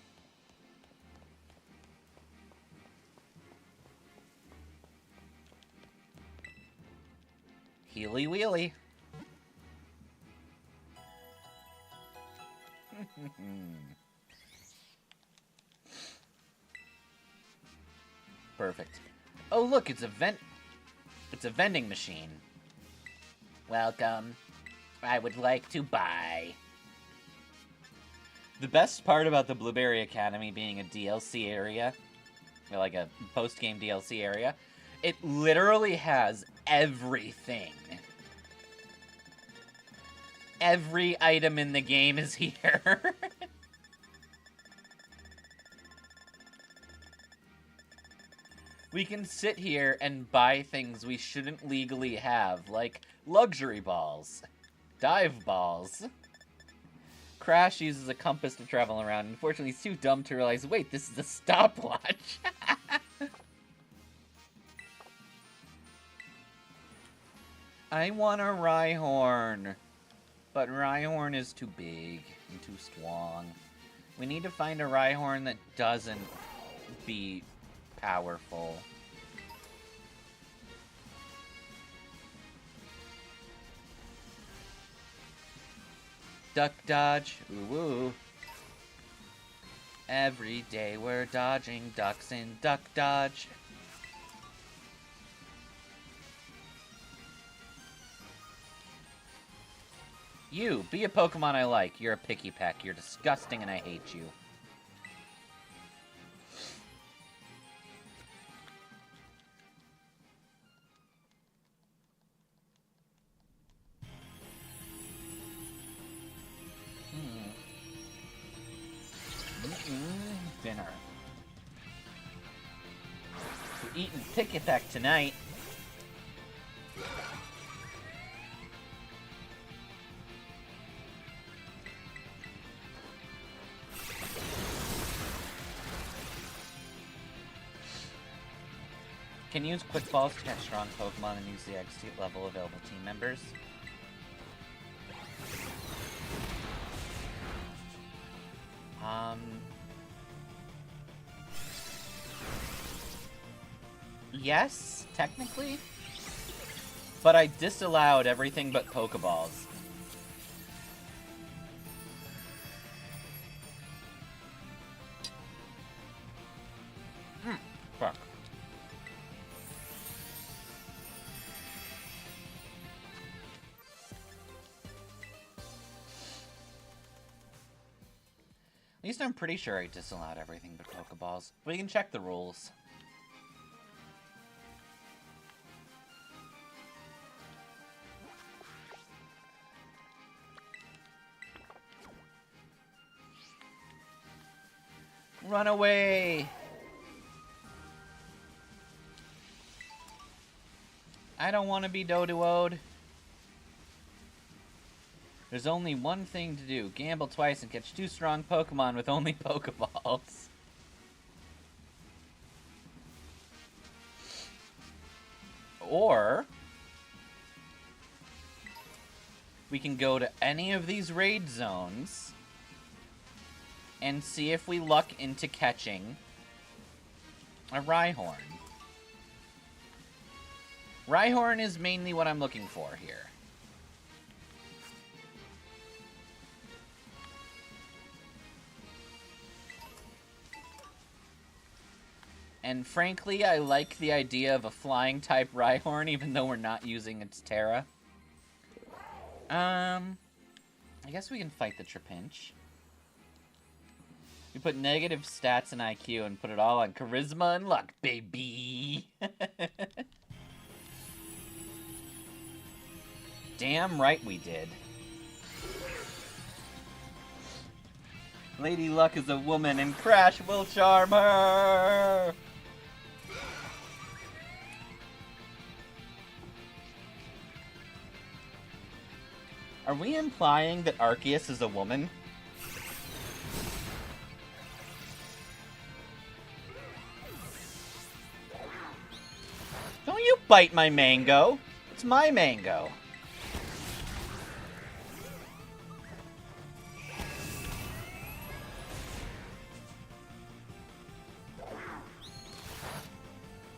Heely wheelie. Perfect. Oh, look, it's a vending machine. Welcome. I would like to buy. The best part about the Blueberry Academy being a DLC area, or like a post-game DLC area, it literally has everything. Every item in the game is here. We can sit here and buy things we shouldn't legally have, like luxury balls, dive balls. Crash uses a compass to travel around. Unfortunately, he's too dumb to realize, wait, this is a stopwatch. I want a Rhyhorn. But Rhyhorn is too big and too strong. We need to find a Rhyhorn that doesn't be powerful. duck, dodge. Ooh, ooh. Every day we're dodging ducks in duck dodge. You, be a Pokemon I like. You're a picky peck. You're disgusting and I hate you. Dinner. We're eating picky peck tonight. Can use quick balls to catch strong Pokemon and use the XT level available team members. Yes, technically. But I disallowed everything but Pokeballs. Fuck. At least I'm pretty sure I disallowed everything but Pokeballs. But you can check the rules. Run away! I don't want to be Doduo'd. There's only one thing to do. Gamble twice and catch 2 strong Pokemon with only Pokeballs. Or we can go to any of these raid zones and see if we luck into catching a Rhyhorn. Rhyhorn is mainly what I'm looking for here. And frankly, I like the idea of a flying type Rhyhorn, even though we're not using its Terra. I guess we can fight the Trapinch. We put negative stats in IQ and put it all on Charisma and Luck, baby! Damn right we did. Lady Luck is a woman and Crash will charm her! Are we implying that Arceus is a woman? Don't you bite my mango! It's my mango!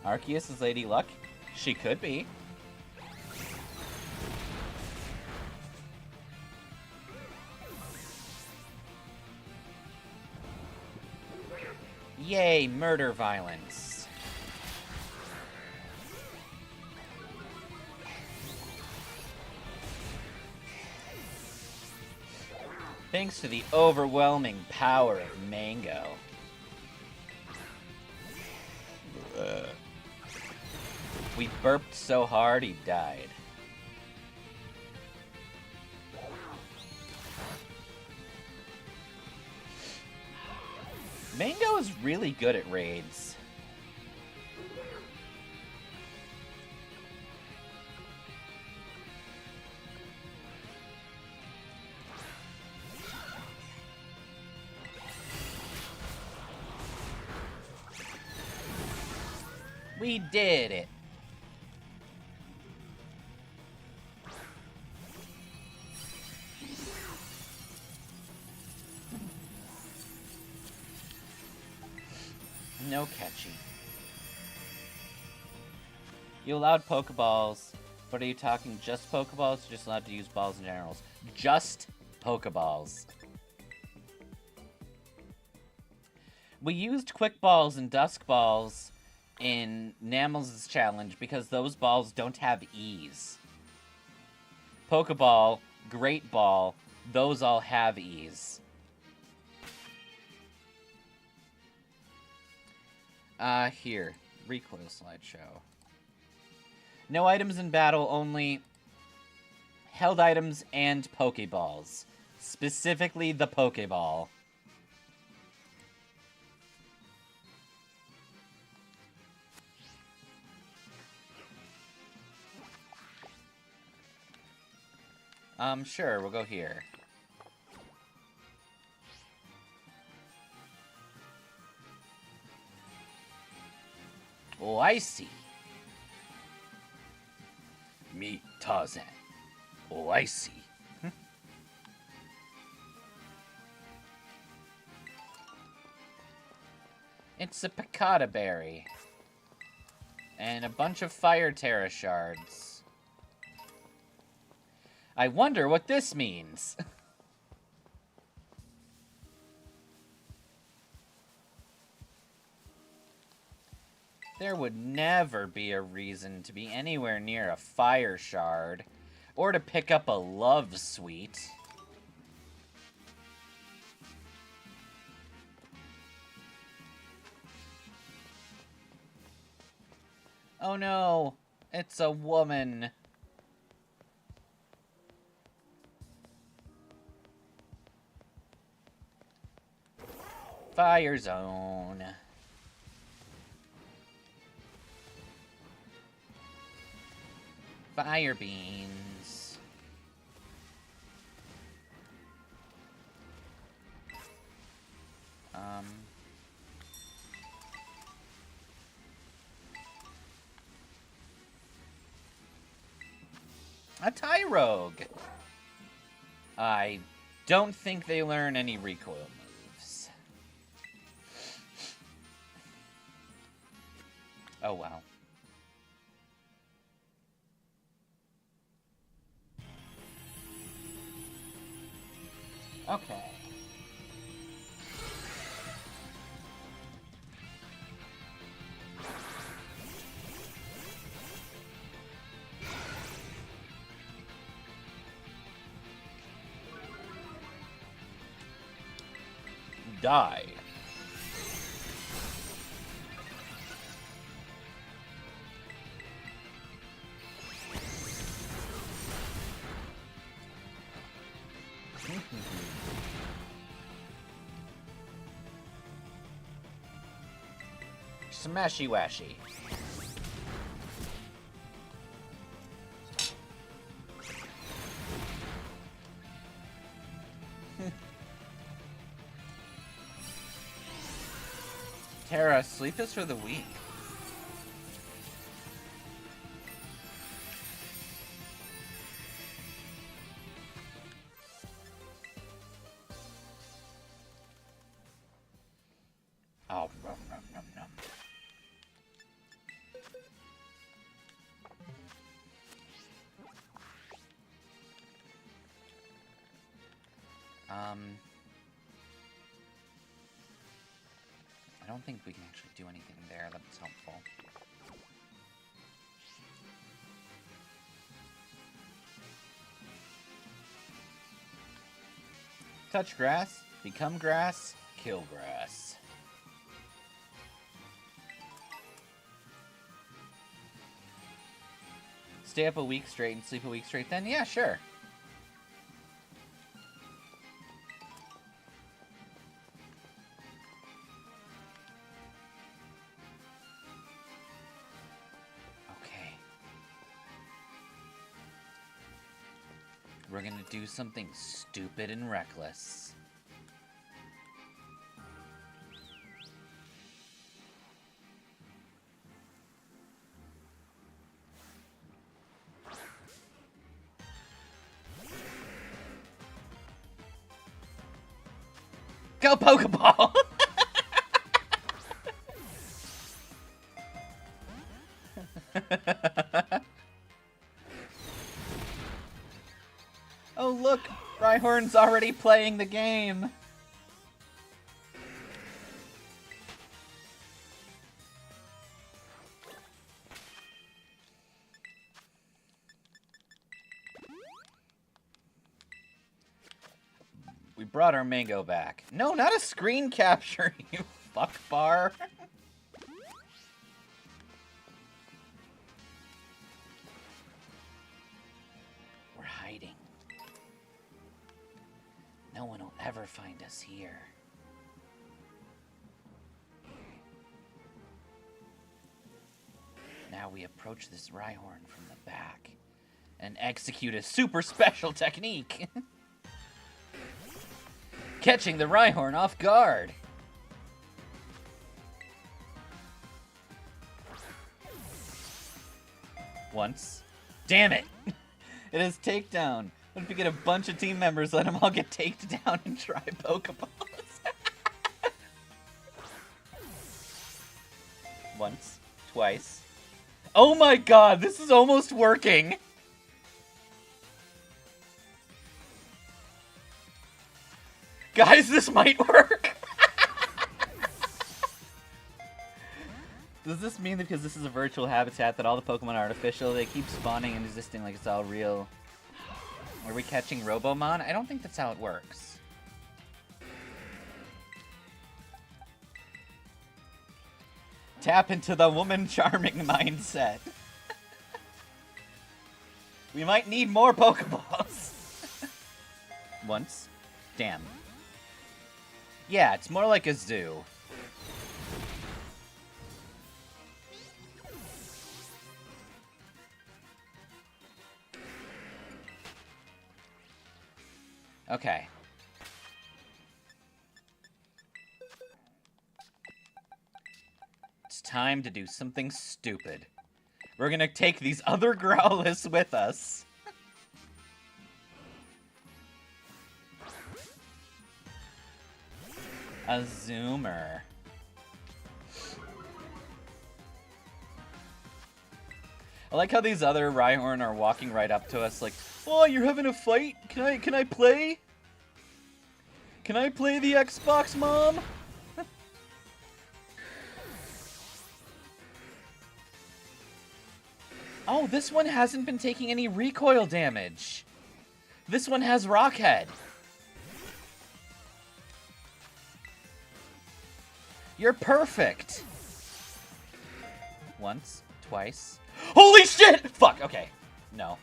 Arceus is Lady Luck? She could be. Yay, murder violence. Thanks to the overwhelming power of Mango. We burped so hard he died. Mango is really good at raids. We did it. No catchy. You allowed Pokeballs, but are you talking just Pokeballs or just allowed to use balls in general? Just Pokeballs. We used Quick Balls and Dusk Balls in Namel's challenge because those balls don't have E's. Pokeball, Great Ball, those all have E's. Here. Recoil slideshow. No items in battle, only held items and Pokeballs. Specifically the Pokeball. Sure, we'll go here. Oh, I see. Meet Tarzan. Oh, I see. It's a Picata berry. And a bunch of Fire Terra shards. I wonder what this means. There would never be a reason to be anywhere near a fire shard, or to pick up a love sweet. Oh no, it's a woman. Fire zone. Fire beans. A Tyrogue. I don't think they learn any recoil moves. Oh well. Okay. Die. Smashy washy. Terra, sleep is for the weak. Oh, nom, nom, nom, nom. I don't think we can actually do anything there that's helpful. Touch grass, become grass, kill grass. Stay up a week straight and sleep a week straight then? Yeah, sure. We're gonna do something stupid and reckless. Go Pokeball! Oh look, Rhyhorn's already playing the game. We brought our mango back. No, not a screen capture, you fuck bar. We're hiding. No one will ever find us here. Now we approach this Rhyhorn from the back and execute a super special technique. Catching the Rhyhorn off guard. Once. Damn it! It is takedown. What if we get a bunch of team members, let them all get taked down and try Pokeballs? Once. Twice. Oh my god, this is almost working! Guys, this might work! Does this mean that because this is a virtual habitat that all the Pokemon are artificial, they keep spawning and existing like it's all real? Are we catching Robomon? I don't think that's how it works. Tap into the woman charming mindset. We might need more Pokeballs. Once. Damn. Yeah, it's more like a zoo. Okay. It's time to do something stupid. We're gonna take these other Growlithe with us. A Zoomer. I like how these other Rhyhorn are walking right up to us like, oh, you're having a fight? Can I play? Can I play the Xbox, Mom? Oh, this one hasn't been taking any recoil damage. This one has Rockhead. You're perfect. Once, twice. Holy shit! Fuck, okay. No.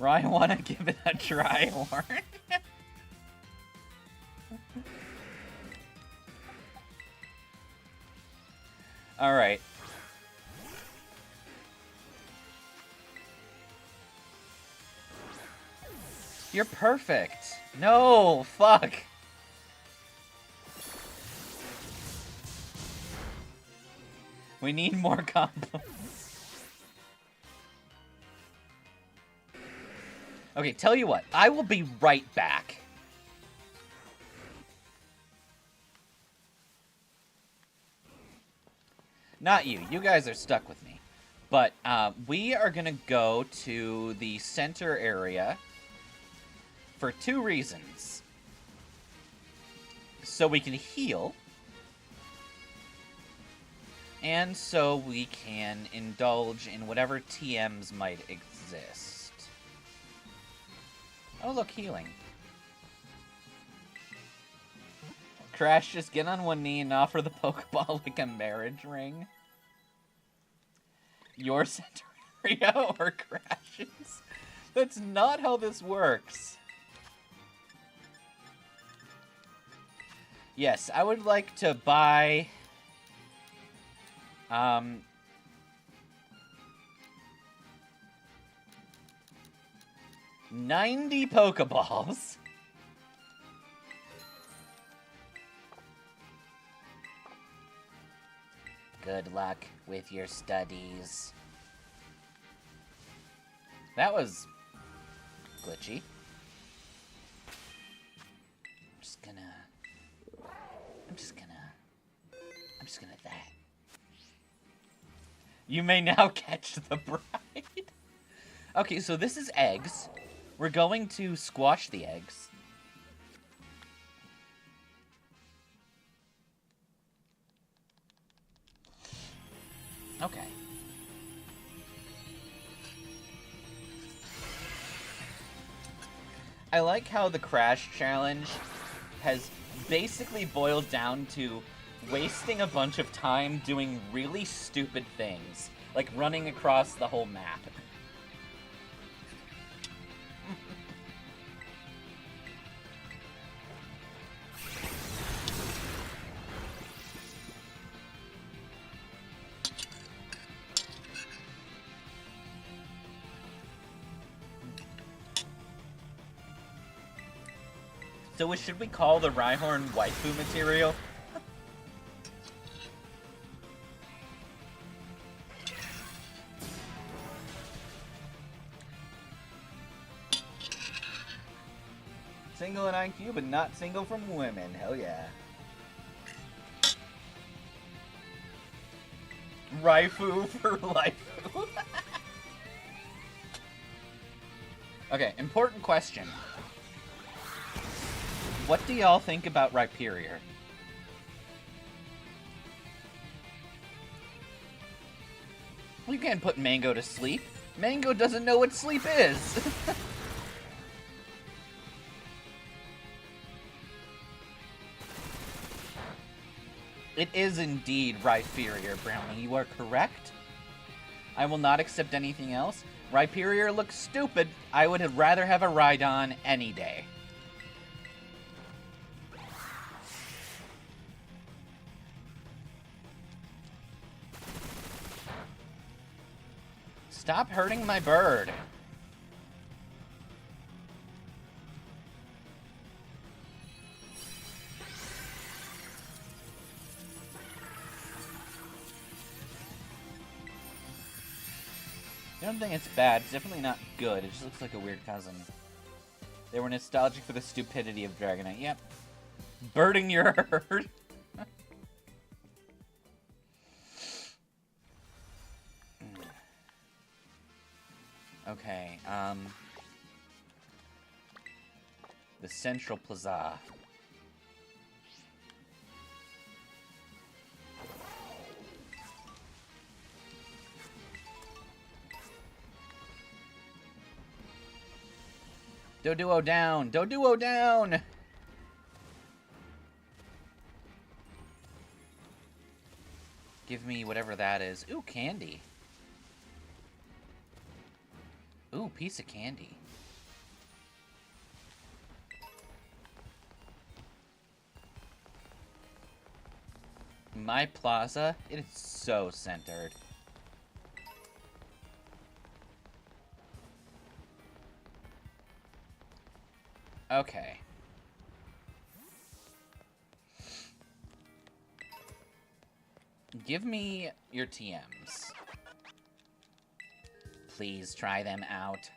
I wanna give it a try, Warren. Alright. You're perfect. No, fuck. We need more combos. Okay, tell you what. I will be right back. Not you. You guys are stuck with me. But we are going to go to the center area for 2 reasons. So we can heal. And so we can indulge in whatever TMs might exist. Oh, look, healing. Crash, just get on one knee and offer the Pokeball like a marriage ring. Your center area or Crash's? That's not how this works. Yes, I would like to buy... 90 Pokeballs. Good luck with your studies. That was glitchy. I'm just gonna that. You may now catch the bride. Okay, so this is eggs. We're going to squash the eggs. Okay. I like how the Crash Challenge has basically boiled down to wasting a bunch of time doing really stupid things, like running across the whole map. So should we call the Rhyhorn waifu material? Single in IQ, but not single from women. Hell yeah. Raifu for life. Okay, important question. What do y'all think about Rhyperior? You can't put Mango to sleep. Mango doesn't know what sleep is. It is indeed Rhyperior, Brownie. You are correct. I will not accept anything else. Rhyperior looks stupid. I would rather have a Rhydon any day. Stop hurting my bird. I don't think it's bad. It's definitely not good. It just looks like a weird cousin. They were nostalgic for the stupidity of Dragonite. Yep. Birding your herd. Okay, the Central Plaza. Doduo down! Doduo down! Give me whatever that is. Ooh, candy. Ooh, piece of candy. My plaza, it is so centered. Okay. Give me your TMs. Please try them out.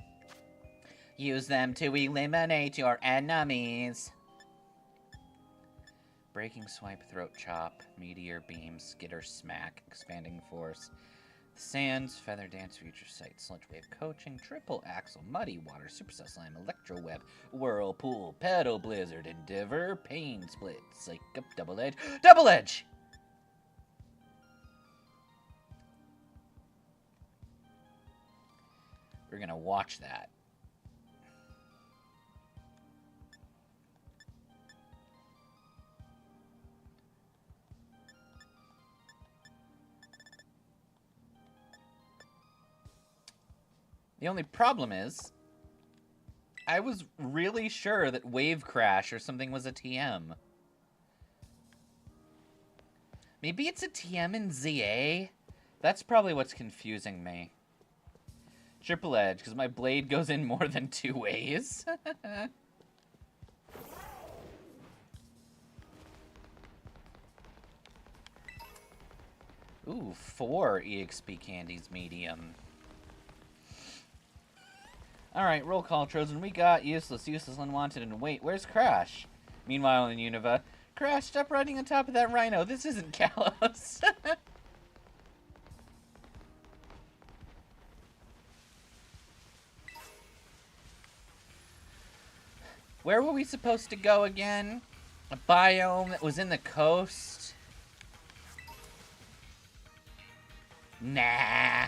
Use them to eliminate your enemies. Breaking Swipe, Throat Chop, Meteor Beam, Skitter Smack, Expanding Force, Sands, Feather Dance, Future Sight, Sludge Wave Coaching, Triple Axle, Muddy Water, Supercell Slam, Electro Web, Whirlpool, Pedal Blizzard, Endeavor, Pain Split, Psych Up, Double Edge, Double Edge! We're gonna watch that. The only problem is, I was really sure that Wave Crash or something was a TM. Maybe it's a TM in ZA? That's probably what's confusing me. Triple Edge, because my blade goes in more than 2 ways. Ooh, 4 EXP candies medium. Alright, roll call, Trojan. We got useless, unwanted, and wait, where's Crash? Meanwhile in Unova, Crash, stop riding on top of that rhino. This isn't Kalos. Where were we supposed to go again? A biome that was in the coast? Nah.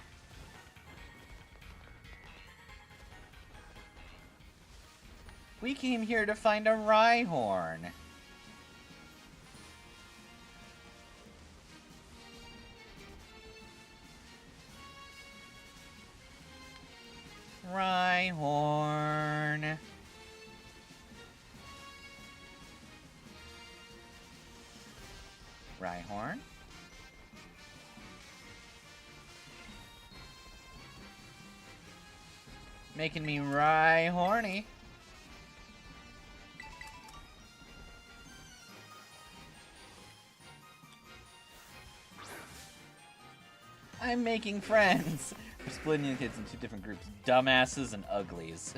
We came here to find a Rhyhorn. Rhyhorn. Rhyhorn. Making me Rhyhorny. I'm making friends. We're splitting the kids into 2 different groups. Dumbasses and uglies.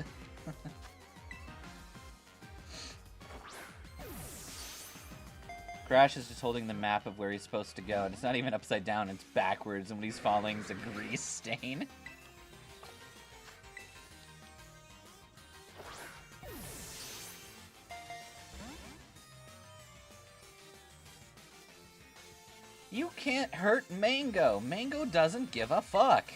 Crash is just holding the map of where he's supposed to go, and it's not even upside down, it's backwards, and when he's falling, it's a grease stain. You can't hurt Mango. Mango doesn't give a fuck.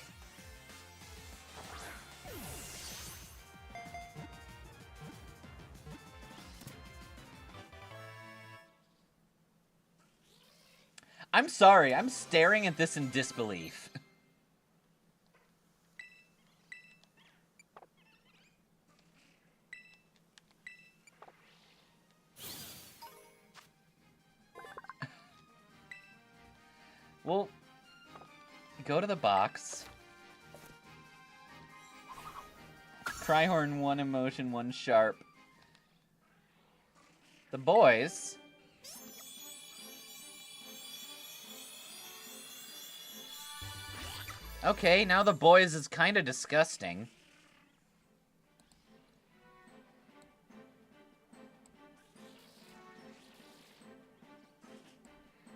I'm sorry, I'm staring at this in disbelief. Well, go to the box. Cryhorn, 1 emotion, 1 sharp. The boys. Okay, now the boys is kind of disgusting.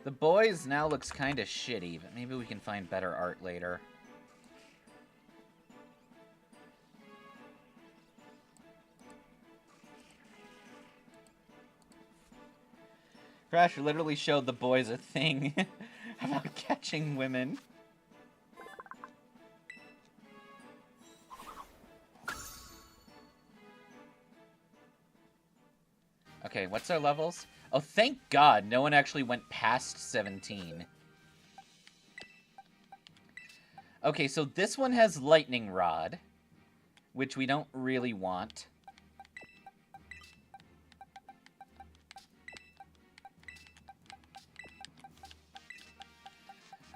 The boys now looks kind of shitty, but maybe we can find better art later. Crash literally showed the boys a thing about catching women. Okay, what's our levels? Oh, thank God no one actually went past 17. Okay, so this one has Lightning Rod, which we don't really want.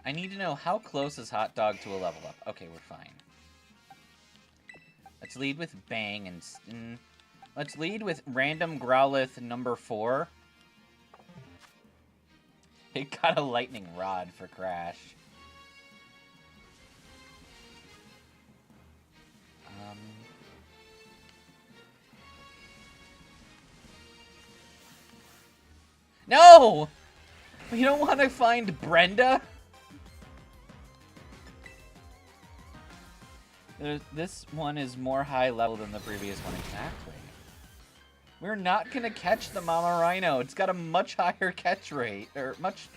I need to know how close is Hot Dog to a level up. Okay, we're fine. Let's lead with Bang and... let's lead with Random Growlithe number 4. It got a Lightning Rod for Crash. No! You don't want to find Brenda? This one is more high level than the previous one, exactly. We're not gonna catch the Mama Rhino. It's got a much higher catch rate, or much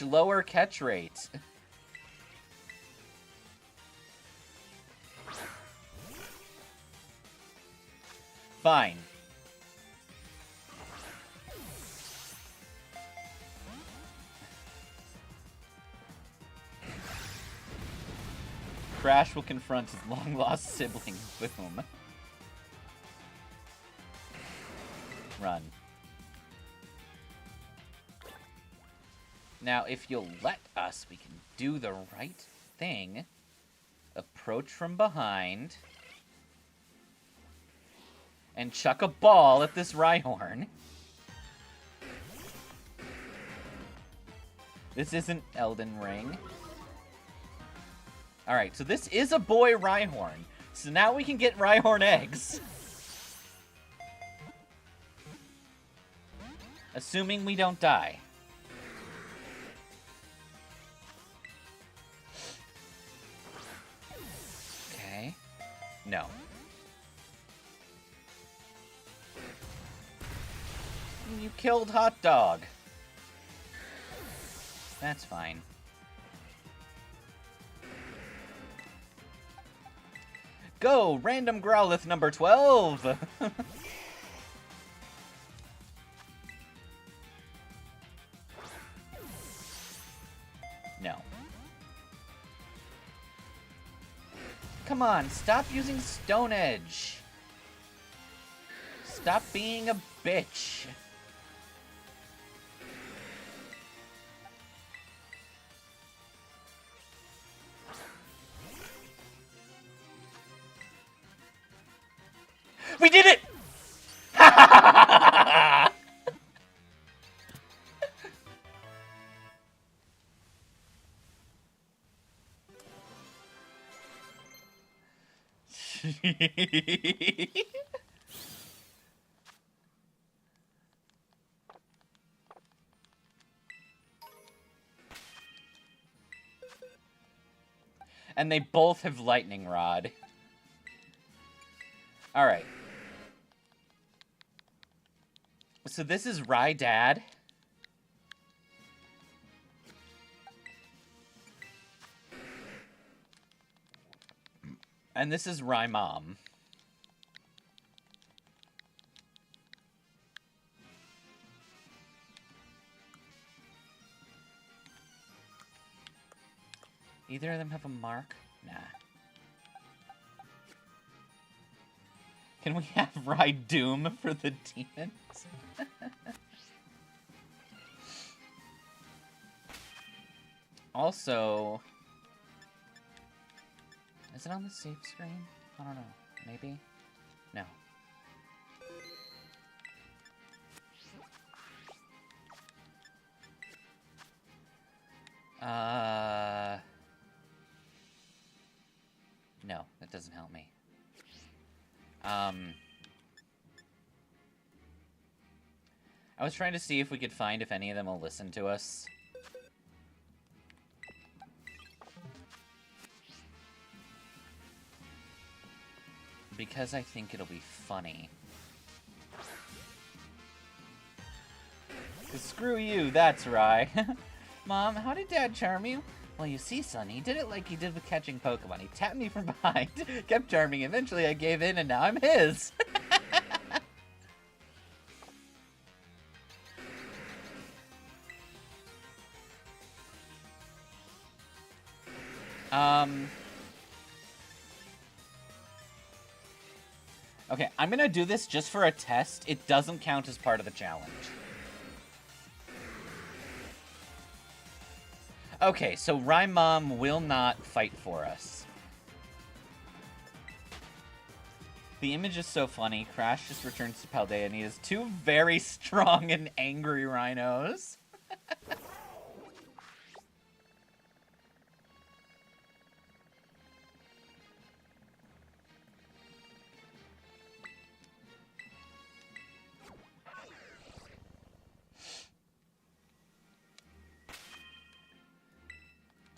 lower catch rate. Fine. Crash will confront his long-lost sibling. Boom. Run. Now, if you'll let us, we can do the right thing. Approach from behind. And chuck a ball at this Rhyhorn. This isn't Elden Ring. Alright, so this is a boy Rhyhorn. So now we can get Rhyhorn eggs. Assuming we don't die. Okay. No. You killed Hot Dog. That's fine. Go, random Growlithe number 12! No. Come on, stop using Stone Edge. Stop being a bitch. We did it! And they both have Lightning Rod. Alright. So this is Rye Dad. And this is Rye Mom. Either of them have a mark? Nah. Can we have Rye Doom for the demons? Also... Is it on the save screen? I don't know. Maybe? No. No, that doesn't help me. I was trying to see if we could find if any of them will listen to us. Because I think it'll be funny. 'Cause screw you, that's right. Mom, how did Dad charm you? Well, you see, son, he did it like he did with catching Pokemon. He tapped me from behind, kept charming. Eventually, I gave in, and now I'm his. Okay, I'm gonna do this just for a test. It doesn't count as part of the challenge. Okay, so Rye Mom will not fight for us. The image is so funny. Crash just returns to Paldea and he has two very strong and angry rhinos.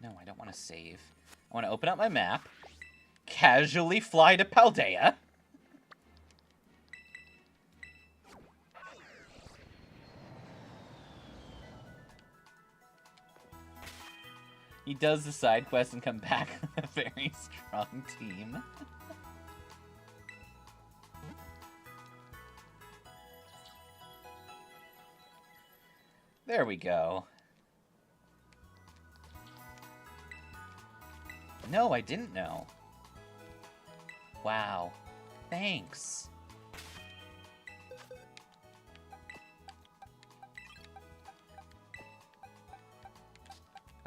No, I don't want to save. I want to open up my map, casually fly to Paldea. He does the side quest and come back with a very strong team. There we go. No, I didn't know. Wow. Thanks.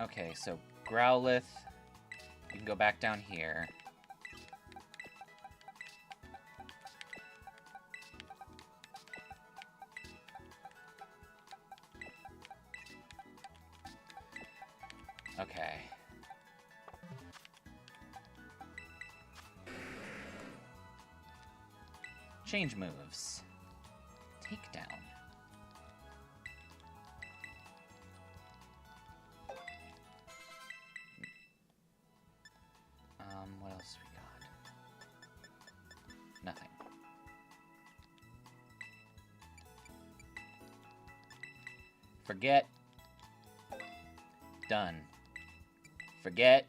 Okay, so Growlithe. You can go back down here. Okay. Change moves. Takedown. What else we got? Nothing. Forget. Done. Forget.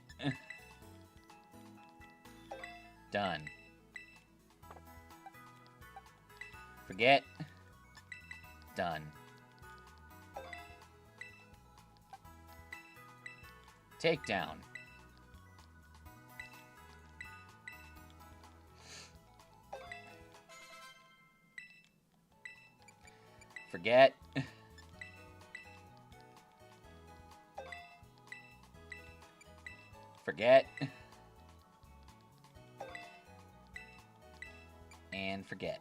Done. Forget. Done. Take down. Forget. Forget. And forget.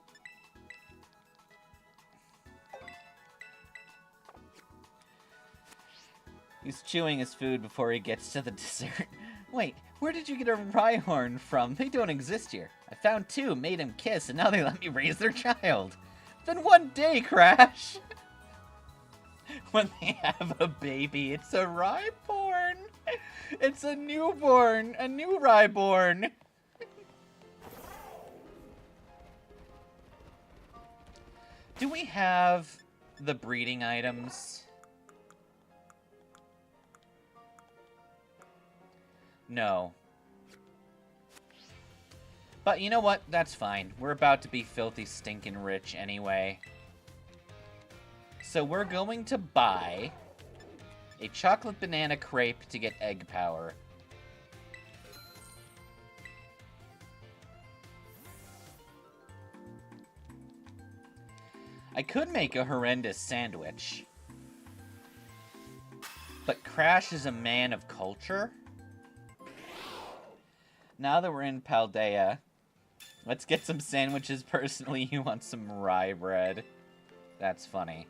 He's chewing his food before he gets to the dessert. Wait, where did you get a Rhyhorn from? They don't exist here. I found two, made him kiss, and now they let me raise their child. Then one day, Crash! When they have a baby, it's a Rhyborn! It's a newborn! A new Rhyborn! Do we have the breeding items? No. But you know what? That's fine. We're about to be filthy stinking rich anyway. So we're going to buy a chocolate banana crepe to get egg power. I could make a horrendous sandwich. But Crash is a man of culture. Now that we're in Paldea, let's get some sandwiches. Personally, you want some rye bread. That's funny.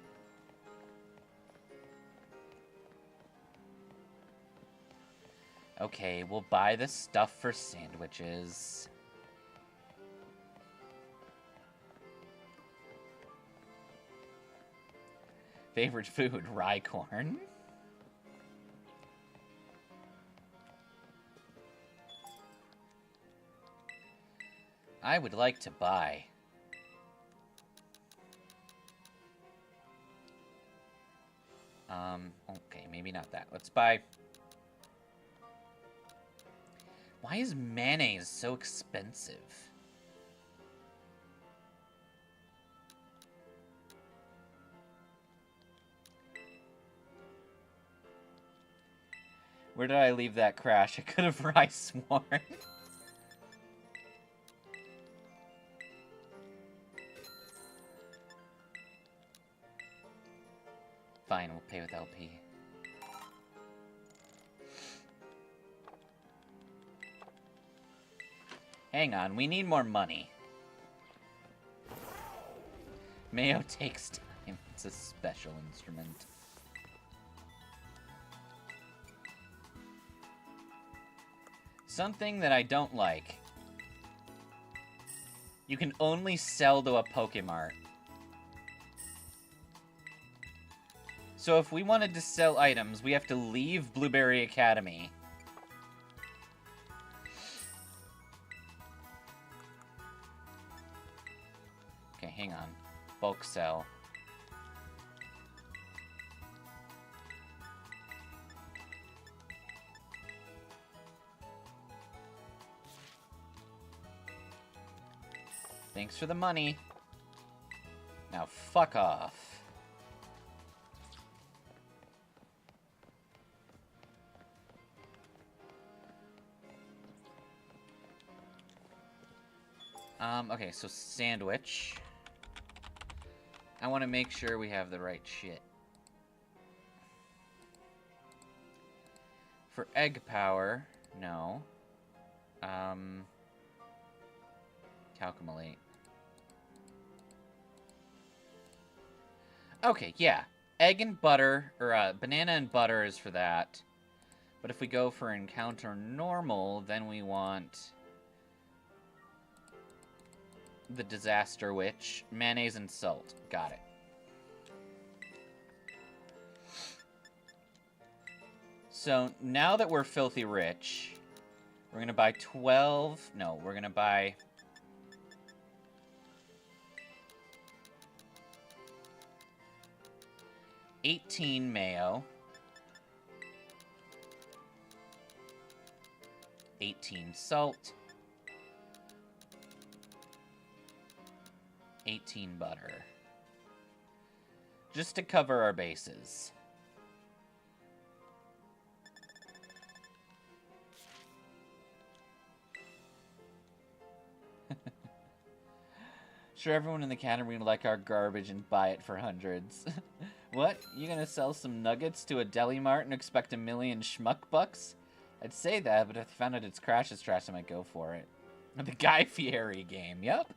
Okay, we'll buy the stuff for sandwiches. Favorite food, rye corn. I would like to buy. Okay, maybe not that. Let's buy. Why is mayonnaise so expensive? Where did I leave that Crash? I could have rye sworn. Fine, we'll pay with LP. Hang on, we need more money. Mayo takes time. It's a special instrument. Something that I don't like. You can only sell to a Pokemart. So if we wanted to sell items, we have to leave Blueberry Academy. Okay, hang on. Bulk sell. Thanks for the money. Now fuck off. Okay, so sandwich. I want to make sure we have the right shit. For egg power, no. Calculate. Okay, yeah. Egg and butter, or banana and butter is for that. But if we go for encounter normal, then we want the disaster witch, mayonnaise and salt. Got it. So now that we're filthy rich, we're gonna buy 12. No, we're gonna buy. 18 mayo, 18 salt, 18 butter. Just to cover our bases. Sure, everyone in the category would like our garbage and buy it for hundreds. What? You gonna sell some nuggets to a deli mart and expect $1 million schmuck bucks? I'd say that, but if I found out it's Crash's trash, I might go for it. The Guy Fieri game, yep.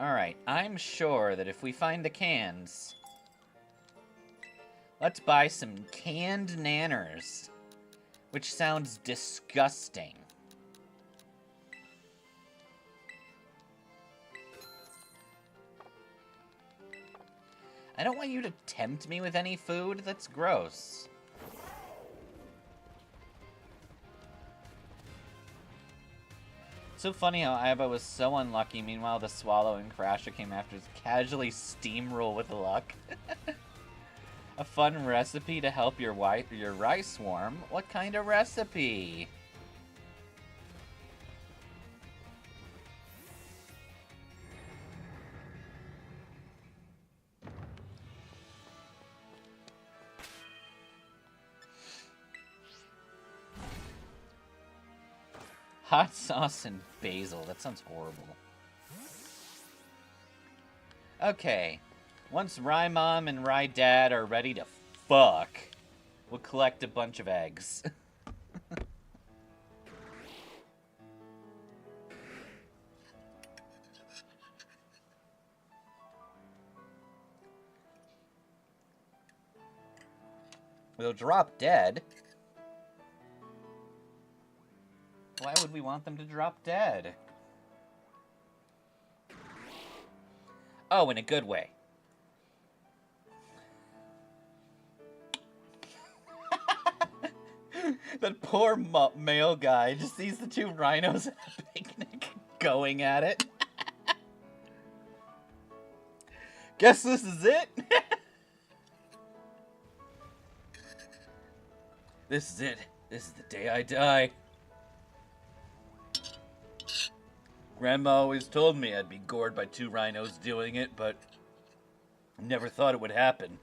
Alright, I'm sure that if we find the cans, let's buy some canned nanners. Which sounds disgusting. I don't want you to tempt me with any food. That's gross. So funny how Iva was so unlucky. Meanwhile, the Swallow and Crasher came after his casually steamroll with luck. A fun recipe to help your rice warm? What kind of recipe? Hot sauce and basil. That sounds horrible. Okay. Once Rye Mom and Rye Dad are ready to fuck, we'll collect a bunch of eggs. They'll drop dead. Why would we want them to drop dead? Oh, in a good way. That poor male guy just sees the two rhinos at a picnic going at it. Guess this is it? This is it. This is the day I die. Grandma always told me I'd be gored by two rhinos doing it, but never thought it would happen.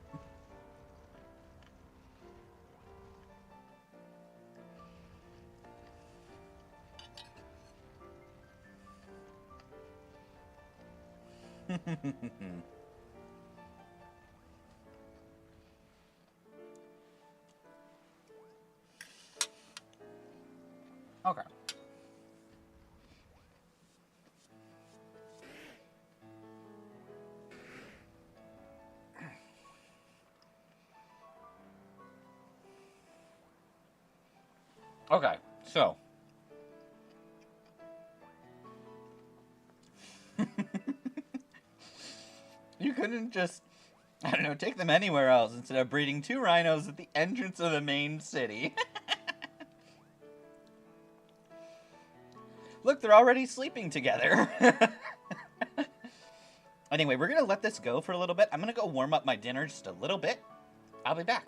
Okay. Okay, so. You couldn't just, I don't know, take them anywhere else instead of breeding two rhinos at the entrance of the main city. Look, they're already sleeping together. Anyway, we're going to let this go for a little bit. I'm going to go warm up my dinner just a little bit. I'll be back.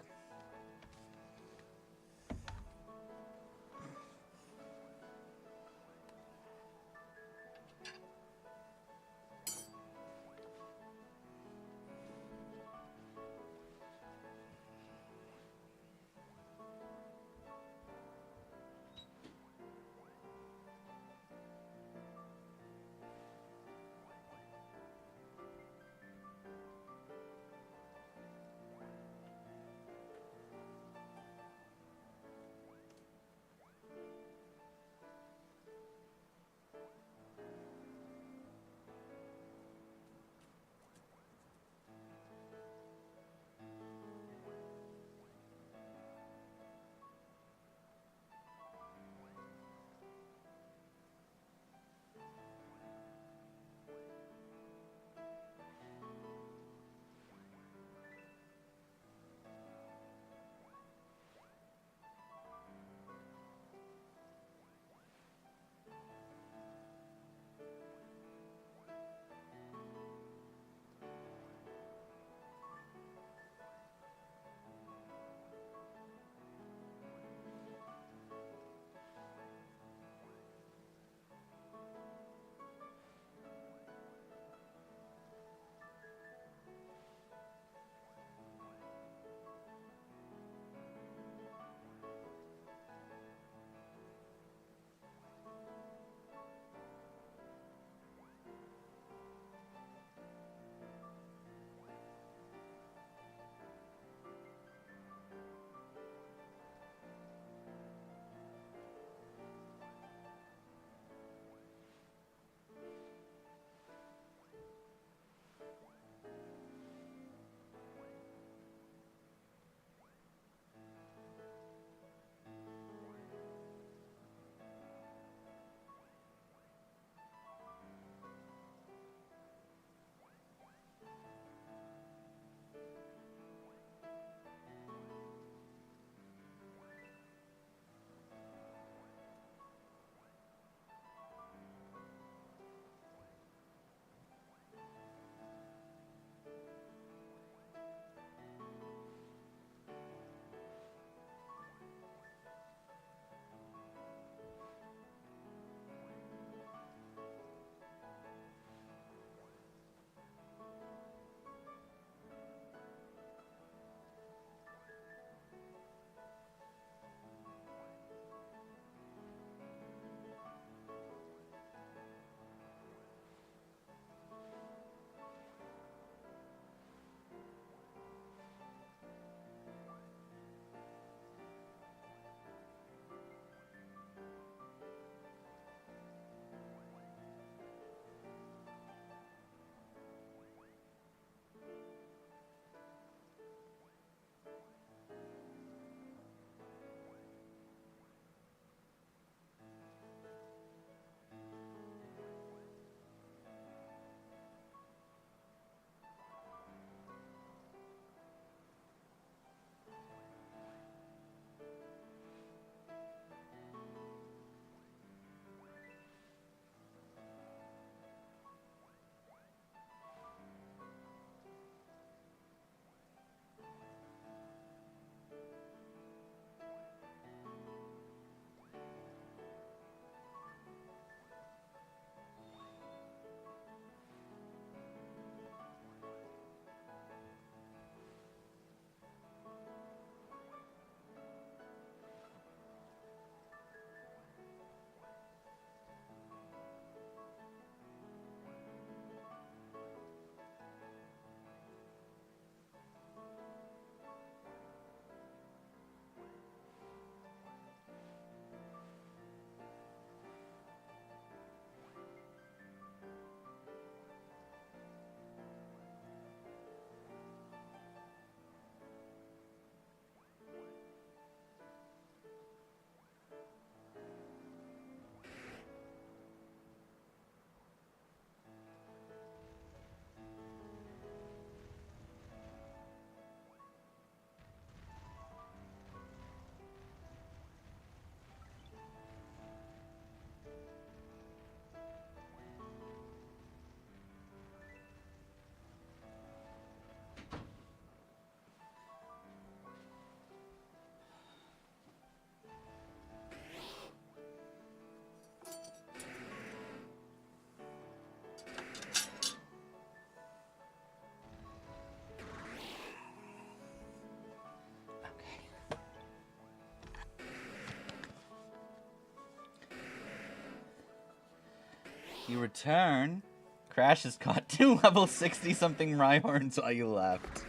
You return. Crash has caught 2 level 60-something Rhyhorns while you left.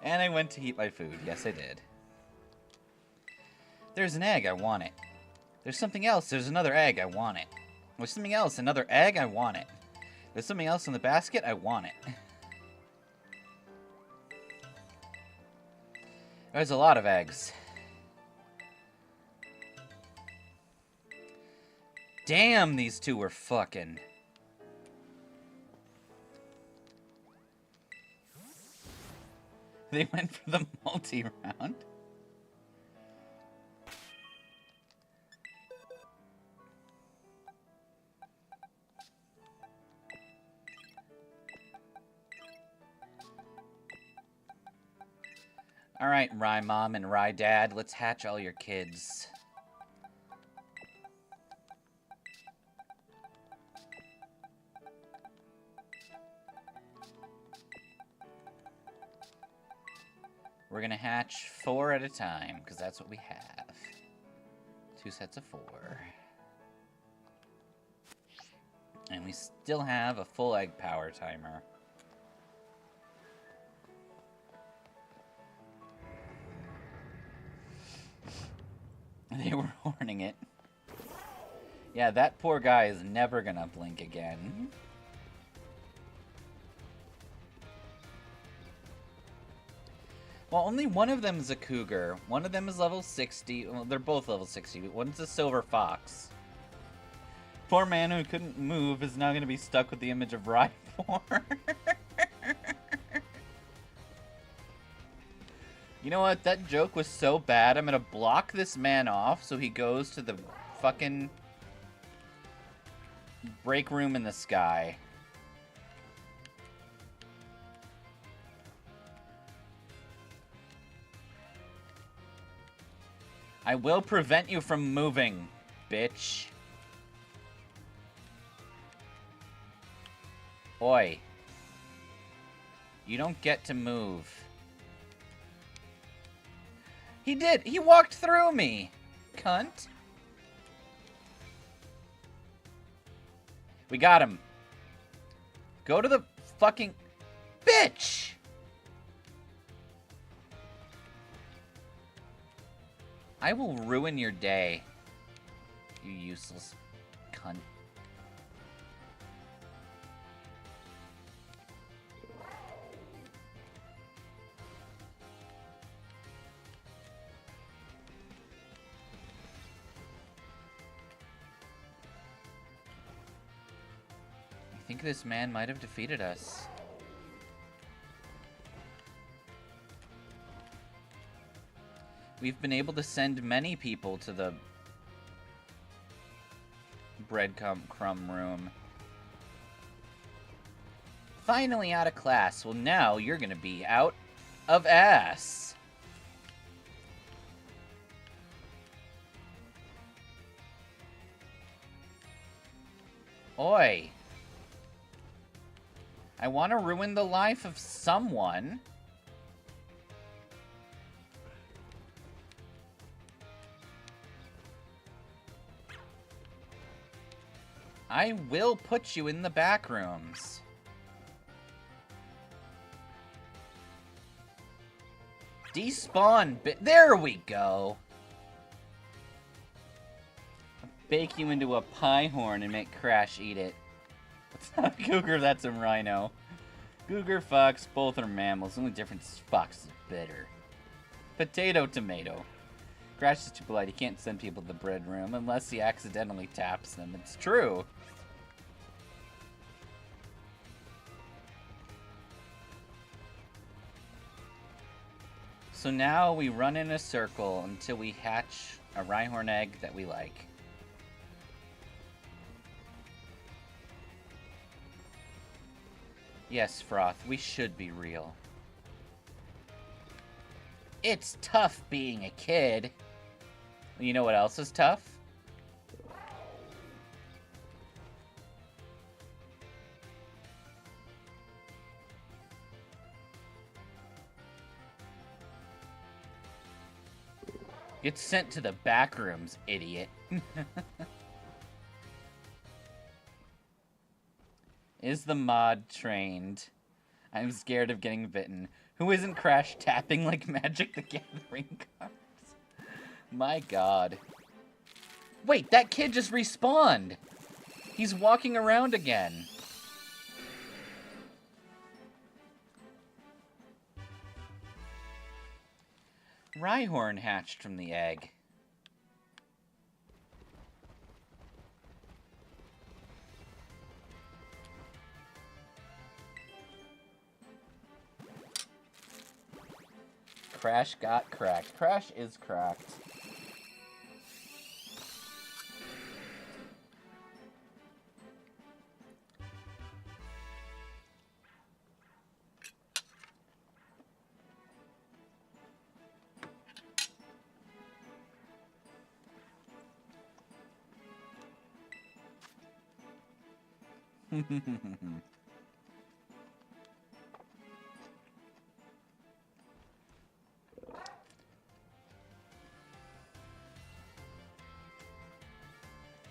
And I went to eat my food. Yes, I did. There's an egg. I want it. There's something else. There's another egg. I want it. There's something else. Another egg. I want it. There's something else in the basket. I want it. There's a lot of eggs. Damn, these two were fucking. They went for the multi-round. Alright, Rye Mom and Rye Dad, let's hatch all your kids. We're gonna hatch 4 at a time, because that's what we have. 2 sets of 4. And we still have a full egg power timer. They were horning it. Yeah, that poor guy is never gonna blink again. Well, only one of them is a cougar. One of them is level 60. Well, they're both level 60. One's a silver fox. Poor man who couldn't move is now gonna be stuck with the image of Rhyhorn. You know what? That joke was so bad, I'm gonna block this man off so he goes to the fucking break room in the sky. I will prevent you from moving, bitch. Oi. You don't get to move. He did. He walked through me. Cunt. We got him. Go to the fucking... Bitch! I will ruin your day. You useless cunt. I think this man might have defeated us. We've been able to send many people to the breadcrumb room. Finally out of class. Well, now you're gonna be out of ass. Oi. I want to ruin the life of someone. I will put you in the back rooms. Despawn bit. There we go. Bake you into a pie horn and make Crash eat it. That's not a cougar, that's a rhino. Cougar, fox, both are mammals. The only difference is fox is bitter. Potato, tomato. Crash is too polite. He can't send people to the bread room unless he accidentally taps them. It's true. So now we run in a circle until we hatch a Rhyhorn egg that we like. Yes, Froth, we should be real. It's tough being a kid. You know what else is tough? Get sent to the back rooms, idiot. Is the mod trained? I'm scared of getting bitten. Who isn't Crash tapping like Magic the Gathering cards? My god. Wait, that kid just respawned! He's walking around again. Rhyhorn hatched from the egg. Crash got cracked. Crash is cracked.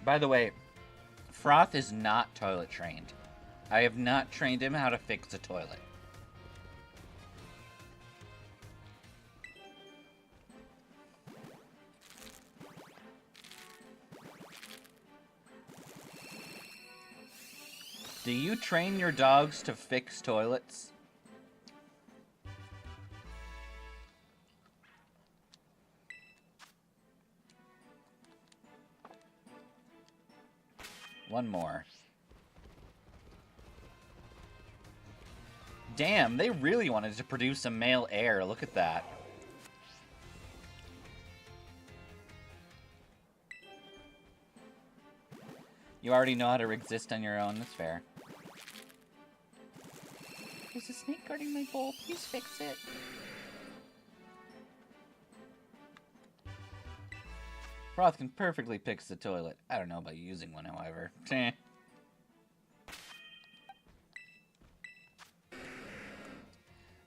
By the way, Froth is not toilet trained. I have not trained him how to fix a toilet. Do you train your dogs to fix toilets? One more. Damn, they really wanted to produce a male heir. Look at that. You already know how to exist on your own. That's fair. There's a snake guarding my bowl. Please fix it. Froth can perfectly fix the toilet. I don't know about using one, however.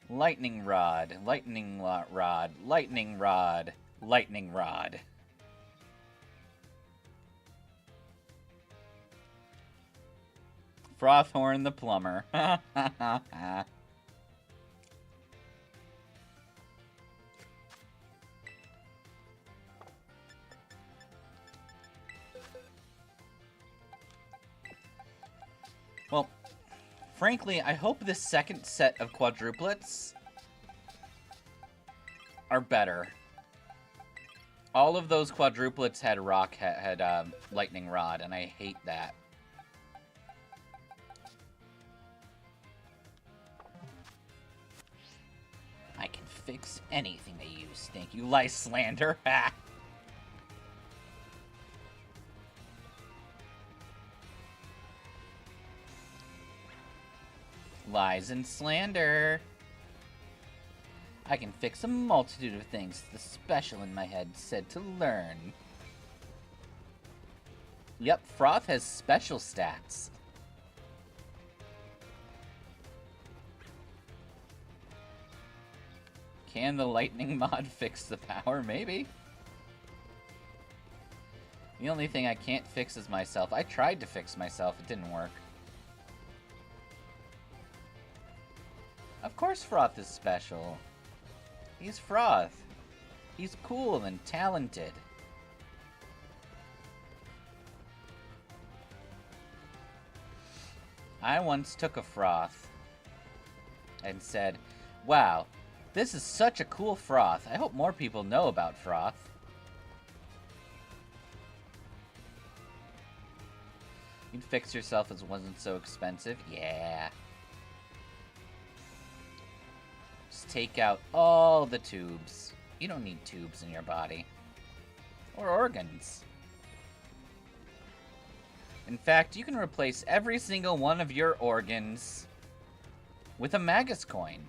Lightning rod, lightning rod, lightning rod, lightning rod. Frothorn the plumber. Well, frankly, I hope this second set of quadruplets are better. All of those quadruplets had lightning rod, and I hate that. I can fix anything they use. Thank you, Lyslander. Ha! Lies and slander. I can fix a multitude of things the special in my head said to learn. Yep, Froth has special stats. Can the lightning mod fix the power? Maybe. The only thing I can't fix is myself. I tried to fix myself. It didn't work. Of course Froth is special. He's Froth. He's cool and talented. I once took a Froth and said, wow, this is such a cool Froth. I hope more people know about Froth. You'd fix yourself as it wasn't so expensive? Yeah. Just take out all the tubes. You don't need tubes in your body. Or organs. In fact, you can replace every single one of your organs with a Magus coin.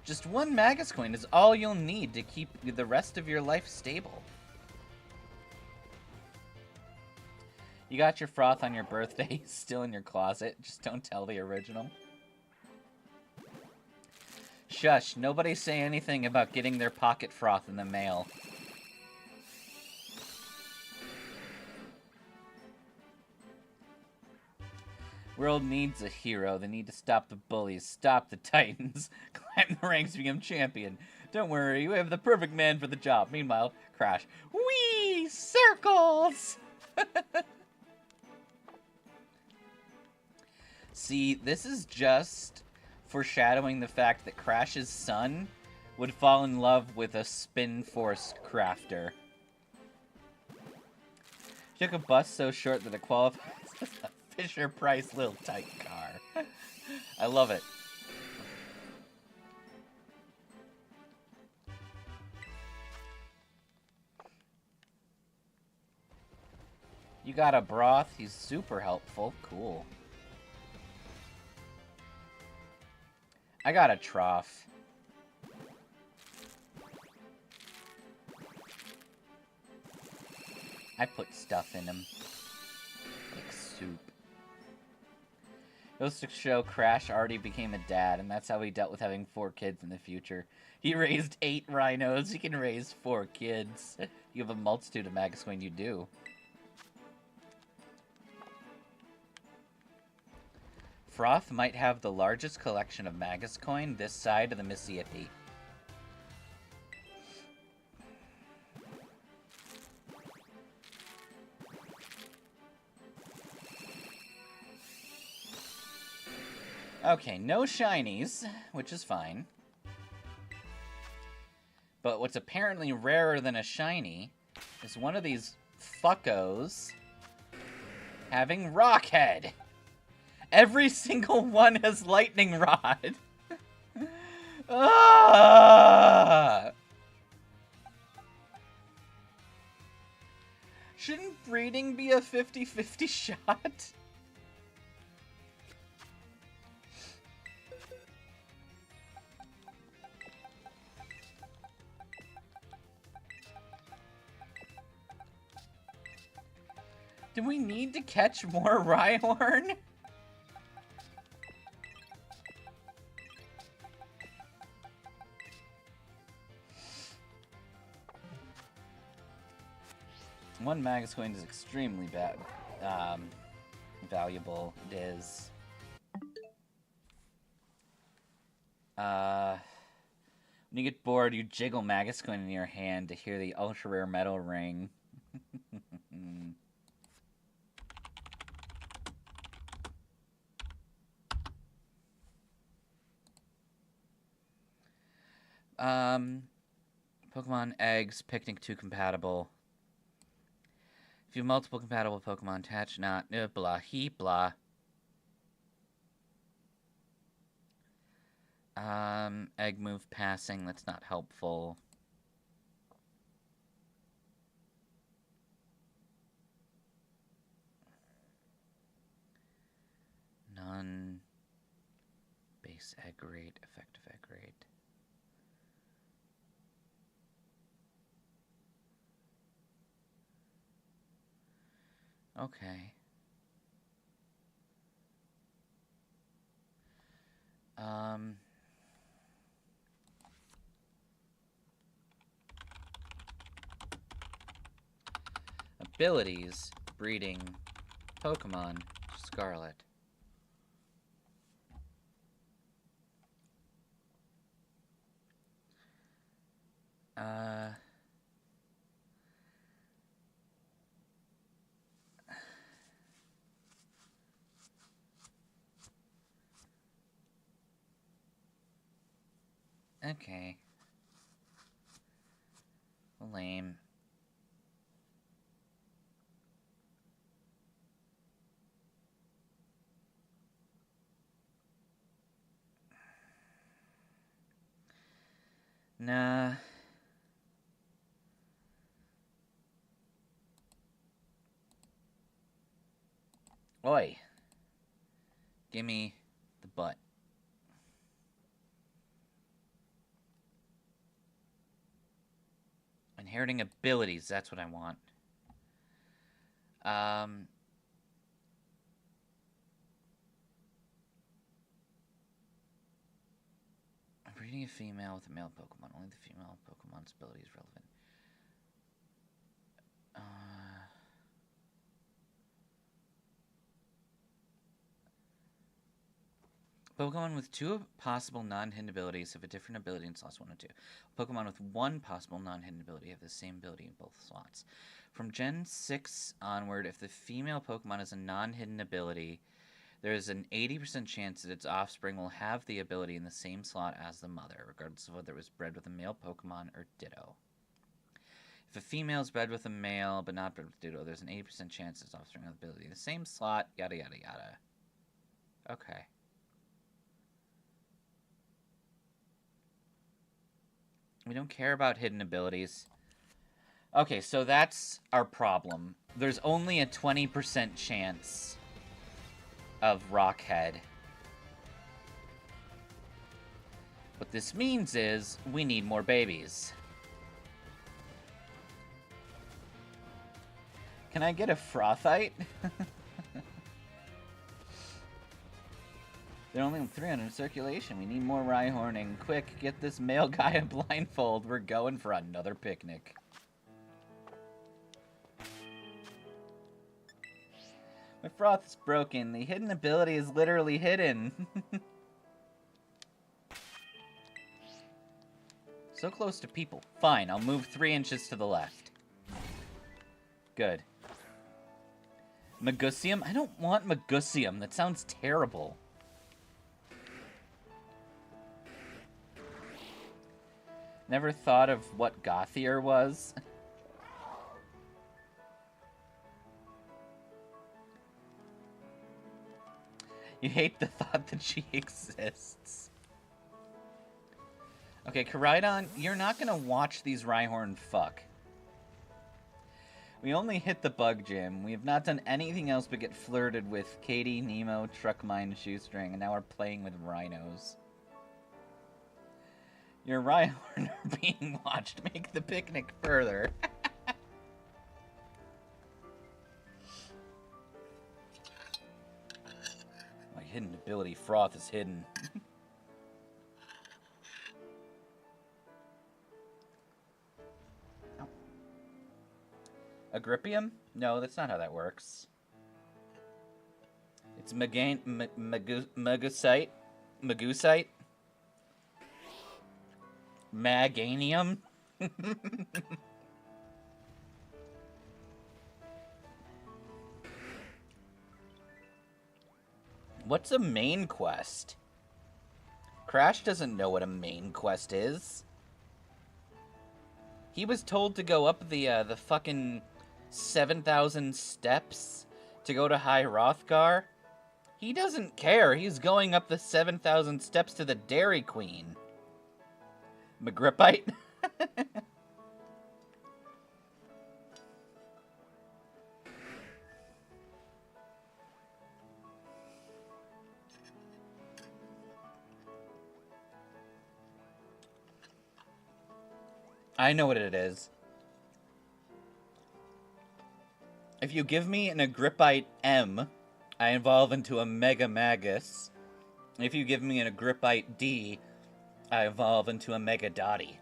Just one Magus coin is all you'll need to keep the rest of your life stable. You got your Froth on your birthday, still in your closet. Just don't tell the original. Shush, nobody say anything about getting their pocket Froth in the mail. World needs a hero. They need to stop the bullies, stop the titans, climb the ranks, become champion. Don't worry, we have the perfect man for the job. Meanwhile, Crash. Whee! Circles! See, this is just foreshadowing the fact that Crash's son would fall in love with a spin-force crafter. She took a bus so short that it qualifies as a Fisher-Price little tight car. I love it. You got a broth? He's super helpful. Cool. I got a trough. I put stuff in him. Like soup. Goes to show Crash already became a dad, and that's how he dealt with having 4 kids in the future. He raised 8 rhinos. He can raise 4 kids. You have a multitude of Magus when you do. Froth might have the largest collection of Magus coin this side of the Mississippi. Okay, no shinies, which is fine. But what's apparently rarer than a shiny is one of these fuckos having Rockhead. Every single one has Lightning Rod. Ah! Shouldn't breeding be a 50-50 shot? Do we need to catch more Rhyhorn? One Magus coin is extremely bad, valuable. It is. When you get bored, you jiggle Magus coin in your hand to hear the ultra rare metal ring. Pokemon eggs, Picnic 2 compatible. If you have multiple compatible Pokemon attached, not blah he blah. Egg move passing, that's not helpful. None. Base egg rate, effective egg rate. Okay. Abilities, breeding, Pokemon, Scarlet. Okay. Lame. Nah. Oi. Gimme the butt. Inheriting abilities, that's what I want. Breeding a female with a male Pokemon. Only the female Pokemon's ability is relevant. Pokemon with 2 possible non-hidden abilities have a different ability in slots 1 and 2. Pokemon with 1 possible non-hidden ability have the same ability in both slots. From Gen 6 onward, if the female Pokemon has a non-hidden ability, there is an 80% chance that its offspring will have the ability in the same slot as the mother, regardless of whether it was bred with a male Pokemon or Ditto. If a female is bred with a male but not bred with Ditto, there's an 80% chance its offspring will have the ability in the same slot, yada yada yada. Okay. We don't care about hidden abilities. Okay, so that's our problem. There's only a 20% chance of Rockhead. What this means is we need more babies. Can I get a Frothite? There are only 300 in circulation. We need more Rhyhorning. Quick, get this male guy a blindfold. We're going for another picnic. My froth is broken. The hidden ability is literally hidden. So close to people. Fine, I'll move 3 inches to the left. Good. Magusium? I don't want Magusium. That sounds terrible. Never thought of what Gothier was. You hate the thought that she exists. Okay, Koraidon, you're not gonna watch these Rhyhorn fuck. We only hit the bug gym. We have not done anything else but get flirted with Katie, Nemo, Truckmine, Shoestring, and now we're playing with rhinos. Your Rhyhorn are being watched. Make the picnic further. My hidden ability, Froth, is hidden. Agripium? No, that's not how that works. It's Magusite? Magusite? Maganium? What's a main quest? Crash doesn't know what a main quest is. He was told to go up the fucking 7,000 steps to go to High Hrothgar. He doesn't care. He's going up the 7,000 steps to the Dairy Queen. Magrippite? I know what it is. If you give me an Agrippite M, I evolve into a Mega Magus. If you give me an Agrippite D, I evolve into a Mega Dottie.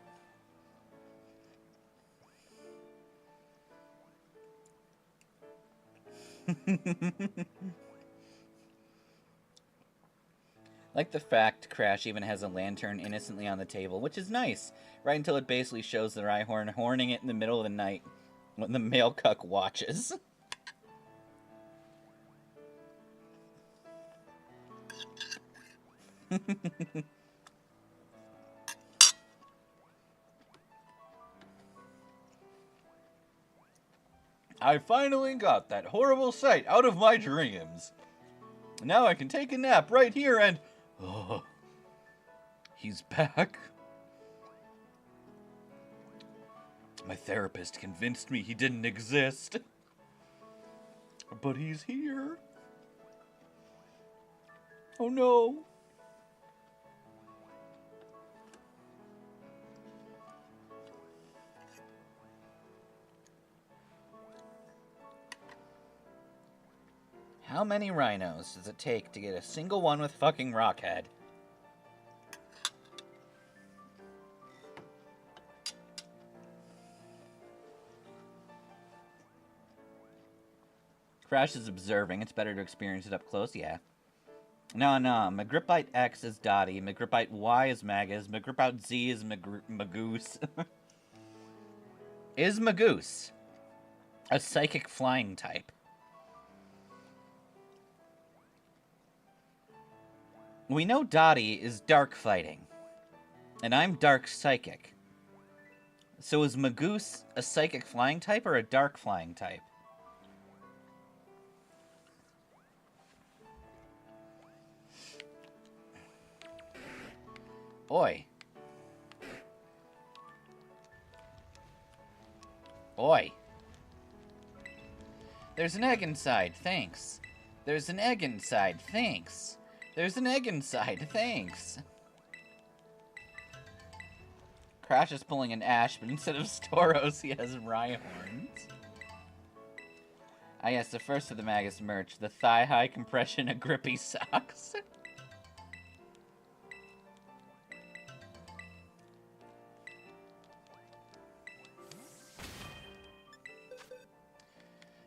Like the fact Crash even has a lantern innocently on the table, which is nice, right until it basically shows the Rhyhorn horning it in the middle of the night when the male cuck watches. I finally got that horrible sight out of my dreams. Now I can take a nap right here and... Oh, he's back. My therapist convinced me he didn't exist. But he's here. Oh no. How many rhinos does it take to get a single one with fucking Rockhead? Crash is observing. It's better to experience it up close, yeah. No. Magripite X is Dottie. Magripite Y is Magus. Magripite Z is Magus. Is Magus a psychic flying type? We know Dottie is dark fighting. And I'm dark psychic. So is Magus a psychic flying type or a dark flying type? Oi. Oi. There's an egg inside, thanks. There's an egg inside, thanks. There's an egg inside, thanks. Crash is pulling an Ash, but instead of Storos, he has Rhyhorns. Ah yes, the first of the Magus merch, the thigh-high compression of grippy socks.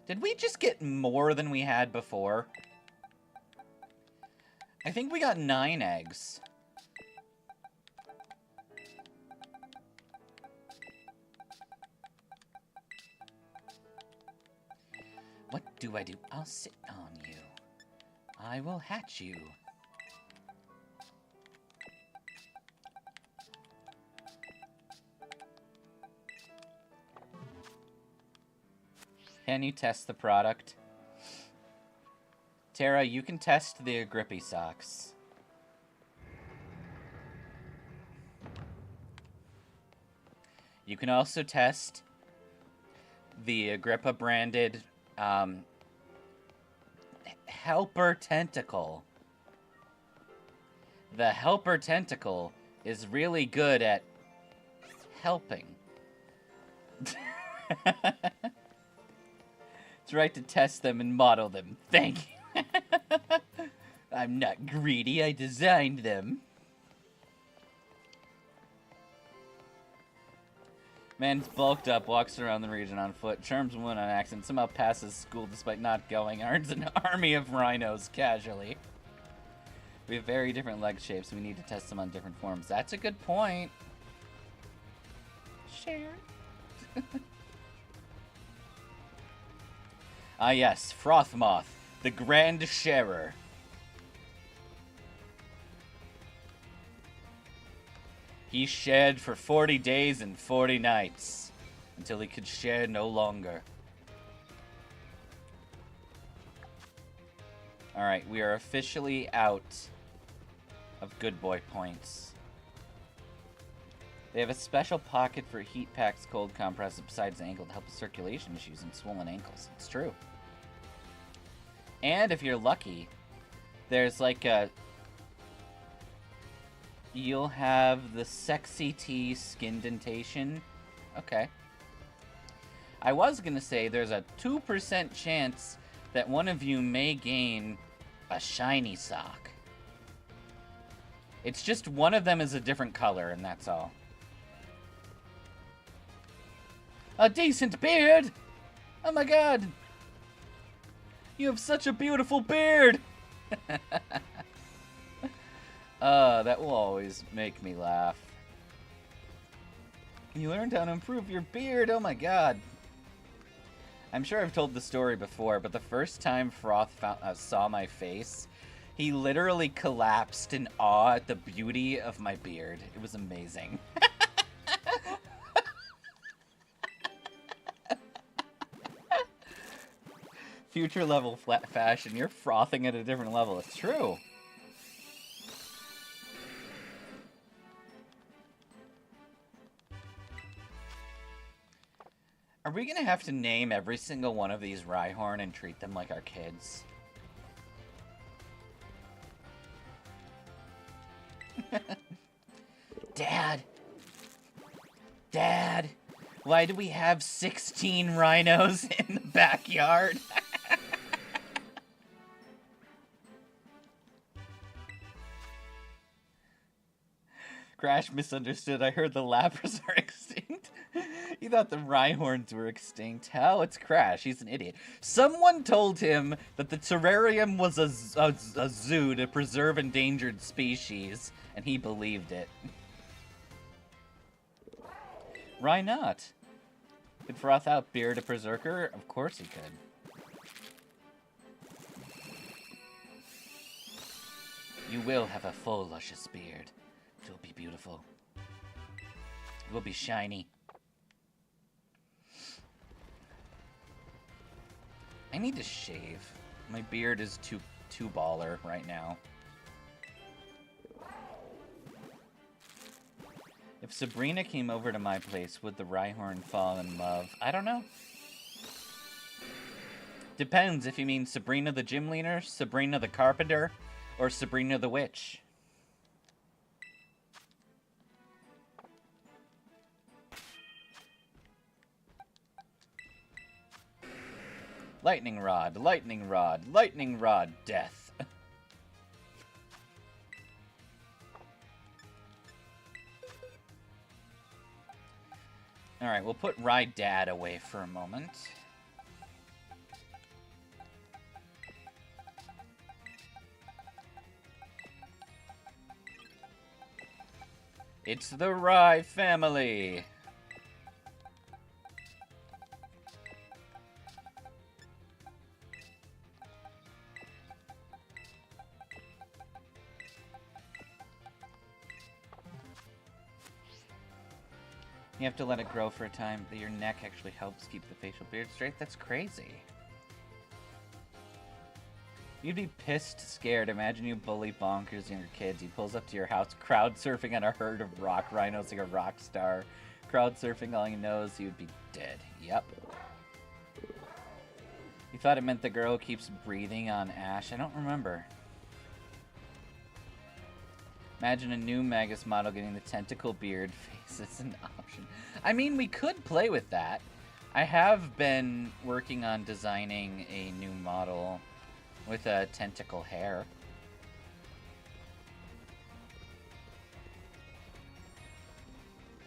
Did we just get more than we had before? I think we got 9 eggs. What do I do? I'll sit on you. I will hatch you. Can you test the product? Tara, you can test the grippy socks. You can also test the Agrippa branded Helper Tentacle. The Helper Tentacle is really good at helping. It's right to test them and model them. Thank you. I'm not greedy, I designed them. Man's bulked up, walks around the region on foot, charms one on accident, somehow passes school despite not going, earns an army of rhinos casually. We have very different leg shapes, we need to test them on different forms. That's a good point. Share. Ah yes, Frothmoth, the Grand Sharer. He shared for 40 days and 40 nights, until he could share no longer. Alright, we are officially out of good boy points. They have a special pocket for heat packs, cold compress besides the ankle to help with circulation issues and swollen ankles. It's true. And if you're lucky, there's like a... You'll have the sexy tea skin dentation. Okay. I was gonna say there's a 2% chance that one of you may gain a shiny sock. It's just one of them is a different color, and that's all. A decent beard! Oh my god! You have such a beautiful beard! That will always make me laugh. You learned how to improve your beard, oh my god. I'm sure I've told the story before, but the first time Froth saw my face, he literally collapsed in awe at the beauty of my beard. It was amazing. Future level flat fashion, you're frothing at a different level. It's true. Are we gonna have to name every single one of these Rhyhorn and treat them like our kids? Dad! Dad! Why do we have 16 rhinos in the backyard? Crash misunderstood. I heard the Lapras are extinct. He thought the Rhyhorns were extinct. Hell, it's Crash. He's an idiot. Someone told him that the terrarium was a zoo to preserve endangered species, and he believed it. Why not? Could froth out beer to Berserker? Of course he could. You will have a full, luscious beard. It will be beautiful. It will be shiny. I need to shave. My beard is too baller right now. If Sabrina came over to my place, would the Rhyhorn fall in love? I don't know. Depends if you mean Sabrina the gym leader, Sabrina the carpenter, or Sabrina the witch. Lightning rod, lightning rod, lightning rod, death. Alright, we'll put Ride Dad away for a moment. It's the Rye family! You have to let it grow for a time, but your neck actually helps keep the facial beard straight? That's crazy. You'd be pissed scared. Imagine you bully Bonkers and your kids. He pulls up to your house, crowd surfing on a herd of rock rhinos like a rock star. Crowd surfing all he knows, he would be dead. Yep. You thought it meant the girl keeps breathing on Ash? I don't remember. Imagine a new Magus model getting the tentacle beard face as an option. I mean, we could play with that. I have been working on designing a new model with a tentacle hair.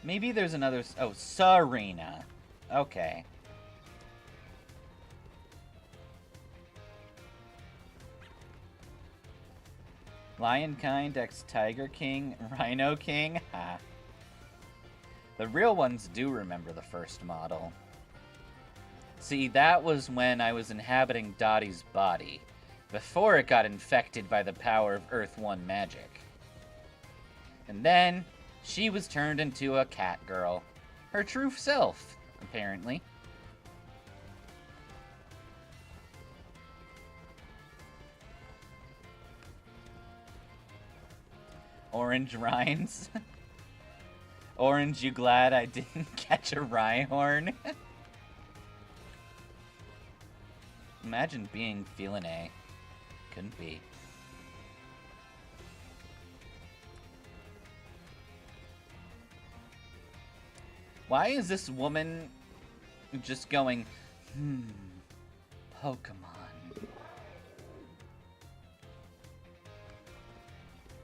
Maybe there's another... Oh, Serena. Okay. Lionkind x Tiger King, Rhino King? Ha. The real ones do remember the first model. See, that was when I was inhabiting Dottie's body, before it got infected by the power of Earth 1 magic. And then, she was turned into a cat girl. Her true self, apparently. Orange Rhines. Orange, you glad I didn't catch a Rhyhorn? Imagine being Feline. Couldn't be. Why is this woman just going, Pokemon?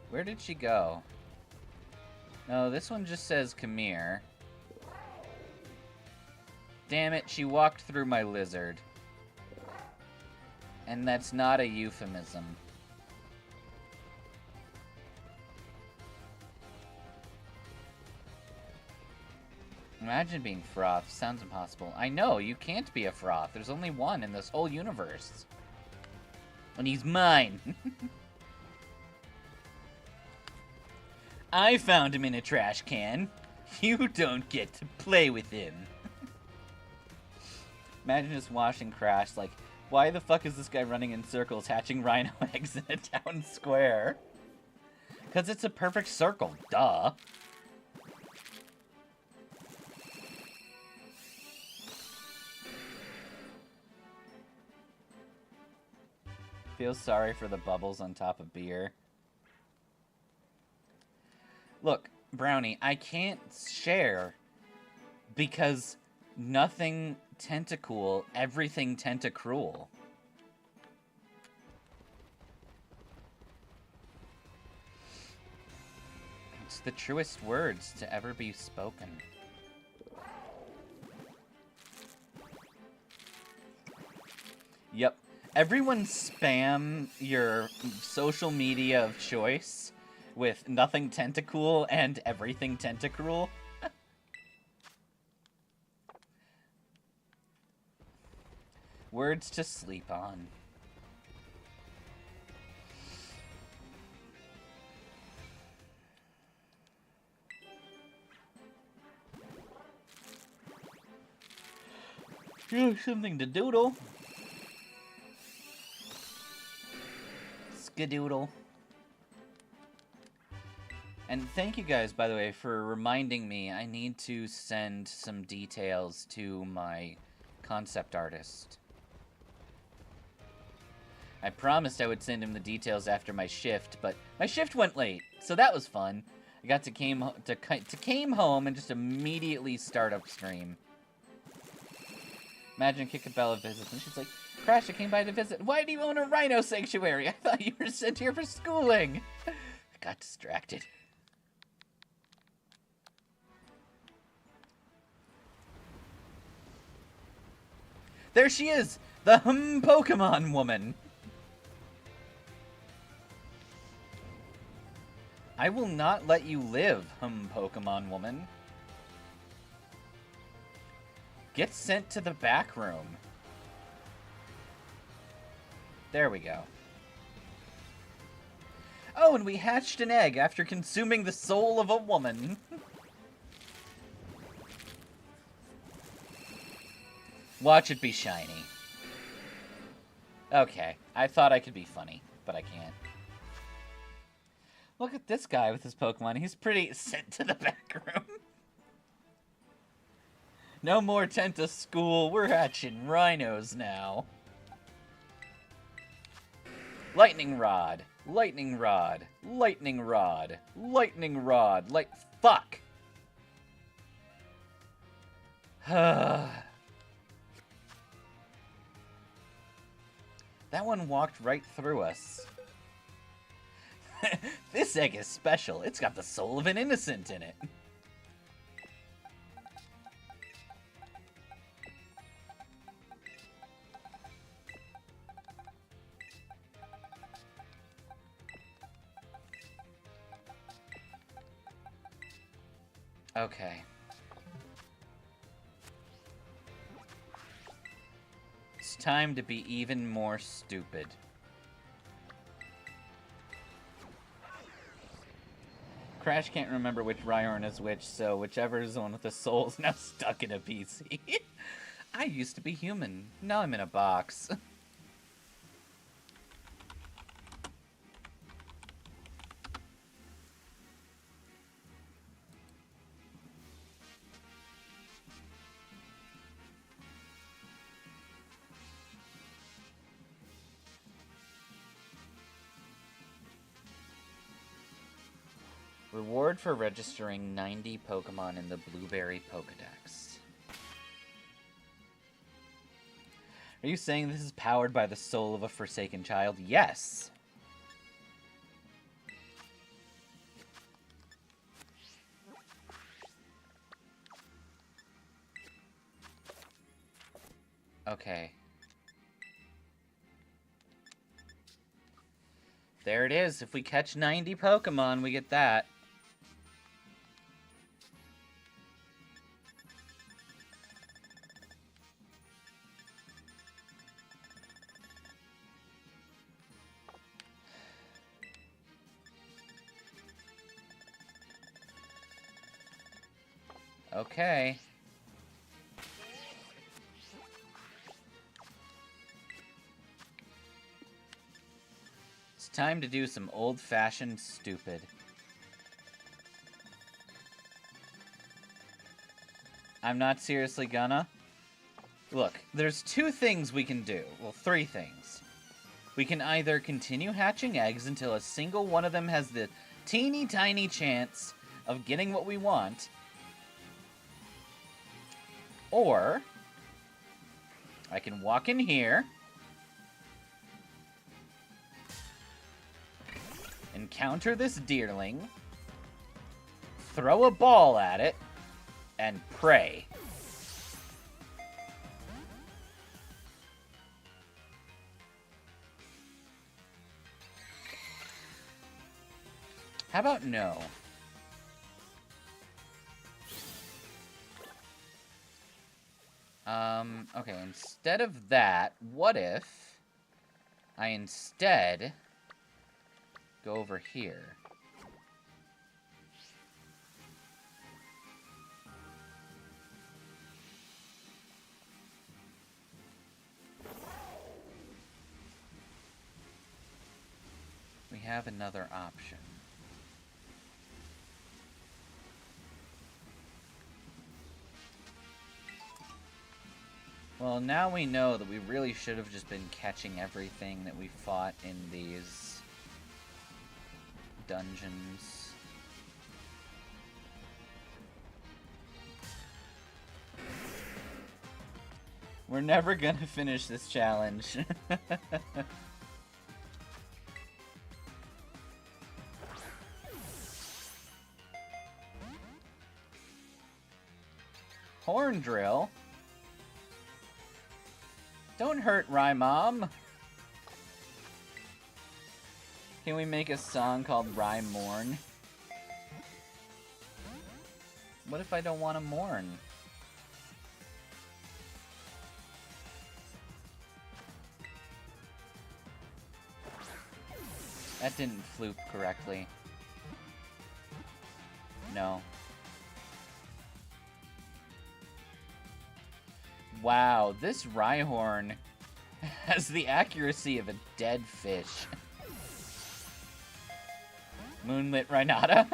Where did she go? No, this one just says, come here. Damn it, she walked through my lizard. And that's not a euphemism. Imagine being Froth. Sounds impossible. I know, you can't be a Froth. There's only one in this whole universe. And he's mine. I found him in a trash can. You don't get to play with him. Imagine just watching Crash like, why the fuck is this guy running in circles hatching rhino eggs in a town square? Because it's a perfect circle, duh. Feel sorry for the bubbles on top of beer. Look, Brownie, I can't share because nothing tentacool, everything tentacruel. It's the truest words to ever be spoken. Everyone spam your social media of choice with nothing tentacool and everything tentacruel. Words to sleep on. Something to doodle. Skadoodle. And thank you guys, by the way, for reminding me I need to send some details to my concept artist. I promised I would send him the details after my shift, but my shift went late, so that was fun. I got to came home and just immediately start up stream. Imagine Kikabella visits, and she's like, Crash, I came by to visit. Why do you own a rhino sanctuary? I thought you were sent here for schooling. I got distracted. There she is! The Pokemon woman! I will not let you live, Pokemon woman. Get sent to the back room. There we go. Oh, and we hatched an egg after consuming the soul of a woman. Watch it be shiny. Okay, I thought I could be funny, but I can't. Look at this guy with his Pokemon. He's pretty sent to the back room. No more Tenta school. We're hatching rhinos now. Lightning rod. Lightning rod. Lightning rod. Lightning rod. Fuck. That one walked right through us. This egg is special. It's got the soul of an innocent in it. Okay. It's time to be even more stupid. Crash can't remember which Rhyhorn is which, so whichever is the one with the soul is now stuck in a PC. I used to be human. Now I'm in a box. Reward for registering 90 Pokemon in the Blueberry Pokedex. Are you saying this is powered by the soul of a forsaken child? Yes! Okay. There it is. If we catch 90 Pokemon, we get that. Okay. It's time to do some old-fashioned stupid. I'm not seriously gonna. Look, there's two things we can do. Well, three things. We can either continue hatching eggs until a single one of them has the teeny tiny chance of getting what we want, or I can walk in here, encounter this deerling, throw a ball at it, and pray. How about no? Okay, instead of that, what if I instead go over here? We have another option. Well, now we know that we really should have just been catching everything that we fought in these dungeons. We're never gonna finish this challenge. Horn drill? Don't hurt Rymom. Can we make a song called Rhyme Mourn? What if I don't want to mourn? That didn't floop correctly. No. Wow, this Rhyhorn has the accuracy of a dead fish. Moonlit Rhinata?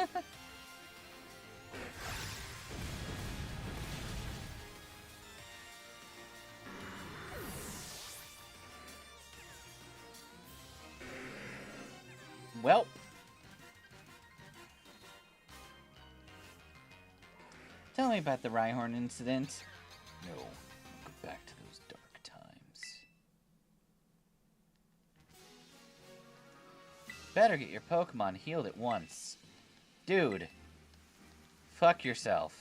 Well. Tell me about the Rhyhorn incident. No. Back to those dark times. Better get your Pokemon healed at once. Dude. Fuck yourself.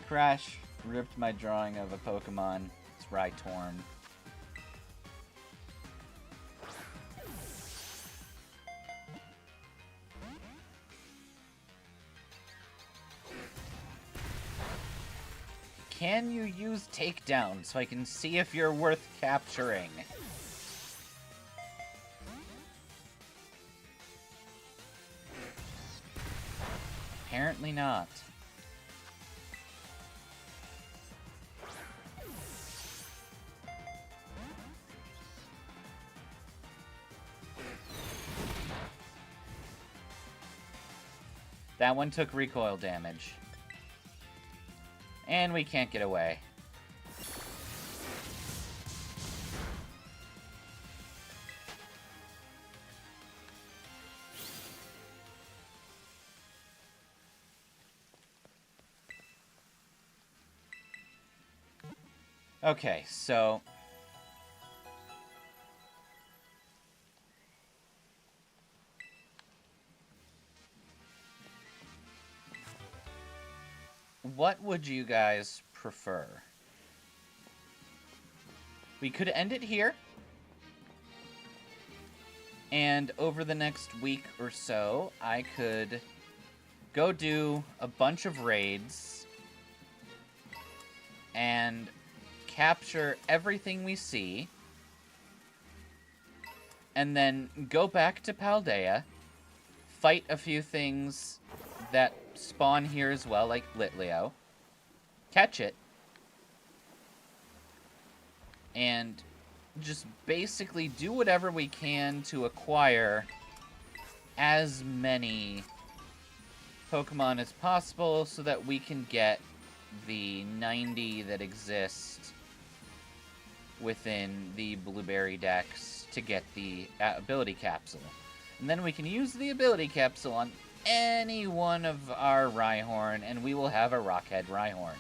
Crash ripped my drawing of a Pokemon. It's Rhytorn. Can you use takedown so I can see if you're worth capturing? Apparently not. That one took recoil damage. And we can't get away. Okay, so... what would you guys prefer? We could end it here. And over the next week or so, I could go do a bunch of raids and capture everything we see. And then go back to Paldea, fight a few things that spawn here as well, like Litleo, catch it, and just basically do whatever we can to acquire as many Pokemon as possible so that we can get the 90 that exist within the Blueberry Dex to get the ability capsule. And then we can use the ability capsule on any one of our Rhyhorn, and we will have a Rockhead Rhyhorn.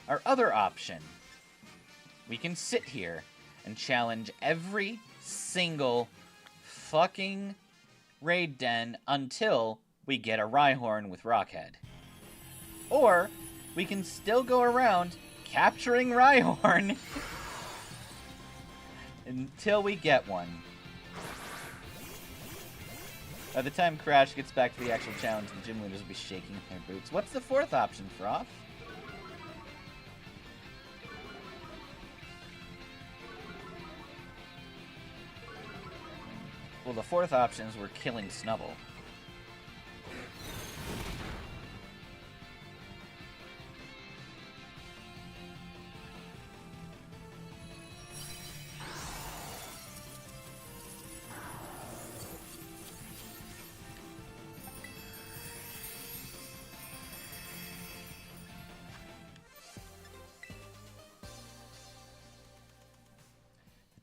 Our other option, we can sit here and challenge every single fucking raid den until we get a Rhyhorn with Rockhead. Or, we can still go around capturing Rhyhorn until we get one. By the time Crash gets back to the actual challenge, the gym leaders will be shaking their boots. What's the fourth option, Froth? Well, the fourth option is we're killing Snubble.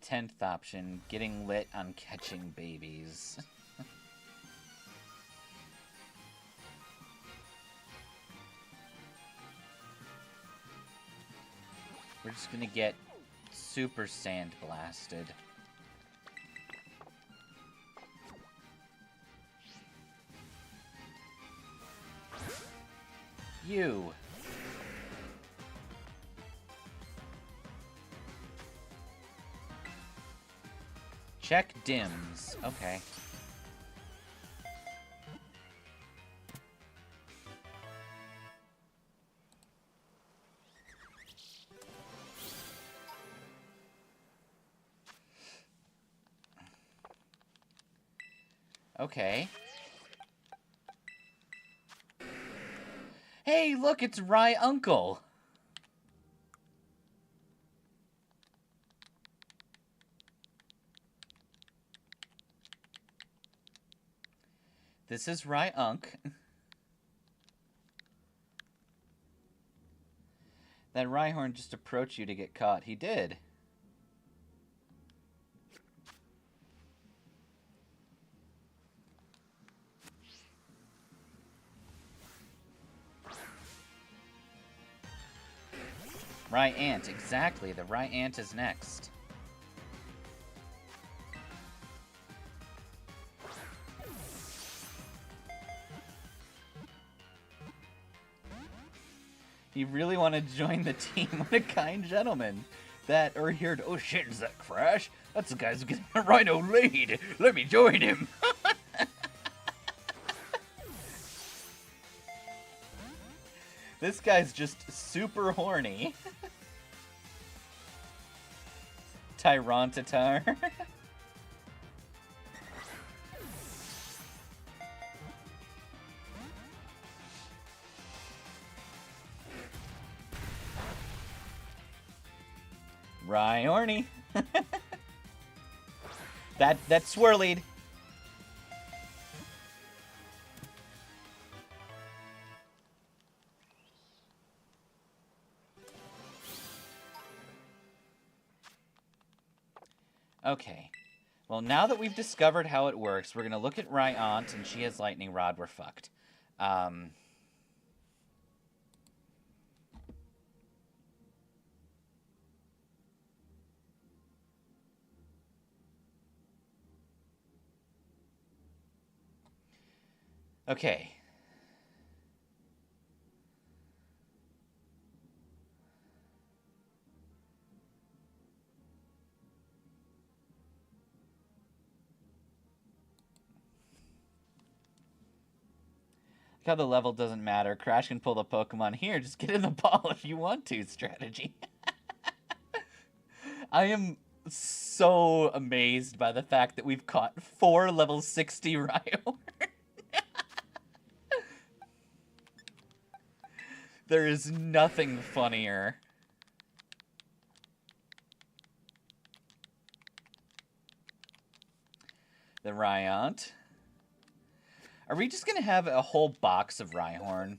The 10th option, getting lit on catching babies. We're just gonna get super sandblasted. You. Check dims. Okay. Okay. Hey, look, it's Rye Uncle. This is Rye Unk. That Rhyhorn just approached you to get caught. He did. Rye Ant, exactly. The Rye Ant is next. You really want to join the team? What a kind gentleman. That, or heard, oh shit, is that Crash? That's the guy's getting a Rhino lead. Let me join him. This guy's just super horny. Tyrantatar. Rhyhorny. that swirlied. Okay. Well, now that we've discovered how it works, we're gonna look at Ryant, and she has Lightning Rod. We're fucked. Okay. Look how the level doesn't matter. Crash can pull the Pokemon here. Just get in the ball if you want to strategy. I am so amazed by the fact that we've caught 4 level 60 Rhyhorn. There is nothing funnier. The Ryant. Are we just gonna have a whole box of Rhyhorn?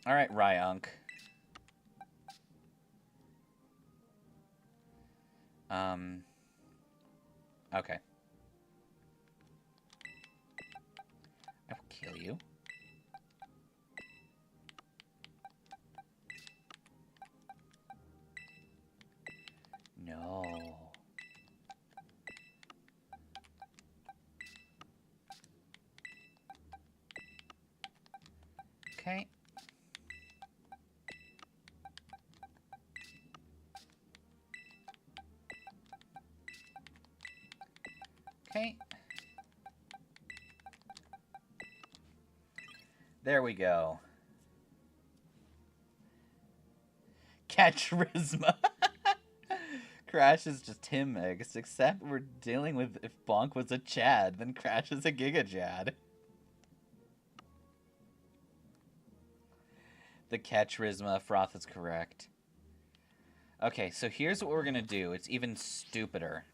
Alright, Ryunk. Okay. I will kill you. No. Okay. Okay. There we go. Catcharisma. Crash is just him, Magus, except we're dealing with if Bonk was a Chad, then Crash is a Giga Chad. The Catcharisma, Froth is correct. Okay, so here's what we're gonna do. It's even stupider.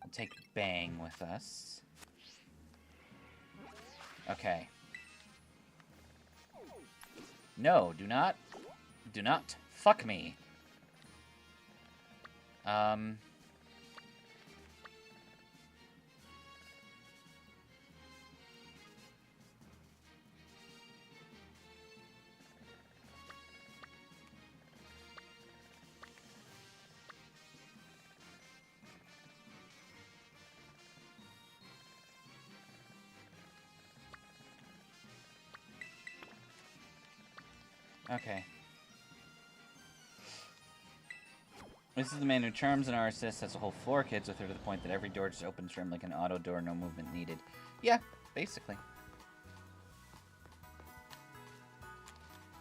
We'll take Bang with us. Okay. No, do not fuck me. Okay. This is the man who charms and assists, has a whole floor of kids with her to the point that every door just opens for him like an auto door, no movement needed. Yeah, basically.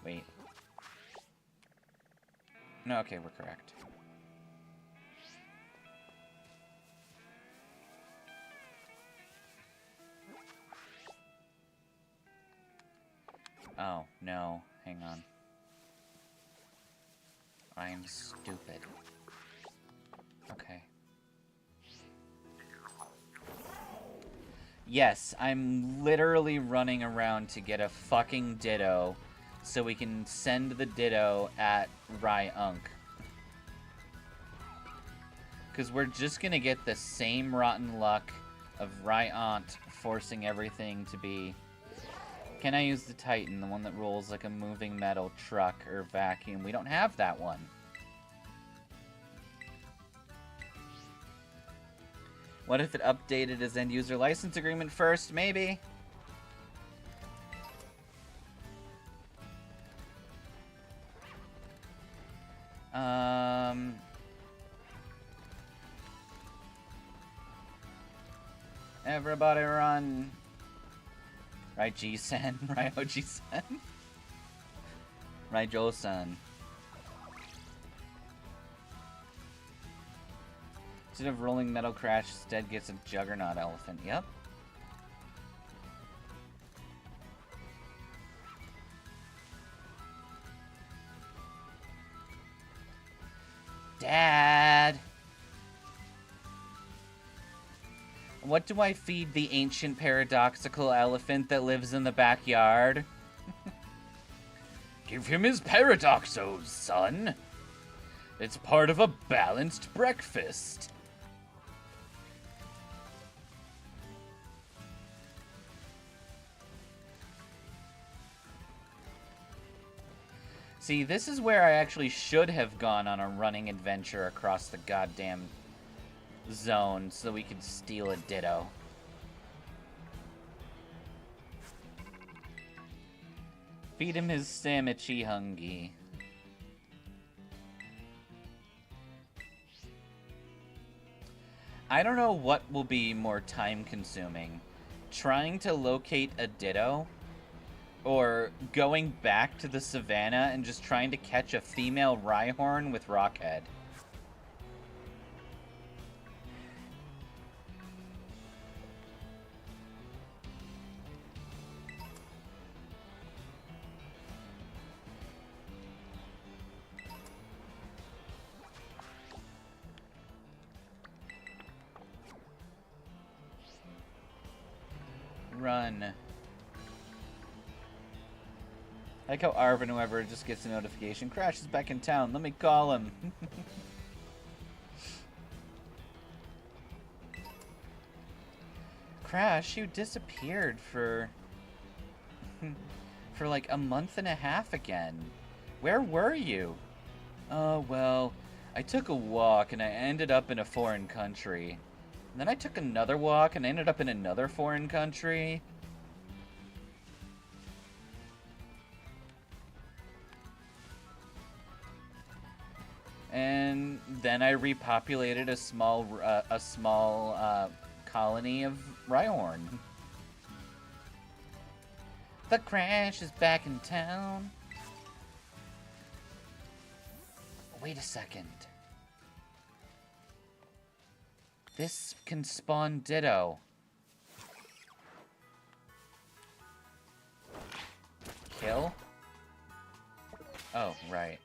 Wait. No, okay, we're correct. Oh, no. Hang on. I'm stupid. Okay. Yes, I'm literally running around to get a fucking Ditto so we can send the Ditto at Ryunk. Because we're just gonna get the same rotten luck of Ryont forcing everything to be... Can I use the Titan, the one that rolls like a moving metal truck or vacuum? We don't have that one. What if it updated his end-user license agreement first? Maybe. Everybody run. Right, G-Sen. Right, OG-Sen. Right, Joe-Sen. Instead of rolling metal crash, instead gets a juggernaut elephant. Yep. Dad! What do I feed the ancient paradoxical elephant that lives in the backyard? Give him his paradoxos, son. It's part of a balanced breakfast. See, this is where I actually should have gone on a running adventure across the goddamn zone so we could steal a Ditto. Feed him his Samichi Hungy. I don't know what will be more time consuming. Trying to locate a Ditto or going back to the savannah and just trying to catch a female Rhyhorn with Rockhead. Run. I like how Arvin, whoever, just gets a notification. Crash is back in town. Let me call him. Crash, you disappeared for like a month and a half again. Where were you? Oh, well, I took a walk and I ended up in a foreign country. And then I took another walk and I ended up in another foreign country. And then I repopulated a small colony of Rhyhorn. The Crash is back in town. Wait a second. This can spawn Ditto. Kill? Oh, right.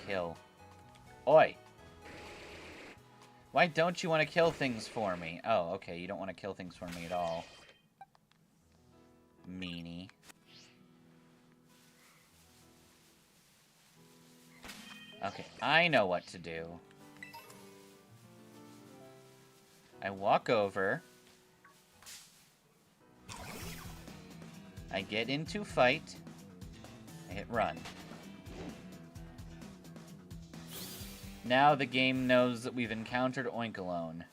Kill. Oi! Why don't you want to kill things for me? Oh, okay, you don't want to kill things for me at all. Meanie. Okay, I know what to do. I walk over. I get into fight. I hit run. Now the game knows that we've encountered Oinkalone.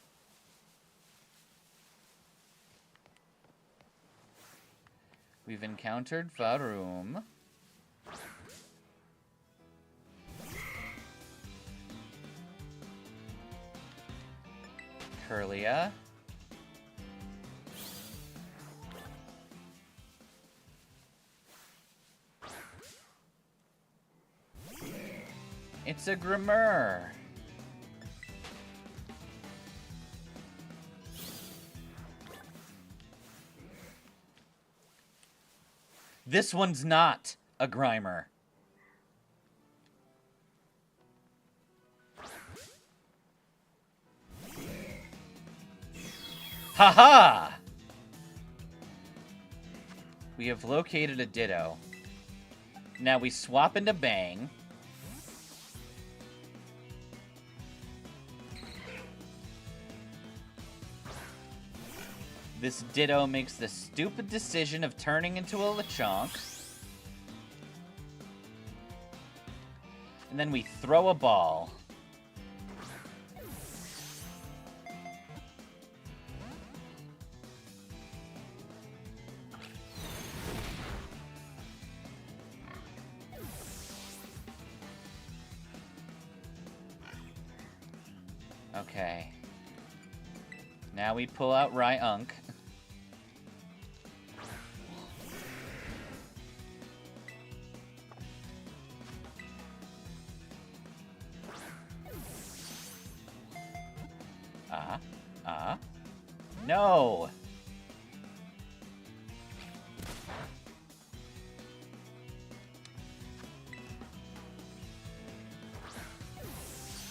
We've encountered Varum. Curlia. It's a Grimer. This one's not a Grimer. Haha! We have located a Ditto. Now we swap into Bang. This Ditto makes the stupid decision of turning into a Lechonk. And then we throw a ball. Okay. Now we pull out Ryunk. No!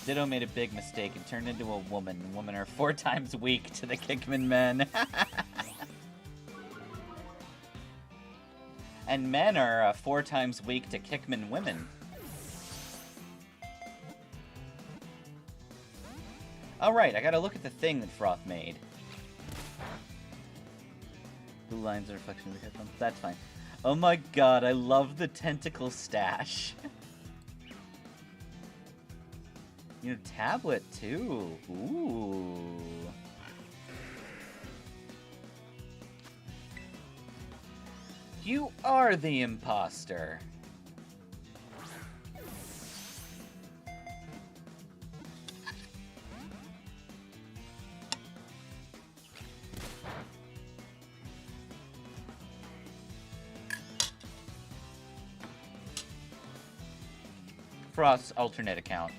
Ditto made a big mistake and turned into a woman. Women are 4 times weak to the Kickman men. And men are 4 times weak to Kickman women. Oh, right, I gotta look at the thing that Froth made. Blue lines are reflection of the headphones. That's fine. Oh my god, I love the tentacle stash. You know, tablet too. Ooh. You are the imposter. Frost's alternate account.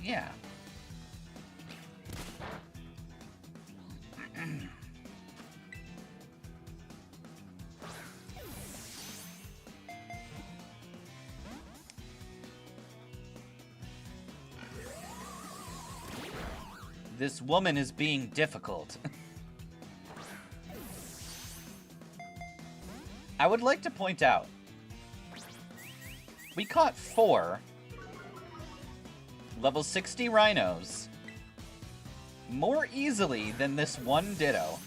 Yeah. This woman is being difficult. I would like to point out, we caught 4 level 60 rhinos more easily than this one Ditto.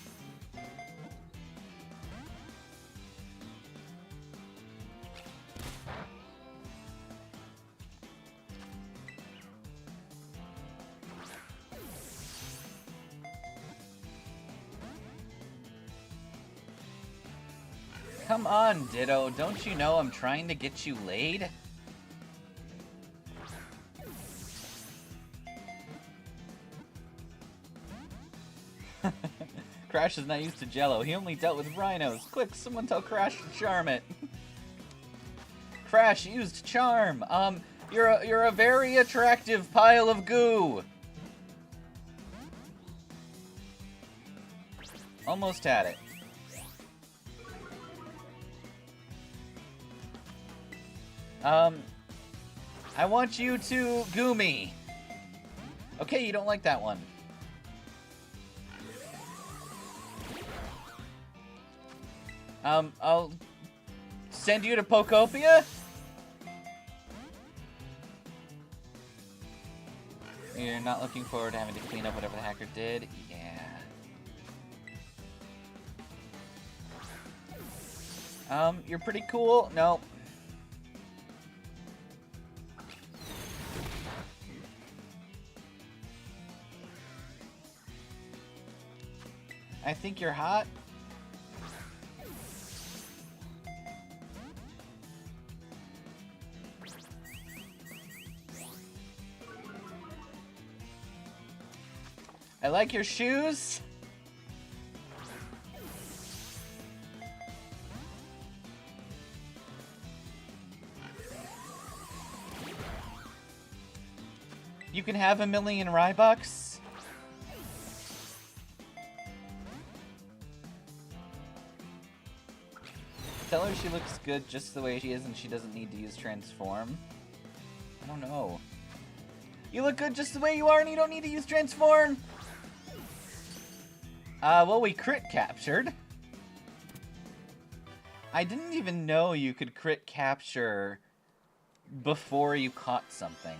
Come on, Ditto. Don't you know I'm trying to get you laid? Crash is not used to Jello. He only dealt with rhinos. Quick, someone tell Crash to charm it. Crash used charm. You're a very attractive pile of goo. Almost had it. I want you to goo me. Okay, you don't like that one. I'll send you to Pokopia? You're not looking forward to having to clean up whatever the hacker did? Yeah. You're pretty cool? No. I think you're hot. I like your shoes. You can have 1,000,000 Rybucks. Tell her she looks good just the way she is and she doesn't need to use transform. I don't know. You look good just the way you are and you don't need to use transform. Well, we crit captured. I didn't even know you could crit capture before you caught something.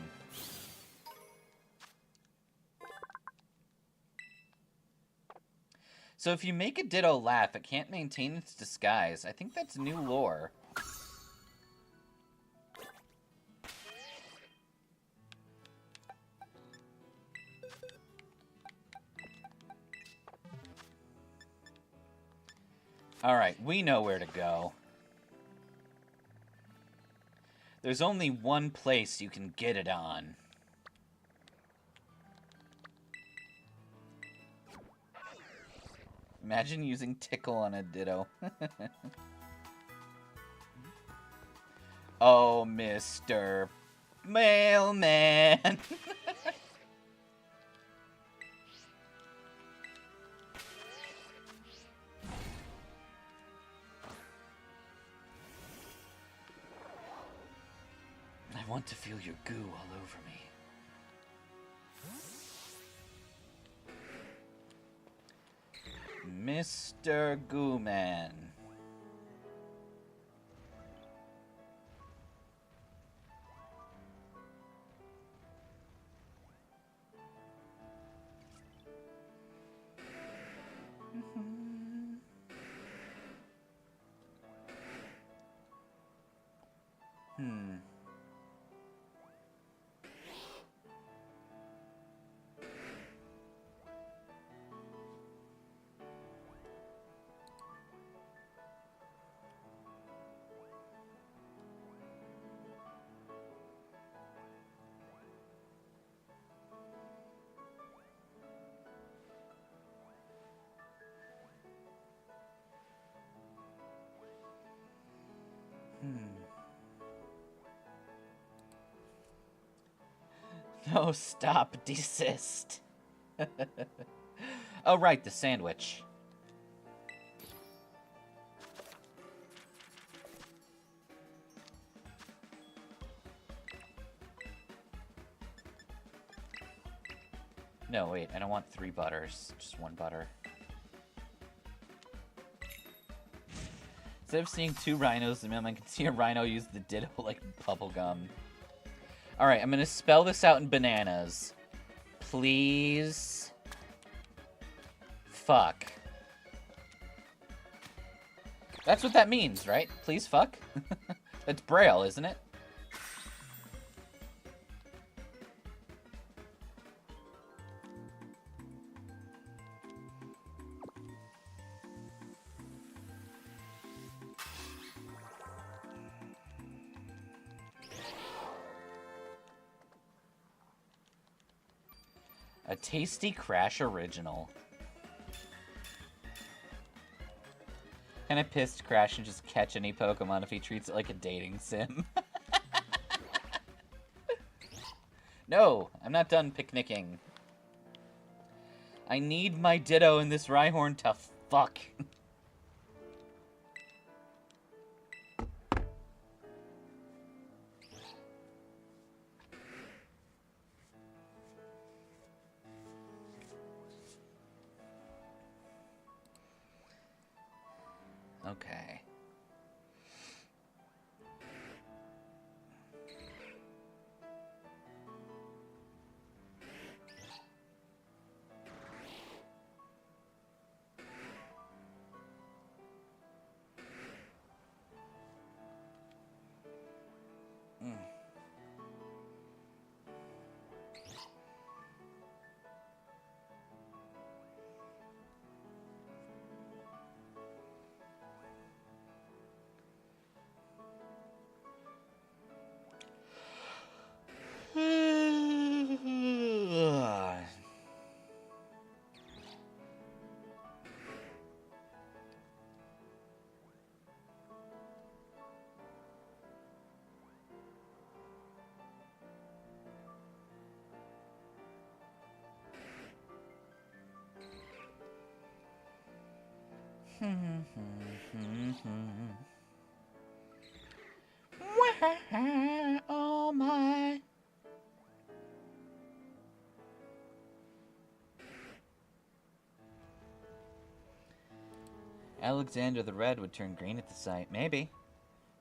So if you make a Ditto laugh, it can't maintain its disguise. I think that's new lore. Alright, we know where to go. There's only one place you can get it on. Imagine using Tickle on a Ditto. Oh, Mr. Mailman! I want to feel your goo all over me. Mr. Goo Man. No, stop, desist. Oh, right, the sandwich. No, wait, I don't want 3 butters, just 1 butter. Instead of seeing 2 rhinos in the mail, I can see a rhino use the Ditto like bubblegum. Alright, I'm gonna spell this out in bananas. Please. Fuck. That's what that means, right? Please fuck? That's Braille, isn't it? A tasty Crash original. Kinda pissed Crash and just catch any Pokemon if he treats it like a dating sim. No, I'm not done picnicking. I need my Ditto in this Rhyhorn to fuck. Okay. Where oh my. Alexander the Red would turn green at the sight. Maybe.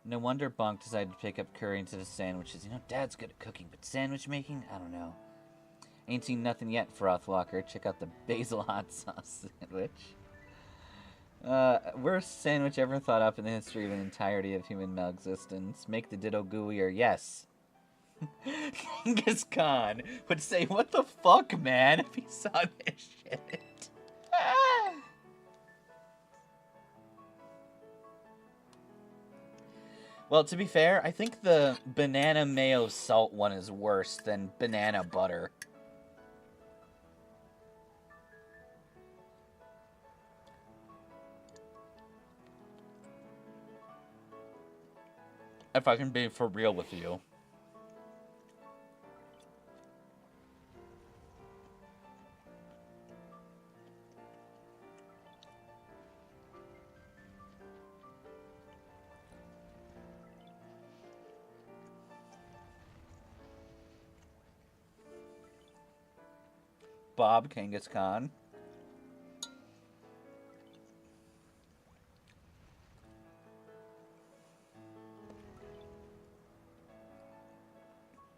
No wonder Bonk decided to pick up curry instead of sandwiches. You know, Dad's good at cooking, but sandwich making? I don't know. Ain't seen nothing yet, Frothwalker. Check out the basil hot sauce sandwich. Worst sandwich ever thought up in the history of an entirety of human existence. Make the Ditto gooier. Yes. Genghis Khan would say, what the fuck, man, if he saw this shit. Well, to be fair, I think the banana mayo salt one is worse than banana butter. If I can be for real with you. Bob Genghis Khan.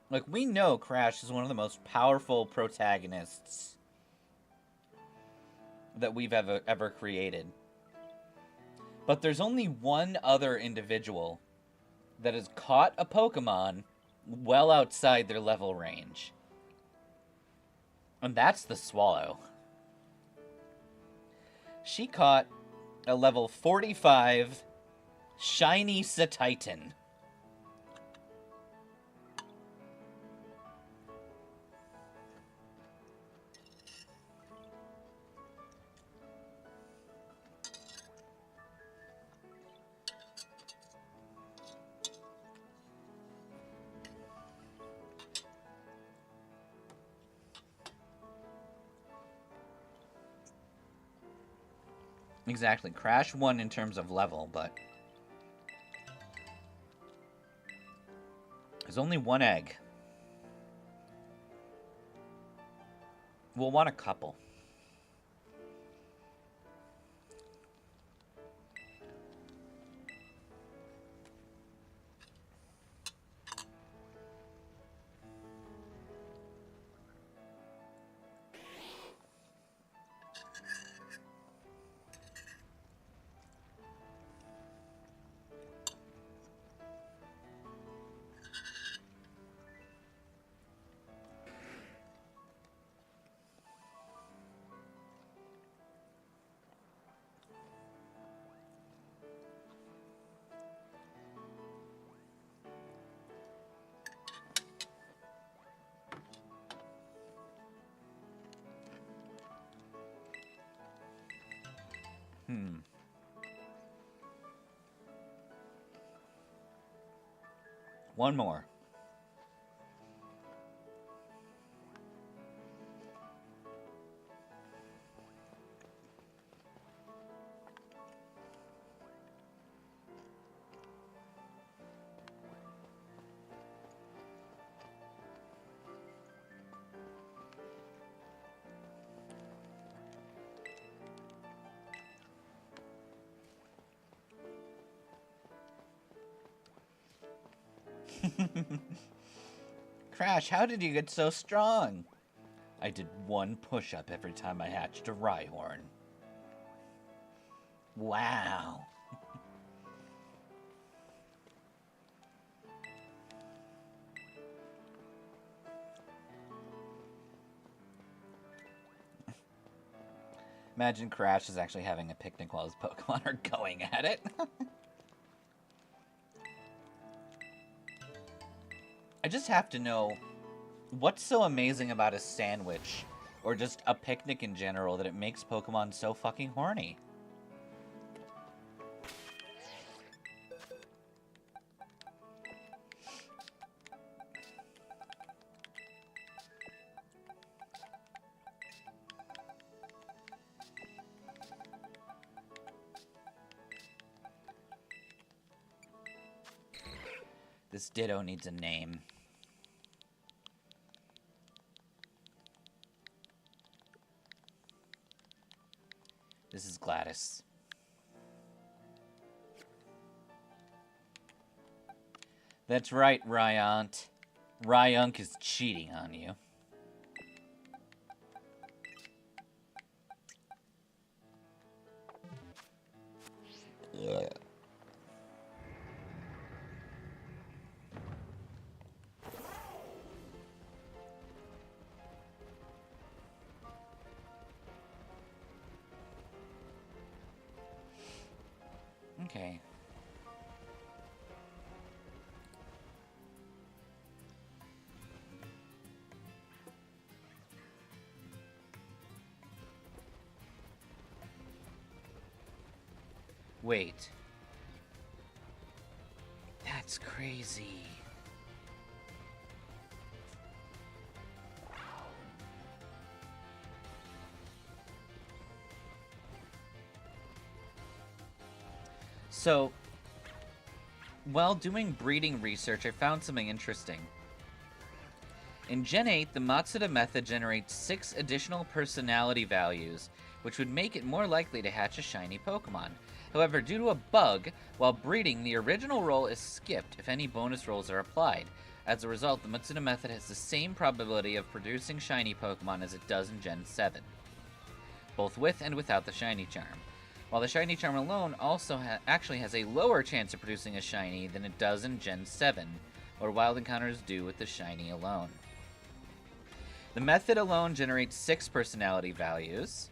Like, we know Crash is one of the most powerful protagonists that we've ever created. But there's only one other individual that has caught a Pokemon well outside their level range. And that's the Swallow. She caught a level 45 shiny Satitan. Exactly. Crash won in terms of level, but there's only one egg. We'll want a couple. One more. Crash, how did you get so strong? I did one push-up every time I hatched a Rhyhorn. Wow. Imagine Crash is actually having a picnic while his Pokemon are going at it. I just have to know, what's so amazing about a sandwich, or just a picnic in general, that it makes Pokemon so fucking horny? This Ditto needs a name. This is Gladys. That's right, Ryant. Ryunk is cheating on you. Yeah. Okay. Wait. That's crazy. So, while doing breeding research, I found something interesting. In Gen 8, the Matsuda method generates 6 additional personality values, which would make it more likely to hatch a shiny Pokemon. However, due to a bug, while breeding, the original roll is skipped if any bonus rolls are applied. As a result, the Matsuda method has the same probability of producing shiny Pokemon as it does in Gen 7, both with and without the shiny charm. While the shiny charm alone also actually has a lower chance of producing a shiny than it does in Gen 7, or wild encounters do with the shiny alone. The method alone generates 6 personality values,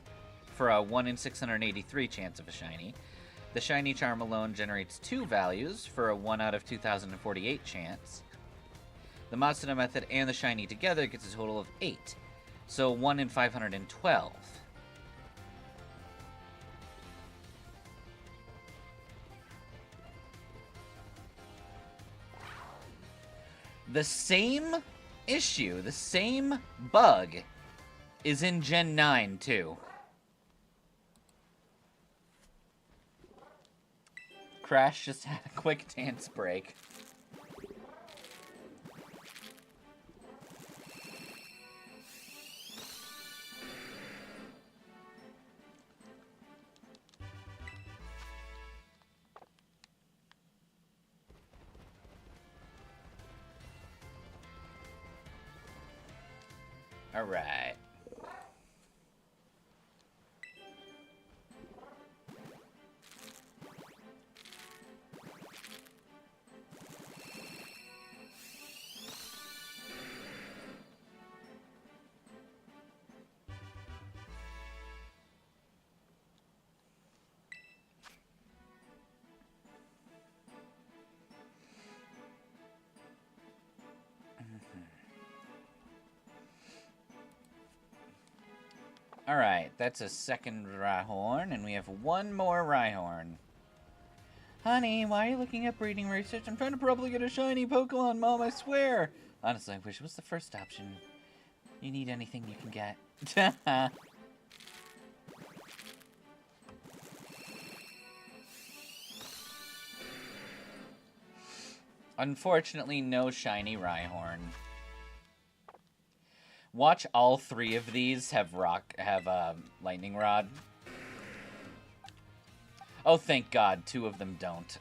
for a 1 in 683 chance of a shiny. The shiny charm alone generates 2 values, for a 1 out of 2048 chance. The Matsuda method and the shiny together gets a total of 8, so 1 in 512. The same issue, the same bug, is in Gen 9, too. Crash just had a quick dance break. All right. Alright, that's a second Rhyhorn, and we have one more Rhyhorn. Honey, why are you looking at breeding research? I'm trying to probably get a shiny Pokemon, Mom, I swear! Honestly, I wish it was the first option. You need anything you can get. Unfortunately, no shiny Rhyhorn. Watch all 3 of these have lightning rod. Oh, thank God, 2 of them don't.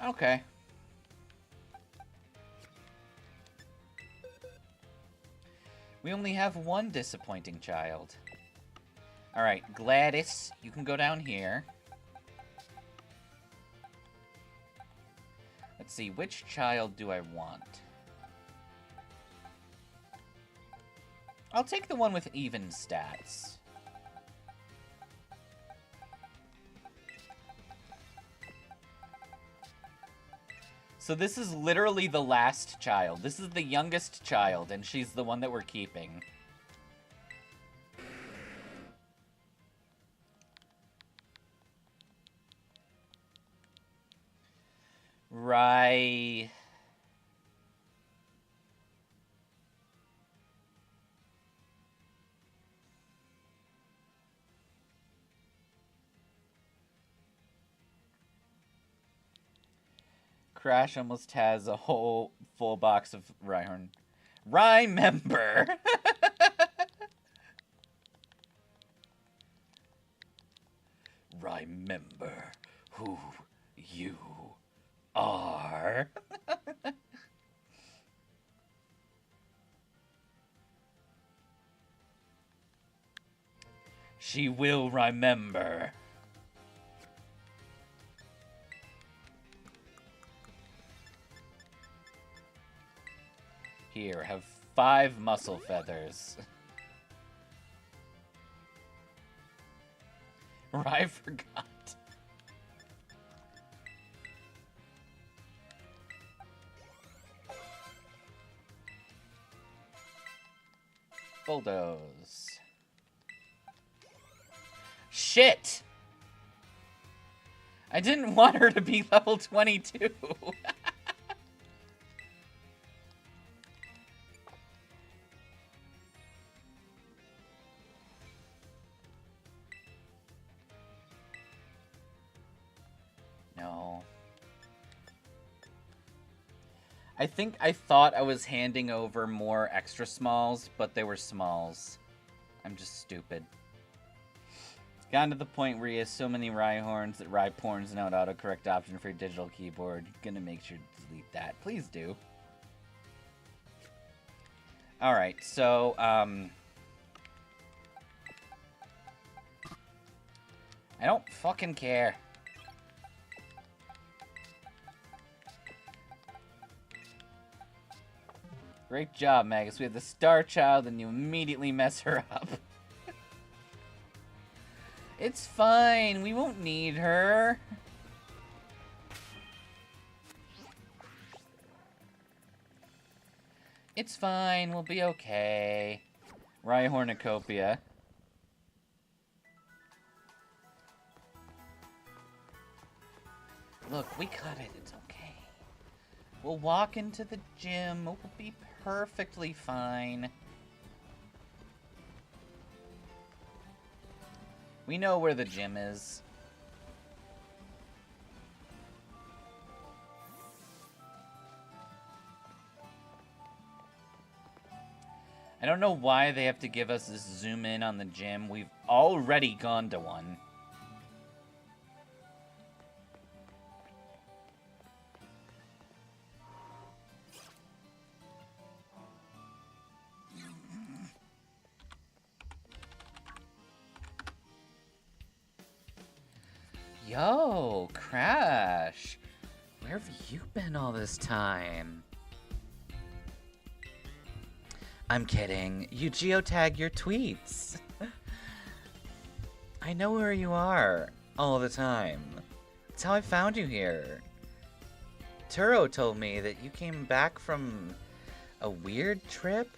Okay. We only have one disappointing child. Alright, Gladys, you can go down here. Let's see, which child do I want? I'll take the one with even stats. So this is literally the last child. This is the youngest child, and she's the one that we're keeping. Right. Crash almost has a whole full box of Rhyhorn. Remember. Remember who you are. She will remember. Here, have 5 muscle feathers. I forgot. Bulldoze. Shit! I didn't want her to be level 22. No. I thought I was handing over more extra smalls, but they were smalls. I'm just stupid. Gotten to the point where he has so many Rhyhorns that Rhyporn's now an autocorrect option for your digital keyboard. Gonna make sure to delete that. Please do. Alright, so, I don't fucking care. Great job, Magus. We have the star child and you immediately mess her up. It's fine. We won't need her. It's fine. We'll be okay. Rhyhornicopia. Look, we cut it. It's okay. We'll walk into the gym. We'll be perfectly fine. We know where the gym is. I don't know why they have to give us this zoom in on the gym. We've already gone to one. Yo, Crash. Where have you been all this time? I'm kidding. You geotag your tweets. I know where you are all the time. That's how I found you here. Turo told me that you came back from a weird trip.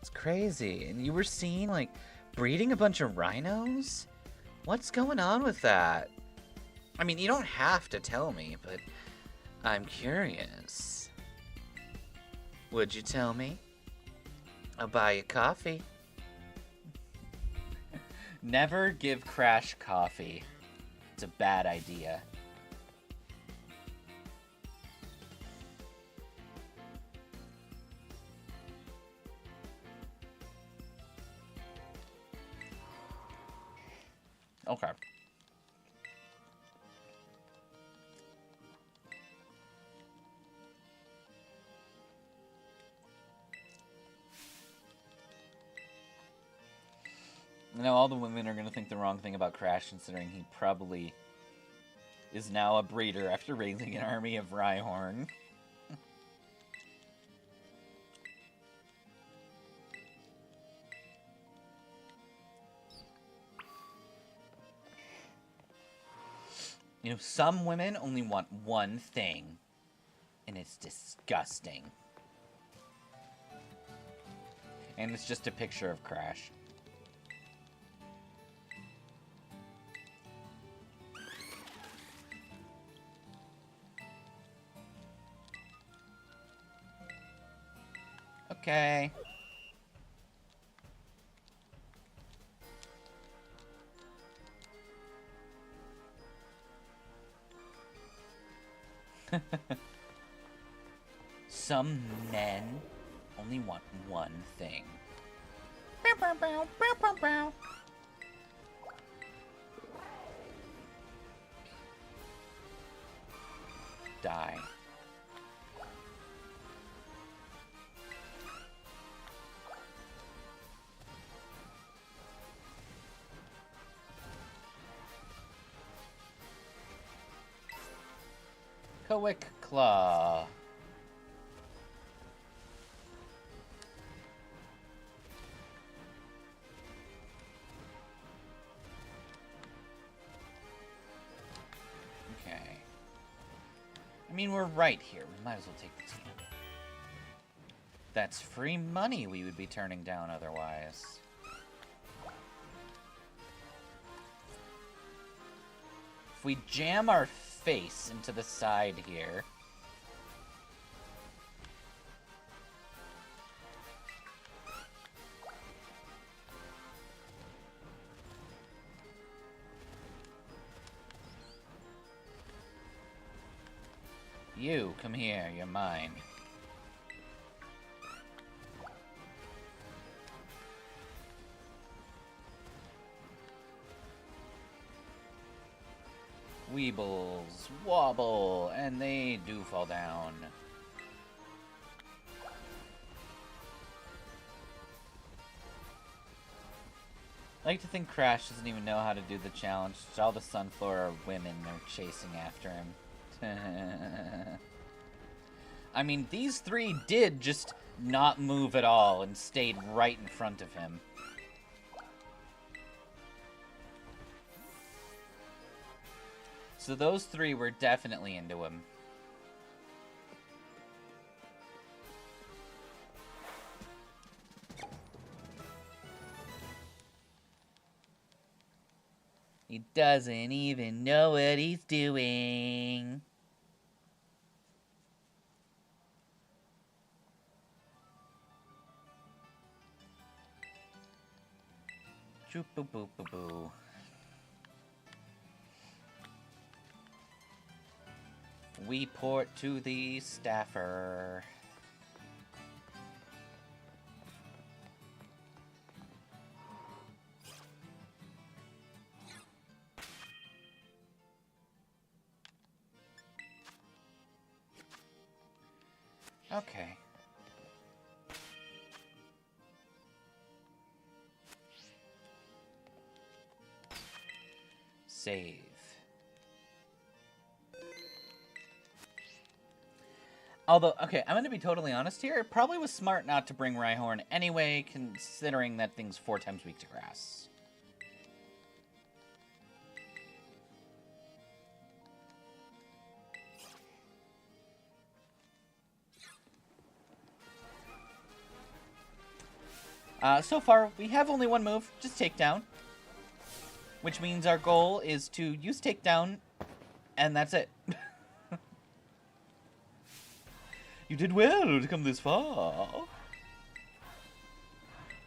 It's crazy. And you were seen, like, breeding a bunch of rhinos? What's going on with that? I mean, you don't have to tell me, but I'm curious. Would you tell me? I'll buy you coffee. Never give Crash coffee. It's a bad idea. Okay. Now all the women are going to think the wrong thing about Crash, considering he probably is now a breeder after raising an army of Rhyhorn. You know, some women only want one thing, and it's disgusting. And it's just a picture of Crash. Okay. Some men only want one thing. Die. Kowick Claw. Okay. I mean, we're right here. We might as well take the team. That's free money we would be turning down otherwise. If we jam our face into the side here. You, come here, you're mine. Weebles wobble, and they do fall down. I like to think Crash doesn't even know how to do the challenge. All the Sunflora women are chasing after him. I mean, these three did just not move at all and stayed right in front of him. So those three were definitely into him. He doesn't even know what he's doing. Choop boo boo boo boo. We port to the staffer. Okay. Save. Although, okay, I'm going to be totally honest here. It probably was smart not to bring Rhyhorn anyway, considering that thing's 4 times weak to grass. So far, we have only one move, just takedown. Which means our goal is to use takedown, and that's it. You did well to come this far.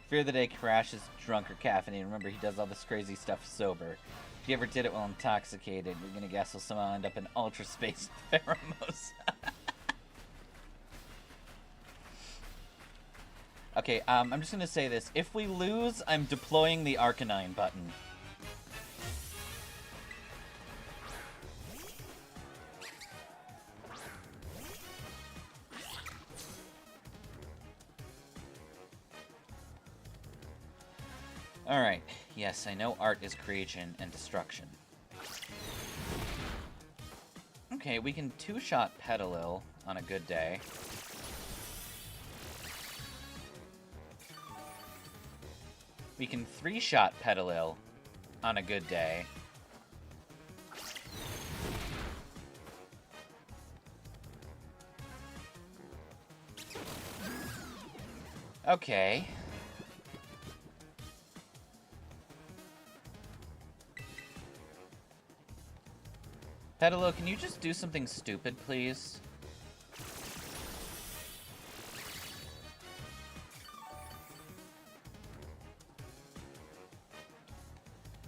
Fear the day Crash is drunk or caffeinated. Remember, he does all this crazy stuff sober. If you ever did it while intoxicated, you're gonna guess he'll somehow end up in ultra space pheromones. Okay, I'm just gonna say this. If we lose, I'm deploying the Arcanine button. Alright, yes, I know art is creation and destruction. Okay, we can two-shot Petalil on a good day. We can three-shot Petalil on a good day. Okay. Petalil, can you just do something stupid, please?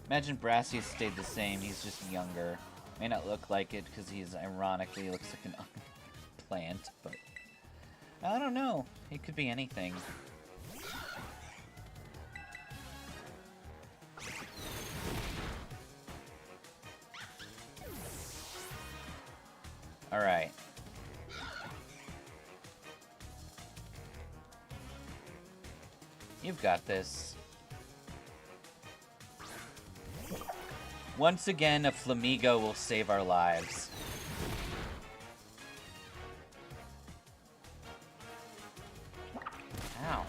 Imagine Brassius stayed the same, he's just younger. May not look like it because he's ironically looks like an plant, but I don't know. It could be anything. Alright. You've got this. Once again, a Flamigo will save our lives. Ow.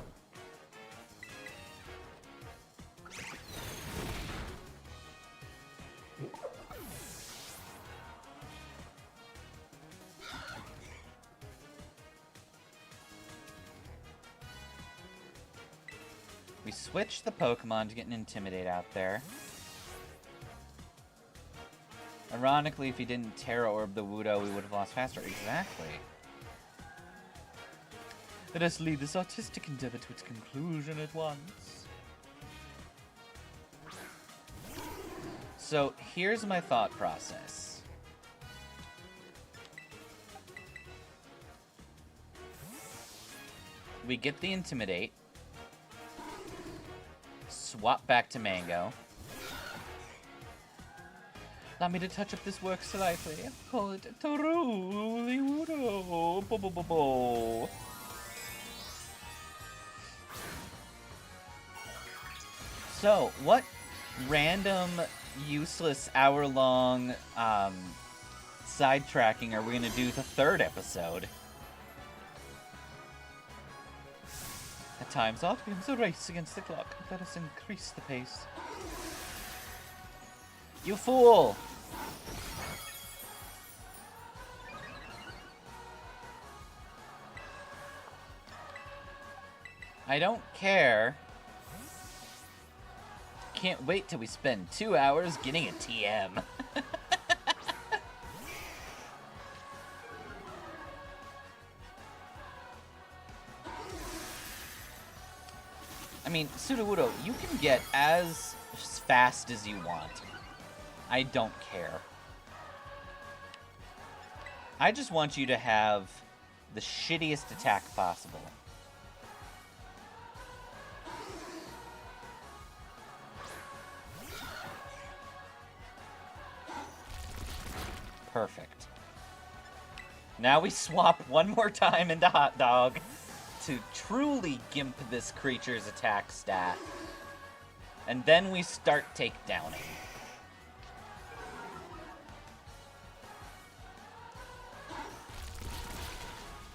We switched the Pokemon to get an Intimidate out there. Ironically, if he didn't Terra Orb the Wudo, we would have lost faster. Exactly. Let us lead this artistic endeavor to its conclusion at once. So, here's my thought process. We get the Intimidate. Swap back to Mango. Allow me to touch up this work slightly. Call it Truly Wudo. Bo bo bo bo. So, what random, useless, hour-long sidetracking are we gonna do the third episode? At times, art becomes a race against the clock. Let us increase the pace. You fool! I don't care. Can't wait till we spend 2 hours getting a TM. I mean, Sudowoodo, you can get as fast as you want. I don't care. I just want you to have the shittiest attack possible. Perfect. Now we swap one more time into Hot Dog to truly gimp this creature's attack stat. And then we start takedowning.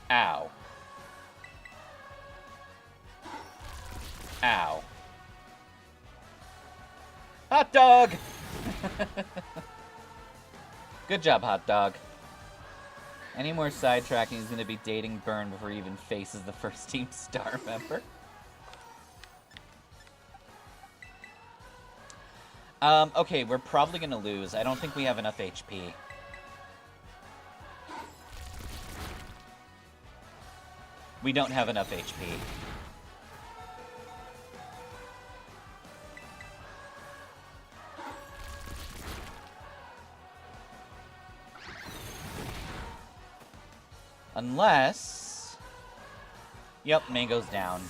Ow. Ow. Hot Dog! Good job, Hot Dog. Any more sidetracking is going to be dating Burn before he even faces the first Team Star member. Okay, we're probably gonna lose. I don't think we have enough HP. We don't have enough HP. Unless... Yep, Mango's down.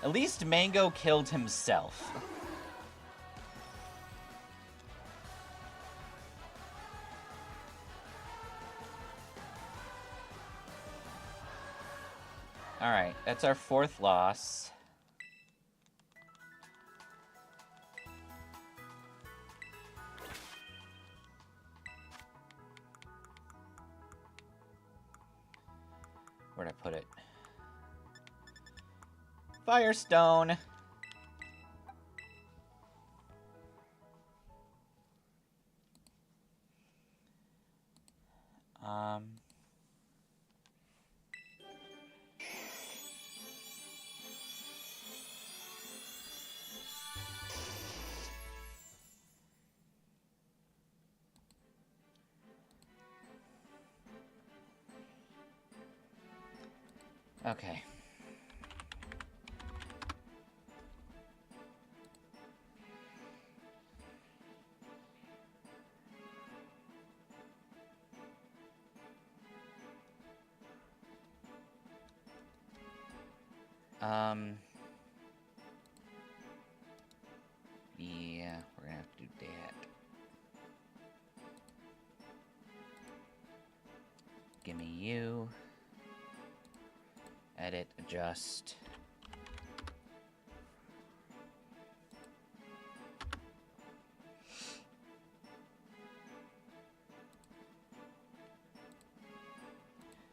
At least Mango killed himself. Alright, that's our 4th loss. Where'd I put it? Firestone! Okay. Yeah, we're gonna have to do that. Gimme you. Edit, adjust.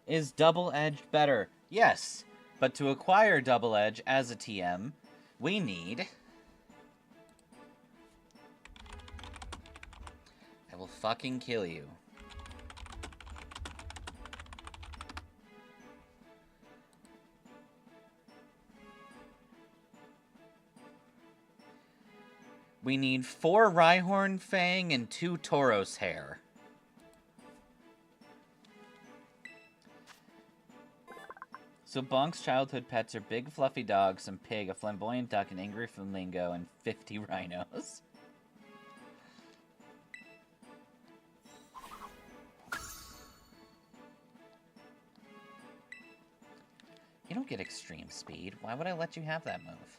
Is Double Edge better? Yes, but to acquire Double Edge as a TM, we need... I will fucking kill you. We need 4 Rhyhorn Fang and 2 Tauros Hair. So Bonk's childhood pets are big fluffy dog, some pig, a flamboyant duck, an angry flamingo, and 50 rhinos. You don't get extreme speed. Why would I let you have that move?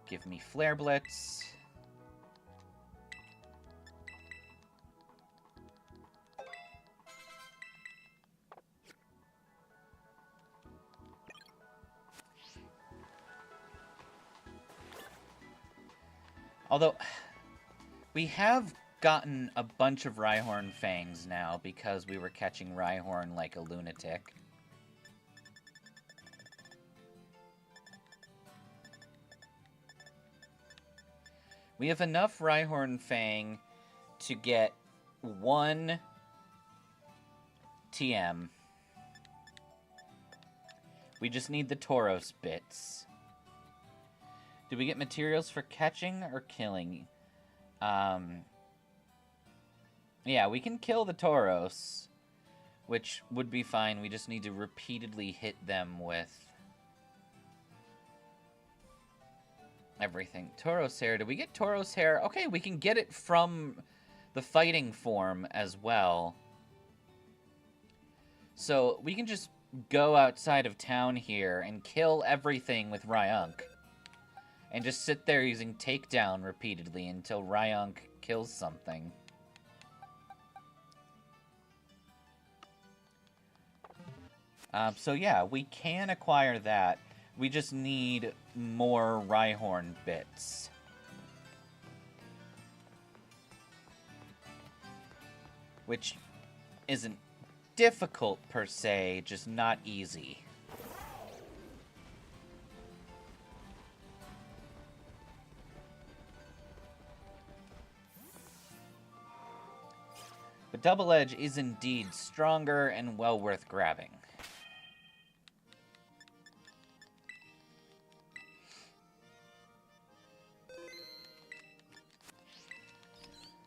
Give me Flare Blitz. Although, we have gotten a bunch of Rhyhorn Fangs now because we were catching Rhyhorn like a lunatic. We have enough Rhyhorn Fang to get 1 TM. We just need the Tauros bits. Do we get materials for catching or killing? Yeah, we can kill the Tauros, which would be fine. We just need to repeatedly hit them with everything. Tauros Hair. Do we get Tauros Hair? Okay, we can get it from the fighting form as well. So we can just go outside of town here and kill everything with Ryunk. And just sit there using takedown repeatedly until Ryunk kills something. So yeah, we can acquire that. We just need more Rhyhorn bits. Which isn't difficult per se, just not easy. But Double Edge is indeed stronger and well worth grabbing.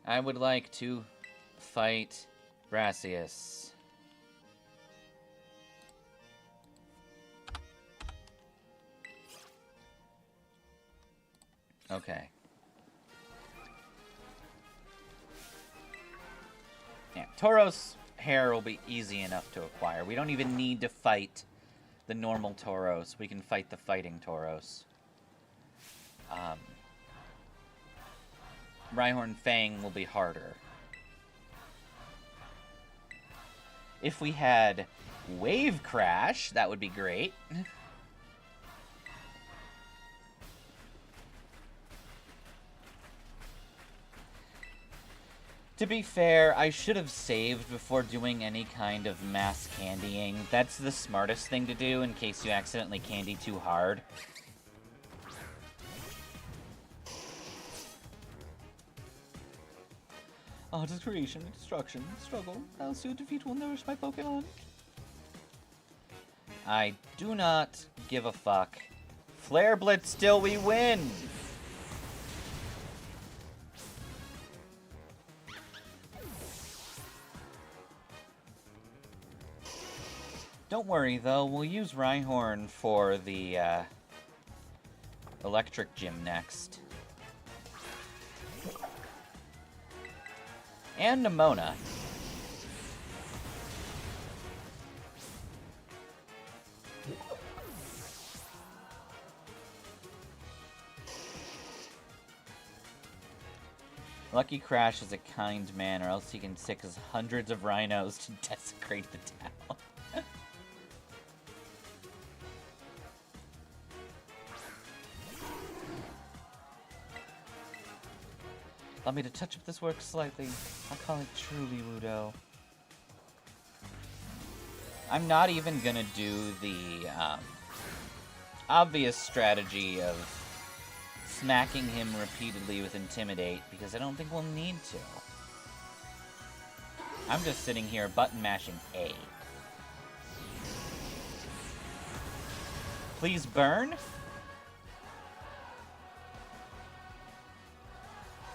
I would like to fight VSES. Okay. Yeah, Tauros hair will be easy enough to acquire. We don't even need to fight the normal Tauros. We can fight the fighting Tauros. Rhyhorn Fang will be harder. If we had Wave Crash, that would be great. To be fair, I should have saved before doing any kind of mass candying. That's the smartest thing to do in case you accidentally candy too hard. Artist creation, destruction, struggle. How soon defeat will nourish my Pokémon? I do not give a fuck. Flare Blitz still we win! Don't worry, though. We'll use Rhyhorn for the Electric Gym next. And Nimona. Lucky Crash is a kind man, or else he can sick his hundreds of rhinos to desecrate the town. Allow me to touch up this work slightly. I'll call it truly Wudo. I'm not even gonna do the obvious strategy of smacking him repeatedly with Intimidate, because I don't think we'll need to. I'm just sitting here button mashing A. Please burn?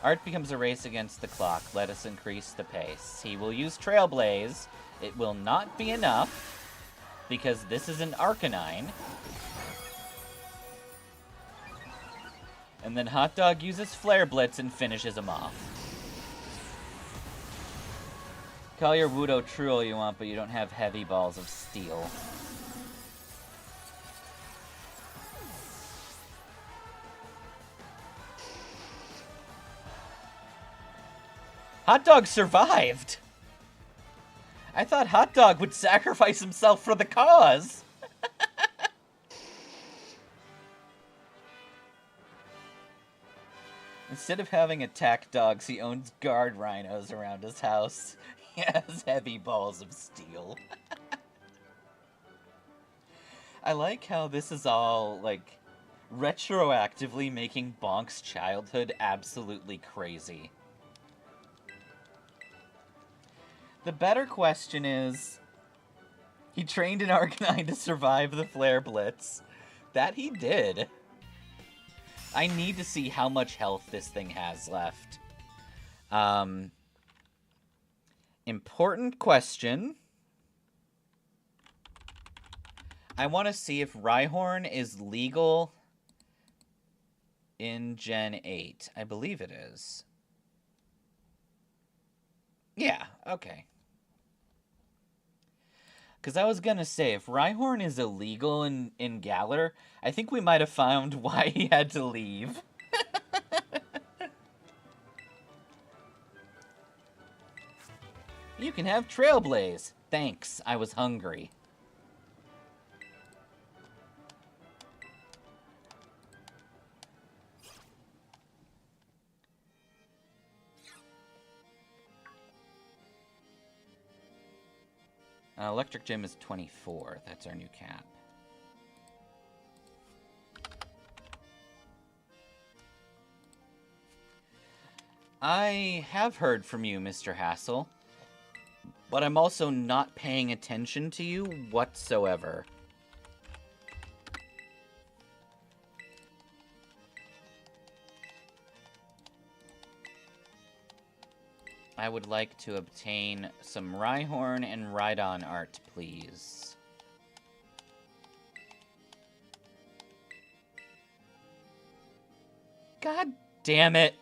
Art becomes a race against the clock. Let us increase the pace. He will use Trailblaze. It will not be enough, because this is an Arcanine. And then Hot Dog uses Flare Blitz and finishes him off. Call your Wudo true all you want, but you don't have heavy balls of steel. Hot Dog survived! I thought Hot Dog would sacrifice himself for the cause! Instead of having attack dogs, he owns guard rhinos around his house. He has heavy balls of steel. I like how this is all, like, retroactively making Bonk's childhood absolutely crazy. The better question is, he trained an Arcanine to survive the Flare Blitz. That he did. I need to see how much health this thing has left. Important question. I want to see if Rhyhorn is legal in Gen 8. I believe it is. Yeah, okay. Because I was going to say, if Rhyhorn is illegal in Galar, I think we might have found why he had to leave. You can have Trailblaze. Thanks, I was hungry. Electric Gym is 24. That's our new cap. I have heard from you, Mr. Hassel. But I'm also not paying attention to you whatsoever. I would like to obtain some Rhyhorn and Rhydon art, please. God damn it.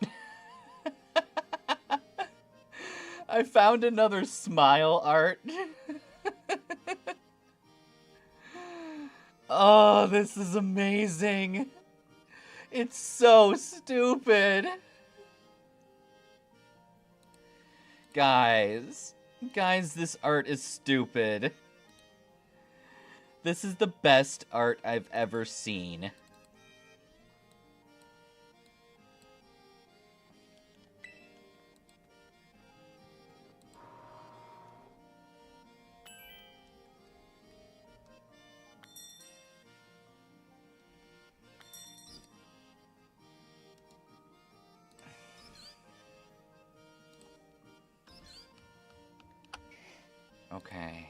I found another smile art. Oh, this is amazing. It's so stupid. Guys, this art is stupid. This is the best art I've ever seen. Okay.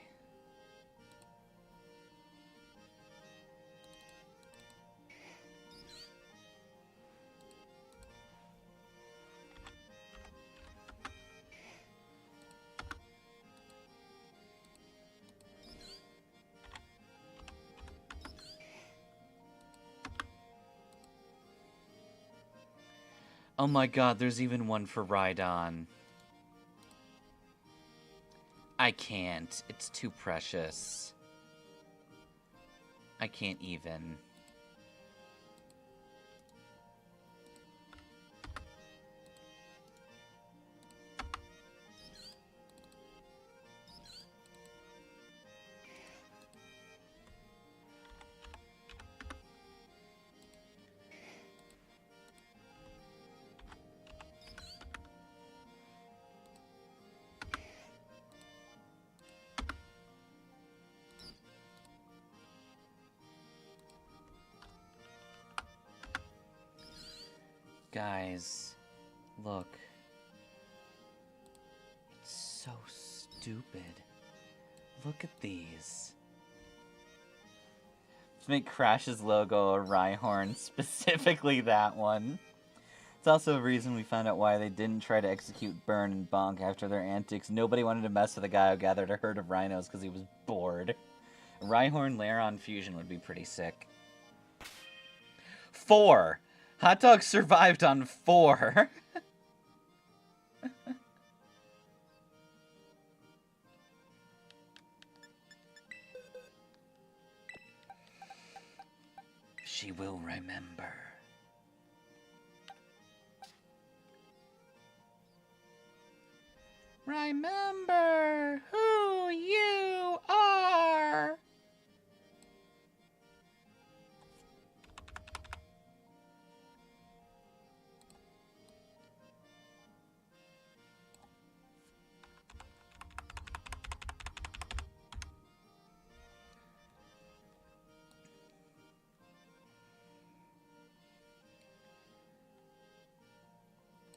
Oh my god, there's even one for Rhydon. I can't. It's too precious. I can't even. Guys, look. It's so stupid. Look at these. Let's make Crash's logo a Rhyhorn, specifically that one. It's also a reason we found out why they didn't try to execute Burn and Bonk after their antics. Nobody wanted to mess with a guy who gathered a herd of rhinos because he was bored. A Rhyhorn Lairon fusion would be pretty sick. 4! Hot Dog survived on 4. She will remember. Remember who you are.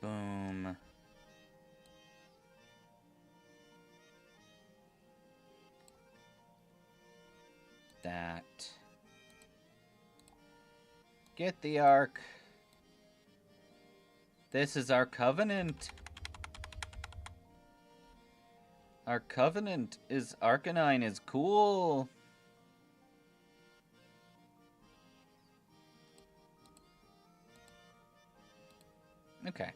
Boom. That. Get the Ark. This is our covenant. Our covenant is Arcanine is cool. Okay.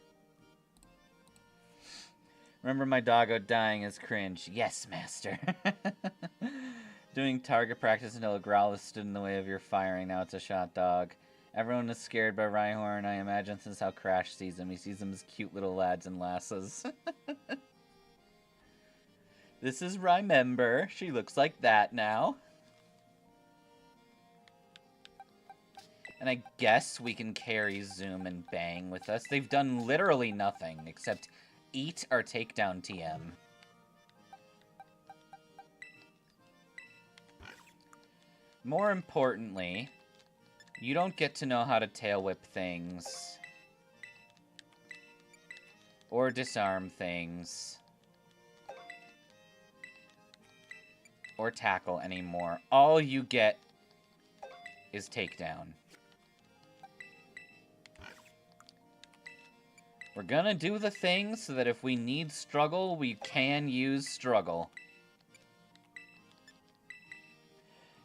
Remember my doggo dying is cringe. Yes, master. Doing target practice until a Growlithe stood in the way of your firing. Now it's a shot dog. Everyone is scared by Rhyhorn, I imagine, since how Crash sees him. He sees them as cute little lads and lasses. This is Remember. She looks like that now. And I guess we can carry Zoom and Bang with us. They've done literally nothing except eat our takedown TM. More importantly, you don't get to know how to tail whip things. Or disarm things. or tackle anymore. All you get is takedown. We're gonna do the thing so that if we need struggle, we can use struggle.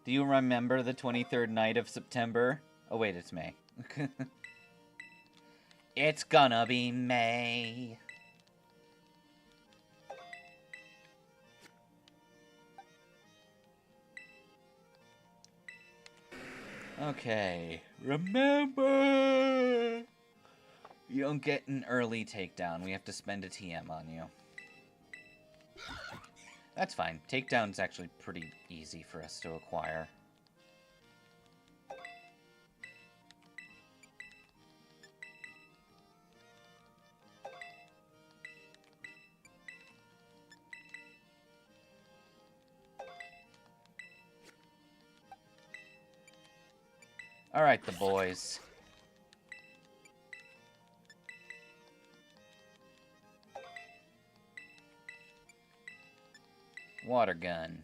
Do you remember the 23rd night of September? Oh wait, it's May. It's gonna be May. Okay, remember! You don't get an early takedown. We have to spend a TM on you. That's fine. Takedown's actually pretty easy for us to acquire. Alright, the boys. Water gun.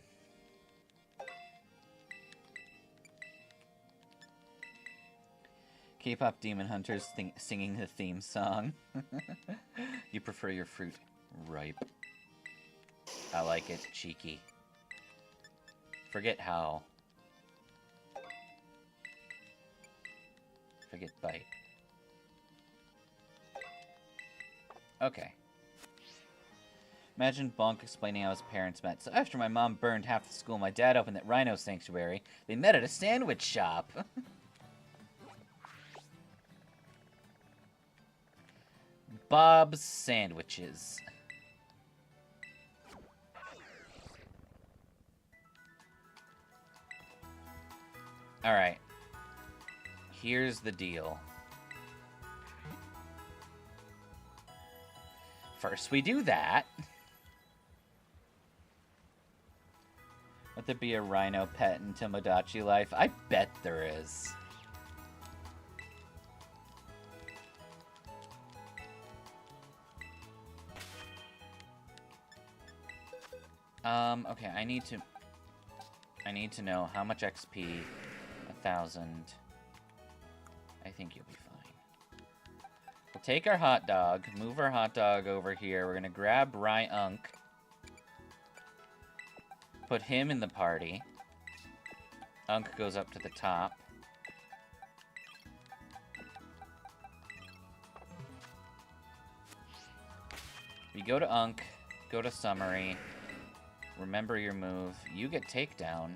K-pop demon hunters singing the theme song. You prefer your fruit ripe. I like it cheeky. Forget how. Forget bite. Okay. Imagine Bonk explaining how his parents met. So after my mom burned half the school, my dad opened that rhino sanctuary. They met at a sandwich shop. Bob's Sandwiches. Alright. Here's the deal. First we do that. Let there be a rhino pet in Tomodachi Life. I bet there is. Okay, I need to know how much XP. 1,000. I think you'll be fine. We'll take our hot dog, move our hot dog over here. We're gonna grab Ryunk. Put him in the party. Unk goes up to the top. We go to Unk, go to summary. Remember your move. You get takedown.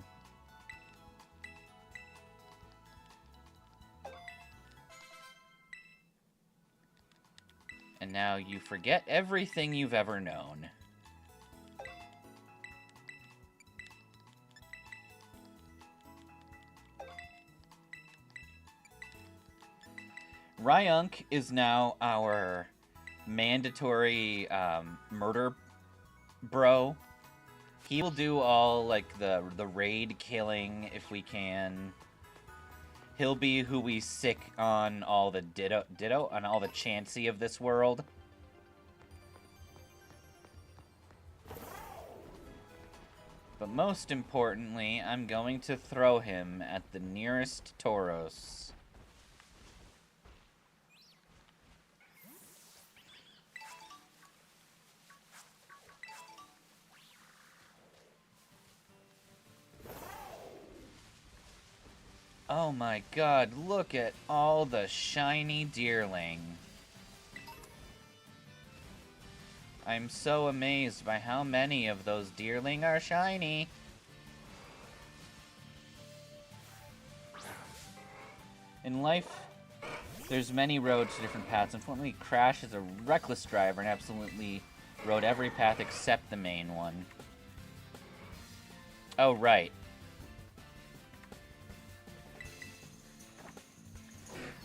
And now you forget everything you've ever known. Ryunk is now our mandatory murder bro. He will do all, like, the raid killing if we can. He'll be who we sick on all the ditto, on all the Chansey of this world. But most importantly, I'm going to throw him at the nearest Tauros. Oh my god, look at all the shiny deerling. I'm so amazed by how many of those deerling are shiny. In life, there's many roads to different paths. Unfortunately, Crash is a reckless driver and absolutely rode every path except the main one. Oh, right.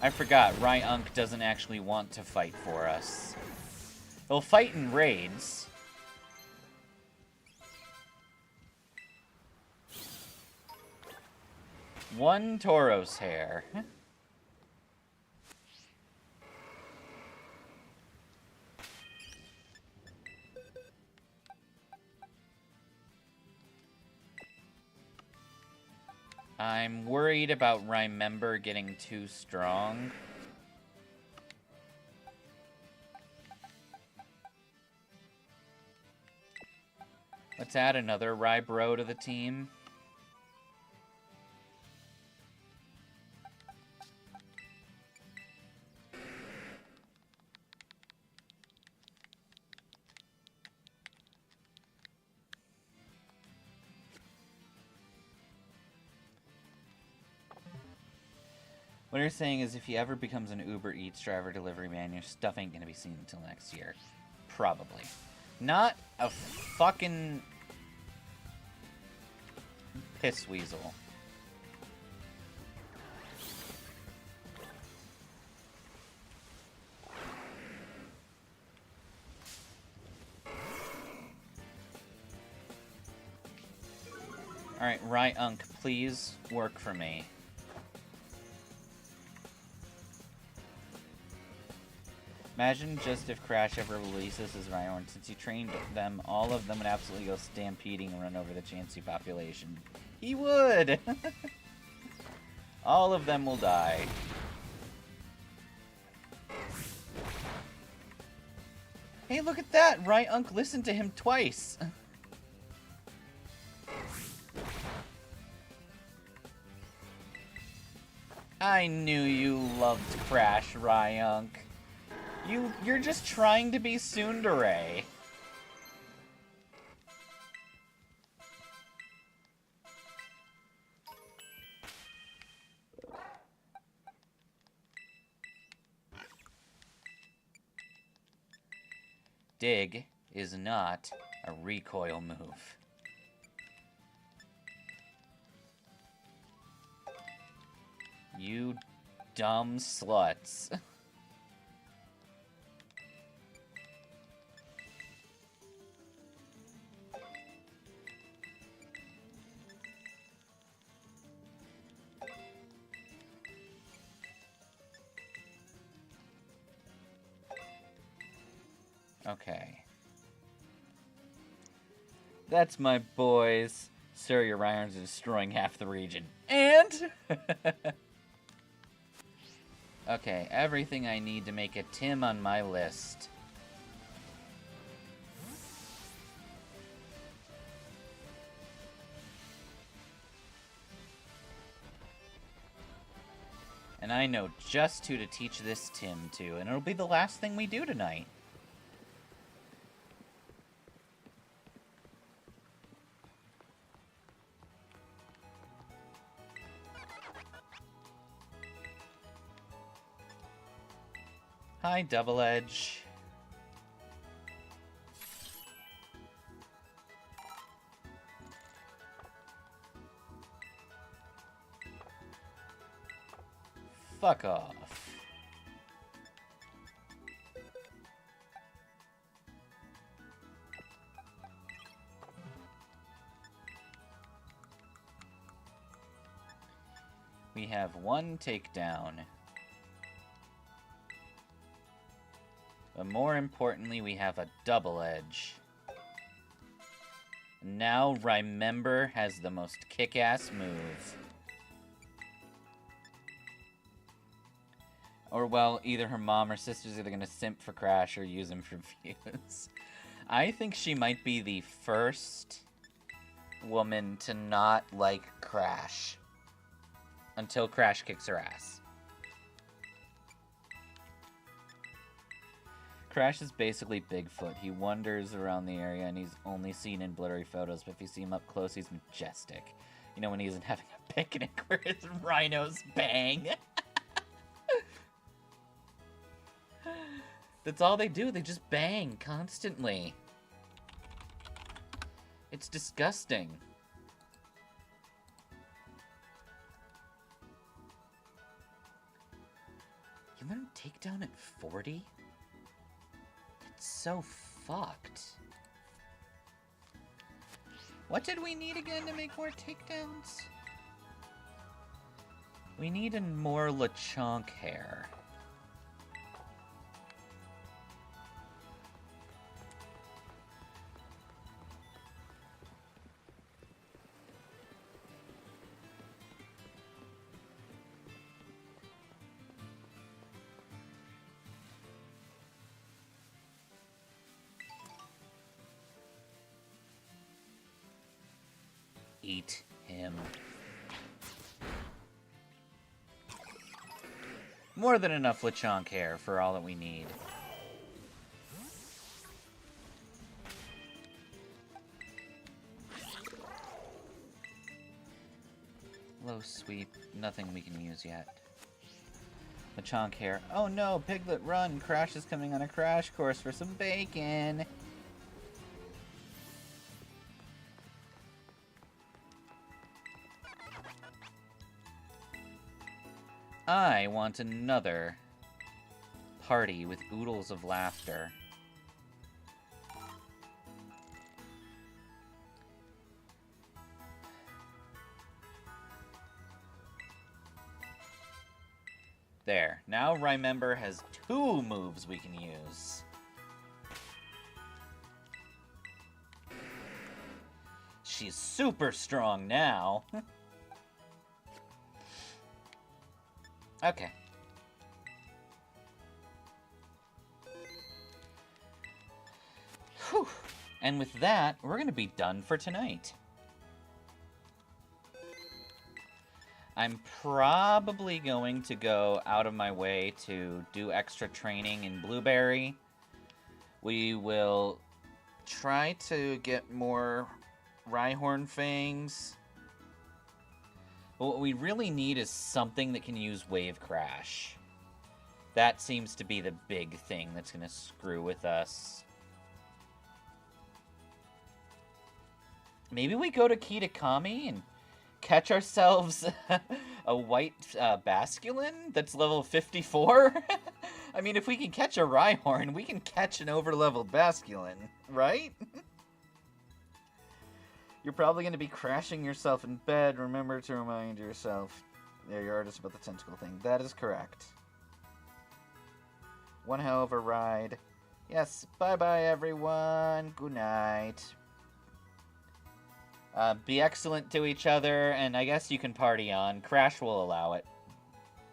I forgot, Ryunk doesn't actually want to fight for us. He'll fight in raids. One Tauros hair. I'm worried about Remember getting too strong. Let's add another Rybro to the team. What you're saying is if he ever becomes an Uber Eats driver delivery man, your stuff ain't gonna be seen until next year. Probably. Not a fucking piss weasel. Alright, Ryunk, please work for me. Imagine just if Crash ever releases his Rhyhorn. Since you trained them, all of them would absolutely go stampeding and run over the Chansey population. He would! All of them will die. Hey, look at that! Ryunk listened to him twice! I knew you loved Crash, Ryunk. You're just trying to be tsundere. Dig is not a recoil move. You dumb sluts. Okay. That's my boys. Sir, your Rhyhorns are destroying half the region. And? Okay, everything I need to make a Tim on my list. And I know just who to teach this Tim to, and it'll be the last thing we do tonight. Hi, Double Edge. Fuck off. We have one takedown. But more importantly, we have a double edge. Now, Remember has the most kick-ass move. Or, well, either her mom or sister's either gonna simp for Crash or use him for views. I think she might be the first woman to not like Crash. Until Crash kicks her ass. Crash is basically Bigfoot. He wanders around the area and he's only seen in blurry photos, but if you see him up close, he's majestic. You know, when he isn't having a picnic where his rhinos bang. That's all they do. They just bang constantly. It's disgusting. You learn takedown at 40? That's so fucked. What did we need again to make more takedowns? We need a more Lechonk hair. eat him. More than enough Lechonk hair for all that we need. Low sweep, nothing we can use yet. Lechonk hair. Oh no, Piglet, run! Crash is coming on a crash course for some bacon! I want another party with oodles of laughter. There. Now Remember has 2 moves we can use. She's super strong now. Okay. Whew. And with that, we're going to be done for tonight. I'm probably going to go out of my way to do extra training in Blueberry. We will try to get more Rhyhorn Fangs. But what we really need is something that can use Wave Crash. That seems to be the big thing that's going to screw with us. Maybe we go to Kitakami and catch ourselves a white Basculin that's level 54? I mean, if we can catch a Rhyhorn, we can catch an overleveled Basculin, right? You're probably going to be crashing yourself in bed. Remember to remind yourself. There, your artist about the tentacle thing. That is correct. One hell of a ride. Yes, bye-bye, everyone. Good night. Be excellent to each other, and I guess you can party on. Crash will allow it.